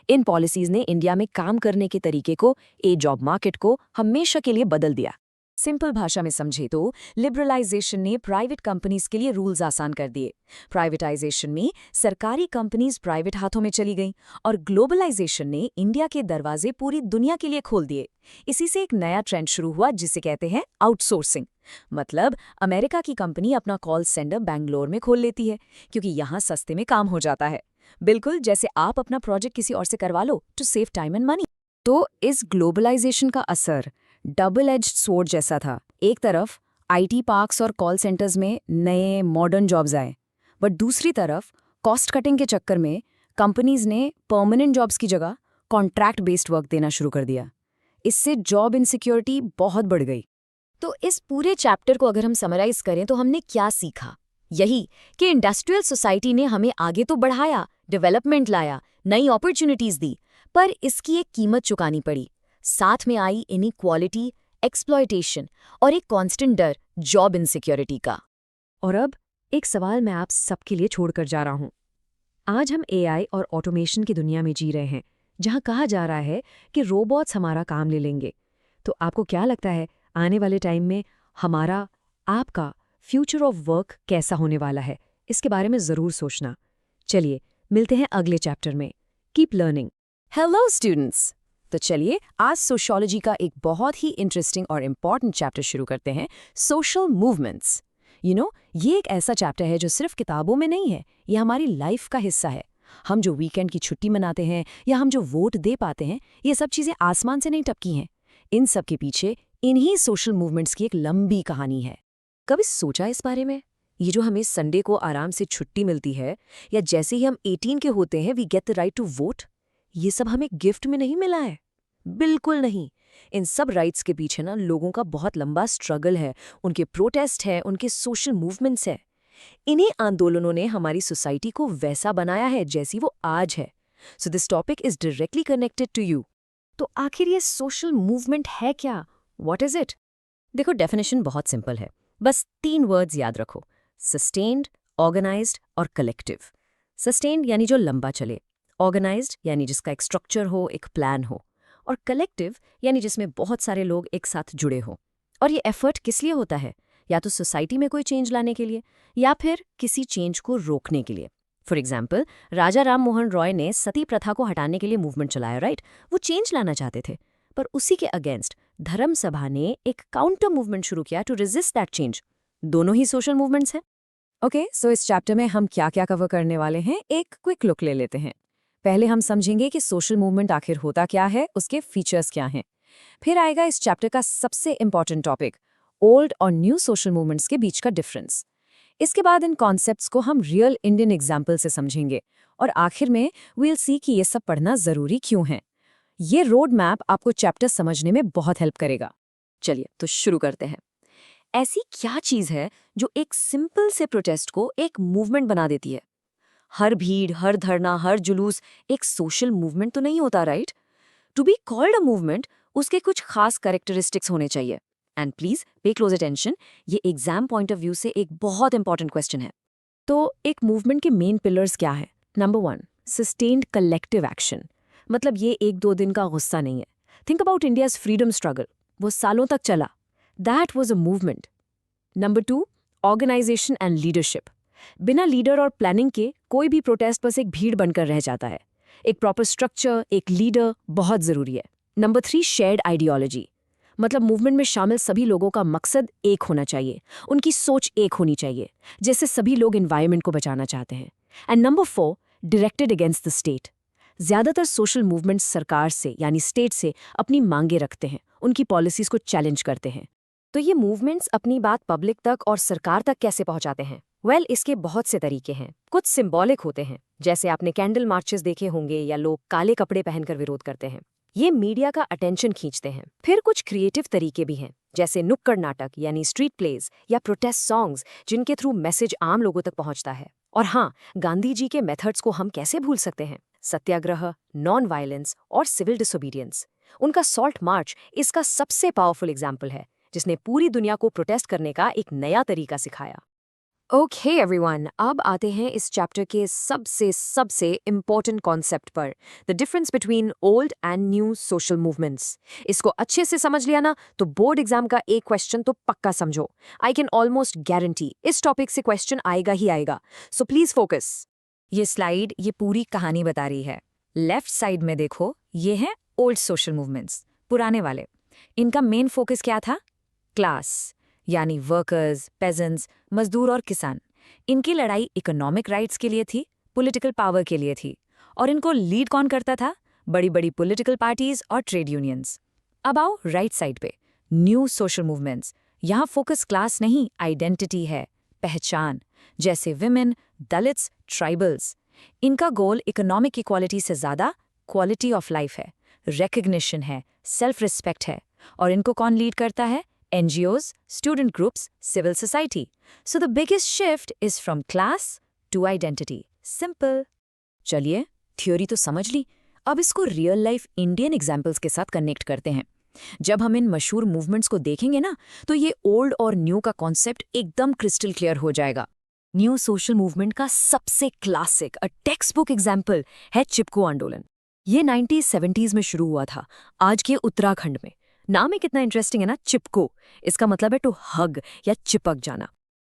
इन पॉलिसीज ने इंडिया में काम करने के तरीके को, जॉब मार्केट को हमेशा के लिए बदल दिया। सिंपल भाषा में समझे तो लिबरलाइजेशन ने प्राइवेट कंपनीज के लिए रूल्स आसान कर दिए, प्राइवेटाइजेशन में सरकारी कंपनीज प्राइवेट हाथों में चली गईं, और ग्लोबलाइजेशन ने इंडिया के दरवाजे पूरी दुनिया के लिए खोल दिए। इसी से एक नया ट्रेंड शुरू हुआ जिसे कहते हैं आउटसोर्सिंग। मतलब अमेरिका की कंपनी अपना कॉल सेंटर बैंगलोर में खोल लेती है क्योंकि यहाँ सस्ते में काम हो जाता है, बिल्कुल जैसे आप अपना प्रोजेक्ट किसी और से करवा लो to save time and money. तो इस ग्लोबलाइजेशन का असर डबल एज्ड स्वॉर्ड जैसा था। एक तरफ आईटी पार्क्स और कॉल सेंटर्स में नए मॉडर्न जॉब्स आए, बट दूसरी तरफ कॉस्ट कटिंग के चक्कर में कंपनीज ने परमानेंट जॉब्स की जगह कॉन्ट्रैक्ट बेस्ड वर्क देना शुरू कर दिया। इससे जॉब इनसिक्योरिटी बहुत बढ़ गई। तो इस पूरे चैप्टर को अगर हम समराइज करें तो हमने क्या सीखा? यही कि इंडस्ट्रियल सोसाइटी ने हमें आगे तो बढ़ाया, डेवलपमेंट लाया, नई अपॉर्चुनिटीज दी, पर इसकी एक कीमत चुकानी पड़ी। साथ में आई इनइक्वालिटी, एक्सप्लॉयटेशन और एक कांस्टेंट डर जॉब इनसिक्योरिटी का। और अब एक सवाल मैं आप सबके लिए छोड़कर जा रहा हूं। आज हम एआई और ऑटोमेशन की दुनिया में जी रहे हैं, जहां कहा जा रहा है कि रोबोट्स हमारा काम ले लेंगे। तो आपको क्या लगता है आने वाले टाइम में हमारा, आपका फ्यूचर ऑफ वर्क कैसा होने वाला है? इसके बारे में ज़रूर सोचना। चलिए मिलते हैं अगले चैप्टर में। Keep learning. हेलो स्टूडेंट्स, तो चलिए आज सोशियोलॉजी का एक बहुत ही इंटरेस्टिंग और इम्पॉर्टेंट चैप्टर शुरू करते हैं, सोशल मूवमेंट्स। ये एक ऐसा चैप्टर है जो सिर्फ किताबों में नहीं है, ये हमारी लाइफ का हिस्सा है। हम जो वीकेंड की छुट्टी मनाते हैं या हम जो वोट दे पाते हैं, ये सब चीज़ें आसमान से नहीं टपकी हैं। इन सब के पीछे इन्हीं सोशल मूवमेंट्स की एक लंबी कहानी है। कभी सोचा इस बारे में? ये जो हमें संडे को आराम से छुट्टी मिलती है, या जैसे ही हम 18 के होते हैं we get the right to vote, ये सब हमें गिफ्ट में नहीं मिला है। बिल्कुल नहीं। इन सब राइट्स के पीछे ना लोगों का बहुत लंबा स्ट्रगल है, उनके प्रोटेस्ट है, उनके सोशल मूवमेंट्स है। इन्हीं आंदोलनों ने हमारी सोसाइटी को वैसा बनाया है जैसी वो आज है। So this topic is directly connected to you. तो आखिर ये सोशल मूवमेंट है क्या? What is it? देखो, डेफिनेशन बहुत सिंपल है, बस 3 वर्ड्स याद रखो: सस्टेन्ड, ऑर्गेनाइज्ड और कलेक्टिव। सस्टेन्ड यानी जो लंबा चले, ऑर्गेनाइज्ड यानी जिसका एक स्ट्रक्चर हो, एक प्लान हो, और कलेक्टिव यानी जिसमें बहुत सारे लोग एक साथ जुड़े हों। और ये एफर्ट किस लिए होता है? या तो सोसाइटी में कोई चेंज लाने के लिए, या फिर किसी चेंज को रोकने के लिए। फॉर एग्जाम्पल, राजा राम मोहन रॉय ने सती प्रथा को हटाने के लिए मूवमेंट चलाया, राइट? वो चेंज लाना चाहते थे, पर उसी के अगेंस्ट धर्म सभा ने एक काउंटर मूवमेंट शुरू किया टू रेजिस्ट दैट चेंज। दोनों ही सोशल मूवमेंट्स हैं। ओके, सो इस चैप्टर में हम क्या क्या कवर करने वाले हैं, एक क्विक लुक ले लेते हैं। पहले हम समझेंगे कि सोशल मूवमेंट आखिर होता क्या है, उसके फीचर्स क्या हैं। फिर आएगा इस चैप्टर का सबसे इंपॉर्टेंट टॉपिक, ओल्ड और न्यू सोशल मूवमेंट्स के बीच का डिफरेंस। इसके बाद इन कॉन्सेप्ट्स को हम रियल इंडियन एग्जाम्पल से समझेंगे, और आखिर में वील सी कि ये सब पढ़ना जरूरी क्यों है। ये रोड मैप आपको चैप्टर समझने में बहुत हेल्प करेगा। चलिए तो शुरू करते हैं। ऐसी क्या चीज़ है जो एक सिंपल से प्रोटेस्ट को एक मूवमेंट बना देती है? हर भीड़, हर धरना, हर जुलूस एक सोशल मूवमेंट तो नहीं होता, right? To be called a movement उसके कुछ खास कैरेक्टरिस्टिक्स होने चाहिए। And please pay close attention, ये एग्जाम पॉइंट ऑफ व्यू से एक बहुत इंपॉर्टेंट क्वेश्चन है। तो एक मूवमेंट के मेन पिलर्स क्या है? Number 1, sustained collective action. मतलब ये 1-2 दिन का गुस्सा नहीं है। Think about India's freedom struggle, वो सालों तक चला। That was a movement. Number 2, organisation and leadership. बिना लीडर और प्लानिंग के कोई भी प्रोटेस्ट बस एक भीड़ बनकर रह जाता है। एक प्रॉपर स्ट्रक्चर, एक लीडर बहुत जरूरी है। Number 3, shared ideology. मतलब मूवमेंट में शामिल सभी लोगों का मकसद एक होना चाहिए, उनकी सोच एक होनी चाहिए, जैसे सभी लोग एनवायरनमेंट को बचाना चाहते हैं। And number 4, directed against the state. ज्यादातर सोशल मूवमेंट्स सरकार से यानी स्टेट से अपनी मांगे रखते हैं, उनकी पॉलिसीज को चैलेंज करते हैं। तो ये मूवमेंट्स अपनी बात पब्लिक तक और सरकार तक कैसे पहुंचाते हैं? वेल, इसके बहुत से तरीके हैं। कुछ सिंबॉलिक होते हैं, जैसे आपने कैंडल मार्चेस देखे होंगे, या लोग काले कपड़े पहनकर विरोध करते हैं। ये मीडिया का अटेंशन खींचते हैं। फिर कुछ क्रिएटिव तरीके भी हैं, जैसे नुक्कड़ नाटक यानी स्ट्रीट प्लेज, या प्रोटेस्ट सॉन्ग्स जिनके थ्रू मैसेज आम लोगों तक पहुंचता है। और हाँ, गांधी जी के मेथड्स को हम कैसे भूल सकते हैं? सत्याग्रह, नॉन वायलेंस और सिविल डिसोबीडियंस। उनका सॉल्ट मार्च इसका सबसे पावरफुल एग्जाम्पल है, जिसने पूरी दुनिया को प्रोटेस्ट करने का एक नया तरीका सिखाया। ओके एवरीवन, अब आते हैं इस चैप्टर के सबसे इम्पोर्टेंट कॉन्सेप्ट पर, the difference between old and new social movements. इसको अच्छे से समझ लिया ना, तो बोर्ड एग्जाम का एक क्वेश्चन तो पक्का समझो। आई कैन ऑलमोस्ट गारंटी इस टॉपिक से क्वेश्चन आएगा ही आएगा, सो प्लीज फोकस। ये स्लाइड ये पूरी कहानी बता रही है। लेफ्ट साइड में देखो, ये हैं ओल्ड सोशल मूवमेंट्स, पुराने वाले। इनका मेन फोकस क्या था? क्लास, यानी वर्कर्स, पेजेंट्स, मजदूर और किसान। इनकी लड़ाई इकोनॉमिक राइट्स के लिए थी, पॉलिटिकल पावर के लिए थी। और इनको लीड कौन करता था? बड़ी बड़ी पॉलिटिकल पार्टीज और ट्रेड यूनियंस। अब आओ राइट साइड पे, न्यू सोशल मूवमेंट्स। यहाँ फोकस क्लास नहीं, आइडेंटिटी है, पहचान, जैसे विमेन, दलित्स, ट्राइबल्स। इनका गोल इकोनॉमिक इक्वालिटी से ज़्यादा क्वालिटी ऑफ लाइफ है, रिकग्निशन है, सेल्फ रिस्पेक्ट है। और इनको कौन लीड करता है? NGOs, student groups, civil society. So the biggest shift is from class to identity. Simple. चलिए, थ्योरी तो समझ ली, अब इसको रियल लाइफ इंडियन एग्जाम्पल्स के साथ कनेक्ट करते हैं। जब हम इन मशहूर मूवमेंट्स को देखेंगे ना, तो ये ओल्ड और न्यू का कॉन्सेप्ट एकदम क्रिस्टल क्लियर हो जाएगा। न्यू सोशल मूवमेंट का सबसे क्लासिक टेक्स्ट बुक एग्जाम्पल है चिपको आंदोलन। ये 1970s में शुरू हुआ था, आज के उत्तराखंड में। नाम ही कितना इंटरेस्टिंग है ना, चिपको। इसका मतलब है टू हग या चिपक जाना।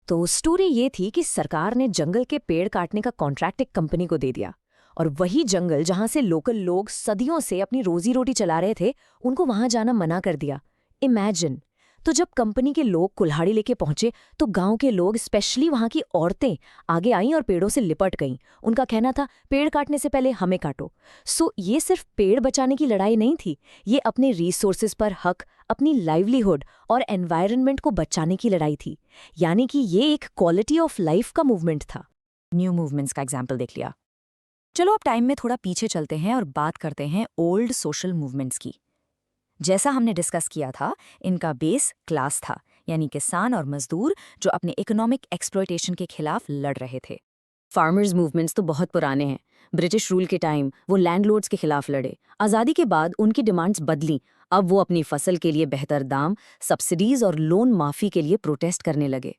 तो स्टोरी ये थी कि सरकार ने जंगल के पेड़ काटने का कॉन्ट्रैक्ट एक कंपनी को दे दिया, और वही जंगल जहां से लोकल लोग सदियों से अपनी रोजी रोटी चला रहे थे, उनको वहां जाना मना कर दिया। इमेजिन। तो जब कंपनी के लोग कुल्हाड़ी लेके पहुंचे तो गांव के लोग, स्पेशली वहां की औरतें, आगे आईं और पेड़ों से लिपट गईं। उनका कहना था, पेड़ काटने से पहले हमें काटो। सो ये सिर्फ पेड़ बचाने की लड़ाई नहीं थी, ये अपने रिसोर्सेज पर हक, अपनी लाइवलीहुड और एनवायरनमेंट को बचाने की लड़ाई थी। यानी कि ये एक क्वालिटी ऑफ लाइफ का मूवमेंट था। न्यू मूवमेंट्स का एग्जाम्पल देख लिया। चलो अब टाइम में थोड़ा पीछे चलते हैं और बात करते हैं ओल्ड सोशल मूवमेंट्स की। जैसा हमने डिस्कस किया था, इनका बेस क्लास था, यानी किसान और मजदूर जो अपने इकोनॉमिक एक्सप्लॉयटेशन के खिलाफ लड़ रहे थे। फार्मर्स मूवमेंट्स तो बहुत पुराने हैं। ब्रिटिश रूल के टाइम वो लैंडलॉर्ड्स के खिलाफ लड़े। आज़ादी के बाद उनकी डिमांड्स बदली। अब वो अपनी फसल के लिए बेहतर दाम, सब्सिडीज और लोन माफी के लिए प्रोटेस्ट करने लगे।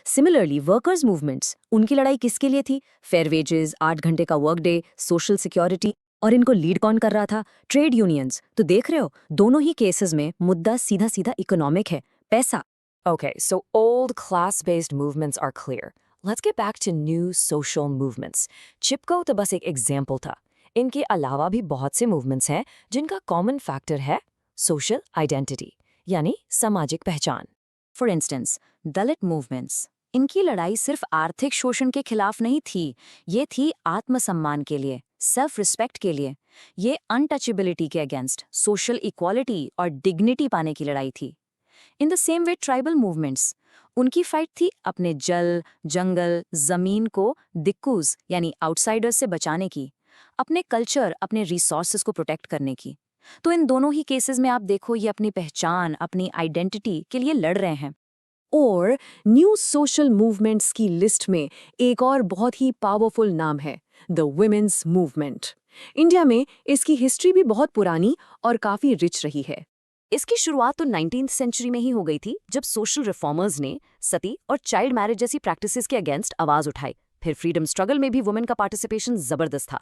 सिमिलरली वर्कर्स मूवमेंट्स, उनकी लड़ाई किसके लिए थी? फेयर वेजेस, 8 घंटे का वर्क डे, सोशल सिक्योरिटी। और इनको लीड कौन कर रहा था? Trade unions. तो देख रहे हो, दोनों ही केसेस में मुद्दा सीधा सीधा इकोनॉमिक है, पैसा। Okay, so old class-based movements are clear. Let's get back to new social movements. चिपको तो बस एक एग्जाम्पल था। इनके अलावा भी बहुत से मूवमेंट्स हैं जिनका कॉमन फैक्टर है सोशल आइडेंटिटी, यानी सामाजिक पहचान। For instance, Dalit movements. इनकी लड़ाई सिर्फ आर्थिक शोषण के खिलाफ नहीं थी, ये थी आत्मसम्मान के लिए, सेल्फ रिस्पेक्ट के लिए। ये अनटचेबिलिटी के अगेंस्ट, सोशल इक्वालिटी और डिग्निटी पाने की लड़ाई थी। In the same way tribal movements, उनकी फाइट थी अपने जल, जंगल, जमीन को दिक्कूज यानी आउटसाइडर्स से बचाने की, अपने कल्चर, अपने रिसोर्सेज को प्रोटेक्ट करने की। तो इन दोनों ही केसेस में आप देखो, ये अपनी पहचान, अपनी आइडेंटिटी के लिए लड़ रहे हैं। और न्यू सोशल मूवमेंट्स की लिस्ट में एक और बहुत ही पावरफुल नाम है, द वुमेन्स मूवमेंट। इंडिया में इसकी हिस्ट्री भी बहुत पुरानी और काफी रिच रही है। इसकी शुरुआत तो 19th सेंचुरी में ही हो गई थी, जब सोशल रिफॉर्मर्स ने सती और चाइल्ड मैरिज जैसी प्रैक्टिसेस के अगेंस्ट आवाज उठाई। फिर फ्रीडम स्ट्रगल में भी वुमेन का पार्टिसिपेशन जबरदस्त था।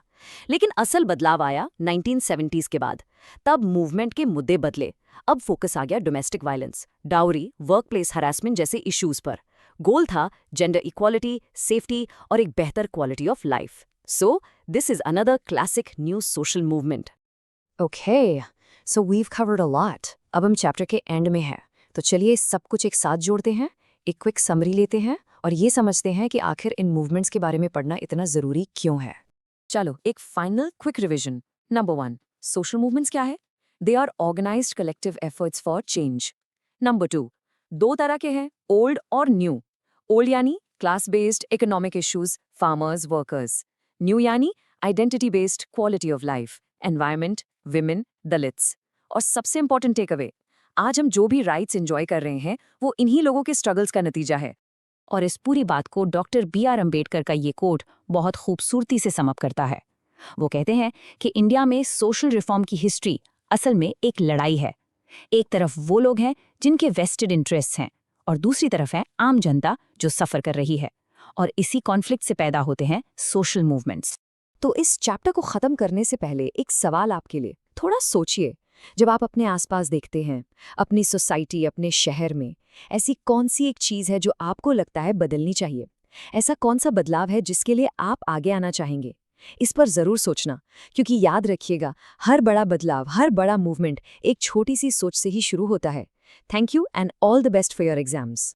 लेकिन असल बदलाव आया 1970s के बाद। तब मूवमेंट के मुद्दे बदले। अब फोकस आ गया domestic violence, dowry, workplace harassment जैसे इश्यूज पर। गोल था जेंडर इक्वालिटी, सेफ्टी और एक बेहतर quality of life. So this is another classic new social movement. Okay, so we've covered a lot. अब हम चैप्टर के एंड में हैं, तो चलिए सब कुछ एक साथ जोड़ते हैं, एक क्विक समरी लेते हैं और ये समझते हैं कि आखिर इन मूवमेंट्स के बारे में पढ़ना इतना जरूरी क्यों है। चलो एक final quick revision. Number 1, social movements क्या है? They are organized collective efforts for change. Number 2, 2 तरह के हैं, ओल्ड और न्यू। ओल्ड यानी class based economic issues, farmers, workers. New यानी identity based quality of life, environment, women, Dalits. और सबसे इंपॉर्टेंट टेक अवे, आज हम जो भी राइट्स एंजॉय कर रहे हैं वो इन्हीं लोगों के स्ट्रगल्स का नतीजा है। और इस पूरी बात को डॉक्टर BR अम्बेडकर का ये कोट बहुत खूबसूरती से सम अप करता है। वो कहते हैं कि इंडिया में सोशल रिफॉर्म की हिस्ट्री असल में एक लड़ाई है। एक तरफ वो लोग हैं जिनके वेस्टेड इंटरेस्ट्स हैं और दूसरी तरफ है आम जनता जो सफ़र कर रही है। और इसी कॉन्फ्लिक्ट से पैदा होते हैं सोशल मूवमेंट्स। तो इस चैप्टर को ख़त्म करने से पहले एक सवाल आपके लिए, थोड़ा सोचिए। जब आप अपने आसपास देखते हैं, अपनी सोसाइटी, अपने शहर में, ऐसी कौन सी एक चीज़ है जो आपको लगता है बदलनी चाहिए? ऐसा कौन सा बदलाव है जिसके लिए आप आगे आना चाहेंगे? इस पर ज़रूर सोचना, क्योंकि याद रखिएगा, हर बड़ा बदलाव, हर बड़ा मूवमेंट एक छोटी सी सोच से ही शुरू होता है। Thank you and all the best for your exams.